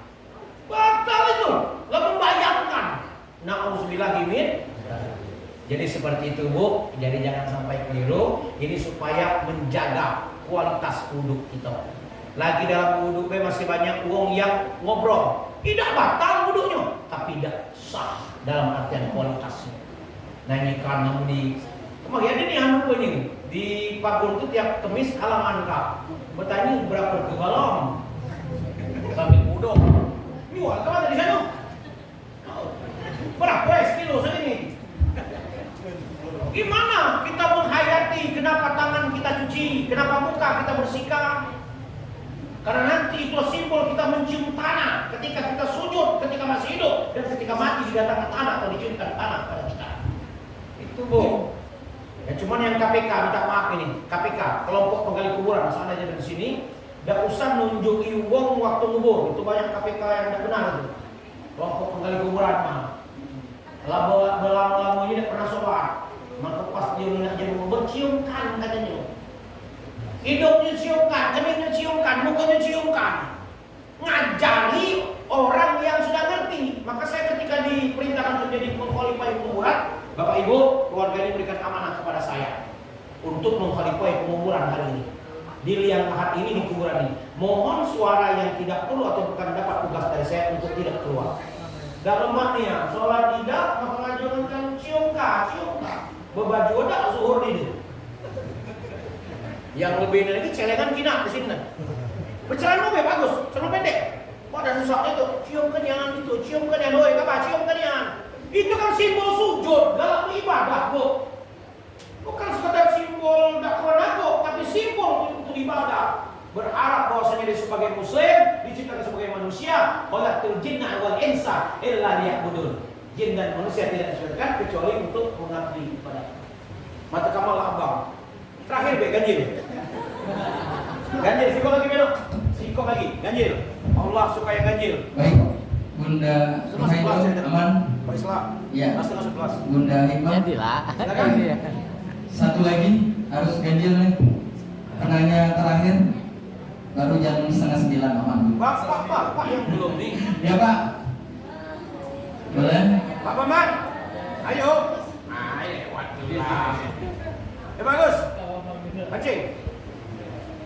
Batal itu, lah membayangkan. Na'udzubillah min. Jadi seperti itu Bu, jadi jangan sampai keliru. Ini supaya menjaga kualitas wudhu kita. Lagi dalam wudhu masih banyak uang yang ngobrol. Tidak batal wudhunya, tapi tidak sah dalam artian kualitasnya. Nah ini karena di kemarin ini anu ini di Pagun itu tiap Kamis halaman kak bertanya berapa kegalam sambil wudhu. Ini warga mana di sana? Berapa kilo segini? Gimana kita menghayati kenapa tangan kita cuci, kenapa muka kita bersihkan? Karena nanti itu simbol kita mencium tanah ketika kita sujud, ketika masih hidup, dan ketika mati didatangkan tanah atau diciumkan tanah pada kita. Itu Bu. Ya cuman yang KPK minta maaf ini, KPK kelompok penggali kuburan seandainya dari sini, tidak usah nunjuki uang waktu ngubur. Itu banyak KPK yang tidak benar itu. Kelompok penggali kuburan mah. Lama-lama ini tidak pernah sholat. Maka pas dia ngubur ciumkan katanya. Hidupnya ciumkan, keningnya ciumkan, mukanya ciumkan. Ngajari orang yang sudah ngerti. Maka saya ketika diperintahkan untuk jadi mengkhalifahi kuburan, Bapak Ibu, keluarga ini berikan amanah kepada saya untuk mengkhalifahi penguburan hari ini. Di liang lahat ini, di kuburan ini. Mohon suara yang tidak perlu atau bukan dapat tugas dari saya untuk tidak keluar. Dalam maknanya, sholat tidak, maka ngajukan ciumkan. Berbaju ada zuhur ini. Yang lebih lagi celengan kina di sini. Bercelana lebih bagus, celana pendek. Kok ada susah itu? Ciumkan yang itu, ciumkan yang doi, apa? Ciumkan yang. Itu kan simbol sujud dalam ibadah, Bu. Bukan sekedar simbol dakwah nago, tapi simbol untuk ibadah. Berharap bahwasanya dia sebagai muslim diciptakan sebagai manusia, khalaqtul jinna wal insa illa liya'budun. Jin dan manusia tidak diciptakan kecuali untuk mengabdi kepada. Mata kamal abang. Terakhir be ganjil. Ganjil siko lagi belok. Siko lagi ganjil. Allah suka yang ganjil. Baik, Bunda Ruhaito aman. Pak Islam. Ya. Masuk kelas. Bunda Hikmah. Jadilah. Satu lagi harus ganjil nih. Penanya terakhir baru jam 8:30 aman. Pak yang belum nih. Ya Pak. Boleh? Pak Maman. Ayo. Ayo, waduh. Bagus.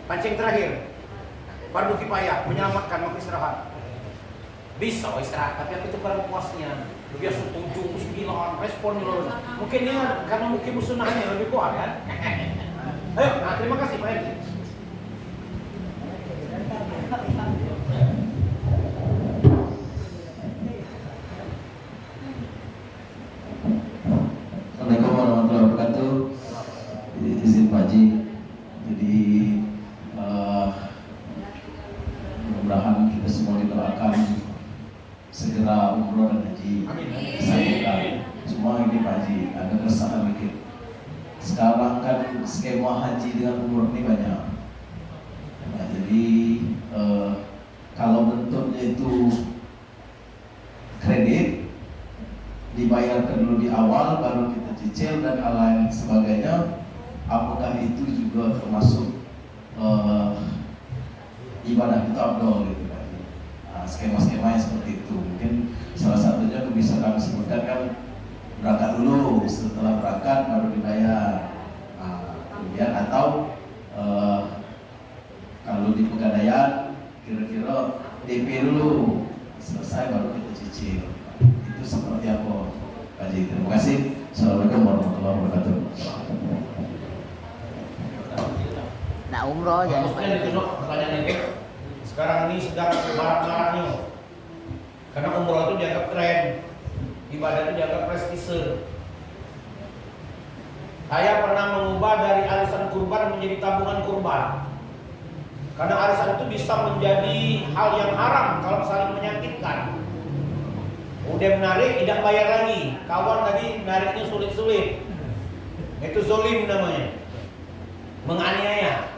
Pancing terakhir. Fardu kifayah menyelamatkan waktu istirahat. Bisa istirahat, tapi itu kurang puasnya. Biasa 7, 9, respon dulu. Mungkin dia karena mungkin sunnahnya lebih kuat kan. Ayo, terima kasih Pak Edi. Assalamualaikum warahmatullahi wabarakatuh. Izin Pak Haji. Jadi mudah-mudahan kita semua didoakan segera umroh dan haji. Saya semua ini Pak Haji ada keresahan dikit. Sekarang kan skema haji dengan umroh ini banyak. Nah, jadi kalau bentuknya itu kredit dibayarkan dulu di awal baru kita cicil dan hal lain sebagainya, apakah itu juga termasuk ibadah kita abdol gitu kan? Nah, skema-skema yang seperti itu mungkin salah satunya bisa kami sebutkan kan berangkat dulu, setelah berangkat baru dibayar. Nah, kemudian atau kalau di Pegadaian kira-kira DP dulu selesai baru kita cicil. Itu seperti apa Pak Haji? Terima kasih. Assalamualaikum warahmatullahi wabarakatuh. Nak umroh jangan Maksudnya itu dok, pertanyaan ini. Sekarang ini sedang marak-maraknya. Karena umroh itu dianggap tren, ibadah itu dianggap prestise. Saya pernah mengubah dari arisan kurban menjadi tabungan kurban. Karena arisan itu bisa menjadi hal yang haram kalau saling menyakitkan. Udah menarik, tidak bayar lagi. Kawan tadi nariknya sulit-sulit. Itu zolim namanya. Menganiaya.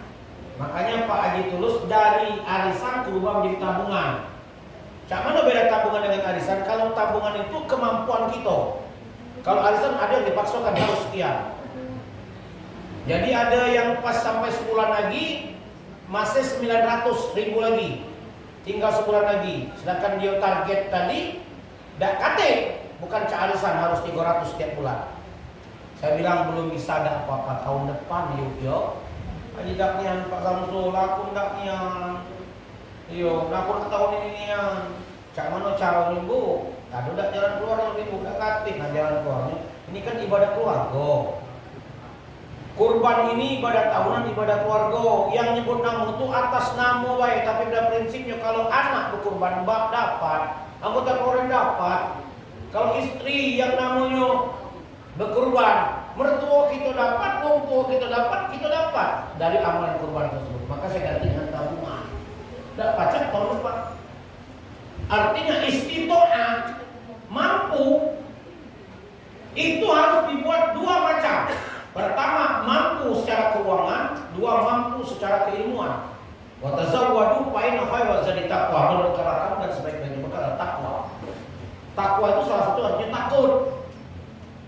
Makanya Pak Haji Tulus dari arisan kurban menjadi tabungan. Cak mana beda tabungan dengan arisan? Kalau tabungan itu kemampuan kita. Kalau arisan ada yang dipaksakan harus sekian. Jadi ada yang pas sampai sebulan lagi masih 900.000 lagi, tinggal sebulan lagi. Sedangkan dia target tadi dak kate, bukan arisan harus 300 setiap bulan. Saya bilang belum bisa ada apa-apa tahun depan yuk. Aji dak nian Pak Samsul, aku dak nian. Yo, aku tahun ini nian. Cak mana caranya Bu? Ada dak jalan keluar yang lebih buka kate, nah jalan keluarnya. Ini kan ibadah keluarga. Kurban ini ibadah tahunan, ibadah keluarga. Yang nyebut nama itu atas nama baik, tapi pada prinsipnya kalau anak berkurban bak dapat, anggota keluarga dapat. Kalau istri yang namanya berkurban, mertua kita dapat, orang tua kita dapat dari amalan kurban tersebut. Maka saya ganti dengan tabungan. Tidak pacak tahun depan. Artinya istitoah mampu itu harus dibuat dua macam. Pertama, mampu secara keuangan, dua mampu secara keilmuan. Wa tazawwadu fa inna khayra zadi taqwa. Berbekal dan sebaik-baiknya bekal takwa. Takwa itu salah satu artinya takut.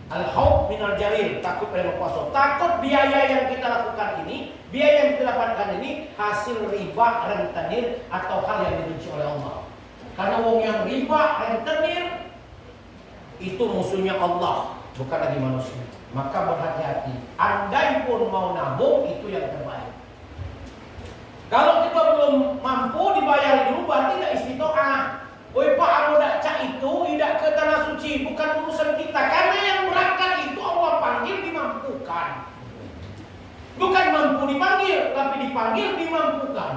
Al-khawf minal jalil, takut pada puasa. Takut biaya yang kita lakukan ini, biaya yang kita dapatkan ini hasil riba, rentenir atau hal yang dibenci oleh Allah. Karena wong yang riba, rentenir itu musuhnya Allah, bukan lagi manusia. Maka berhati-hati. Andai pun mau nabung, itu yang terbaik. Kalau kita belum mampu dibayar dulu, berarti tidak istitoah. Oi Pak, anu dak cak itu tidak ke tanah suci, bukan urusan kita. Karena yang berangkat itu Allah panggil dimampukan. Bukan mampu dipanggil, tapi dipanggil dimampukan.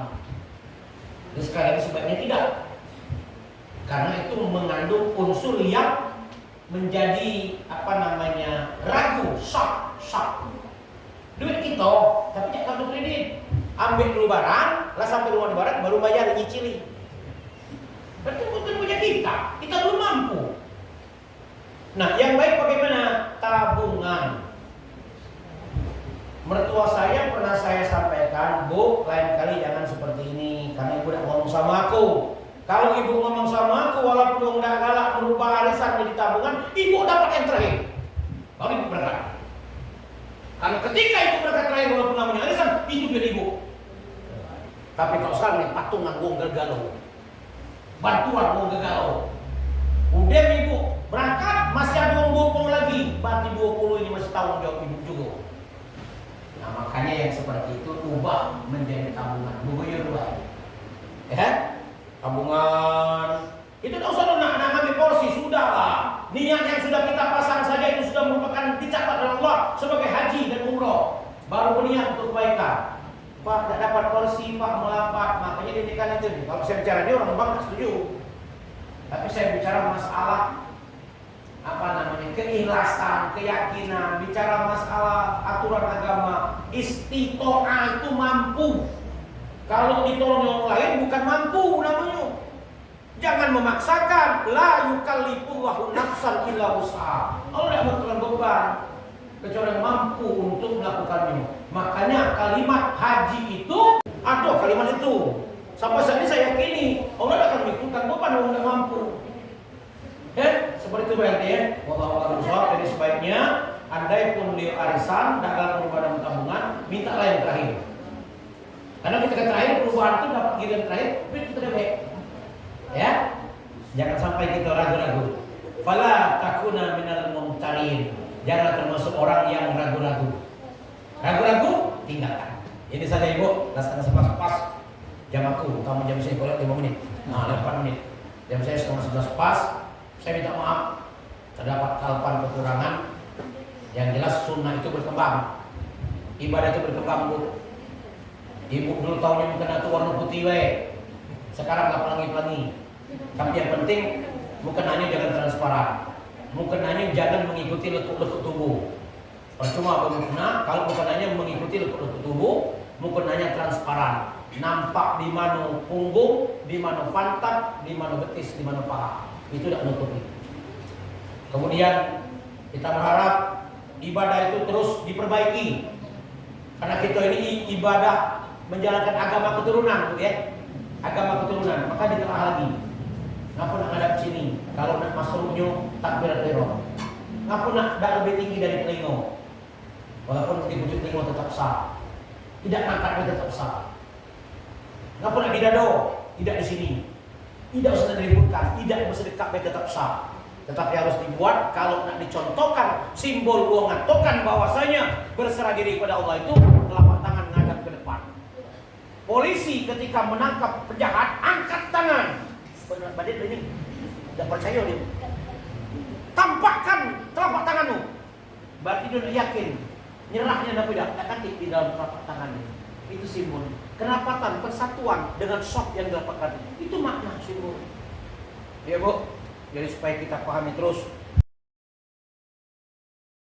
Dan sekali lagi sebaiknya tidak. Karena itu mengandung unsur yang menjadi ragu, shock. Duit kita, tapi cek kartu kredit, ambil dulu barang, lah sampai rumah barang baru bayar nyicili. Berarti bukan punya kita belum mampu. Nah, yang baik bagaimana? Tabungan. Mertua saya pernah saya sampaikan, Bu, lain kali jangan seperti ini, karena ibu udah ngomong sama aku. Kalau ibu ngomong sama aku, walaupun nggak galak merubah arisan jadi tabungan, ibu dapat yang terakhir. Baru ibu berangkat. Karena ketika ibu berangkat terakhir, walaupun namanya arisan, itu biar ibu. Tapi kalau sekarang nih, patungan uang gagal, bantuan uang gagal. Udah ibu berangkat, masih ada uang 20 lagi, berarti 20 ini masih tanggung jawab ibu juga. Nah makanya yang seperti itu ubah menjadi tabungan. Bukunya dua. Ya? Tabungan itu tidak usah nak ambil porsi, sudahlah. Niat yang sudah kita pasang saja itu sudah merupakan dicatat oleh Allah sebagai haji dan umroh. Baru berniat untuk kebaikan. Pak tidak dapat porsi, Pak melambat, makanya dihentikan itu. Kalau saya bicara dia orang bang setuju. Tapi saya bicara masalah keikhlasan, keyakinan, bicara masalah aturan agama. Istitoah itu mampu. Kalau ditolong orang lain bukan mampu namanya. Jangan memaksakan. La yukallifullahu nafsan illa wus'aha. Allah tidak menentukan beban kecuali yang mampu untuk melakukannya. Makanya kalimat haji itu ada kalimat itu. Sampai saat ini saya yakini Allah akan menentukan beban orang tidak mampu. Seperti itu berarti ya. Wallahu a'lam bishawab. Jadi sebaiknya andai pun dia arisan dalam perubahan tabungan, mintalah yang terakhir. Karena ketika terakhir perubahan itu dapat giliran terakhir, itu tidak baik. Ya, jangan sampai kita ragu-ragu. Fala takuna minal mumtarin. Jangan termasuk orang yang ragu-ragu. Ragu-ragu tinggalkan. Ini saja Ibu, setengah pas jam aku. Kamu jam saya boleh 5 menit. Nah, 8 menit. Jam saya setengah 11 pas. Saya minta maaf. Terdapat kalpan kekurangan. Yang jelas sunnah itu berkembang. Ibadah itu berkembang, Bu. Ibu dulu tahunya bukan itu warna putih wae. Sekarang nggak pelangi-pelangi. Tapi yang penting mukenanya jangan transparan. Mukenanya jangan mengikuti lekuk-lekuk tubuh. Percuma bermukna kalau bukannya mengikuti lutut tubuh, bukannya transparan. Nampak di mana punggung, di mana pantat, di mana betis, di mana paha. Itu tidak nutupi. Kemudian kita berharap ibadah itu terus diperbaiki. Karena kita ini ibadah menjalankan agama keturunan, ya. Agama keturunan, maka ditelah lagi. Ngapa nak ngadap sini? Kalau nak masuknya takbir teror. Ngapa nak dak lebih tinggi dari telinga? Walaupun di pucuk telinga tetap sah. Tidak angkatnya tetap sah. Ngapa nak di dado? Tidak di sini. Tidak usah diributkan, tidak usah dikabeh tetap sah. Tetapi harus dibuat kalau nak dicontohkan simbol mengatakan bahwasanya berserah diri kepada Allah itu telapak tangan menghadap ke depan. Polisi ketika menangkap penjahat angkat tangan. Benar badit ini. Tidak percaya dia. Tampakkan telapak tanganmu. Berarti dia yakin nyerahnya tidak katik di dalam telapak tangannya. Itu simbol kerapatan, persatuan dengan shock yang didapatkan. Itu makna simbol. Ya Bu. Jadi supaya kita pahami terus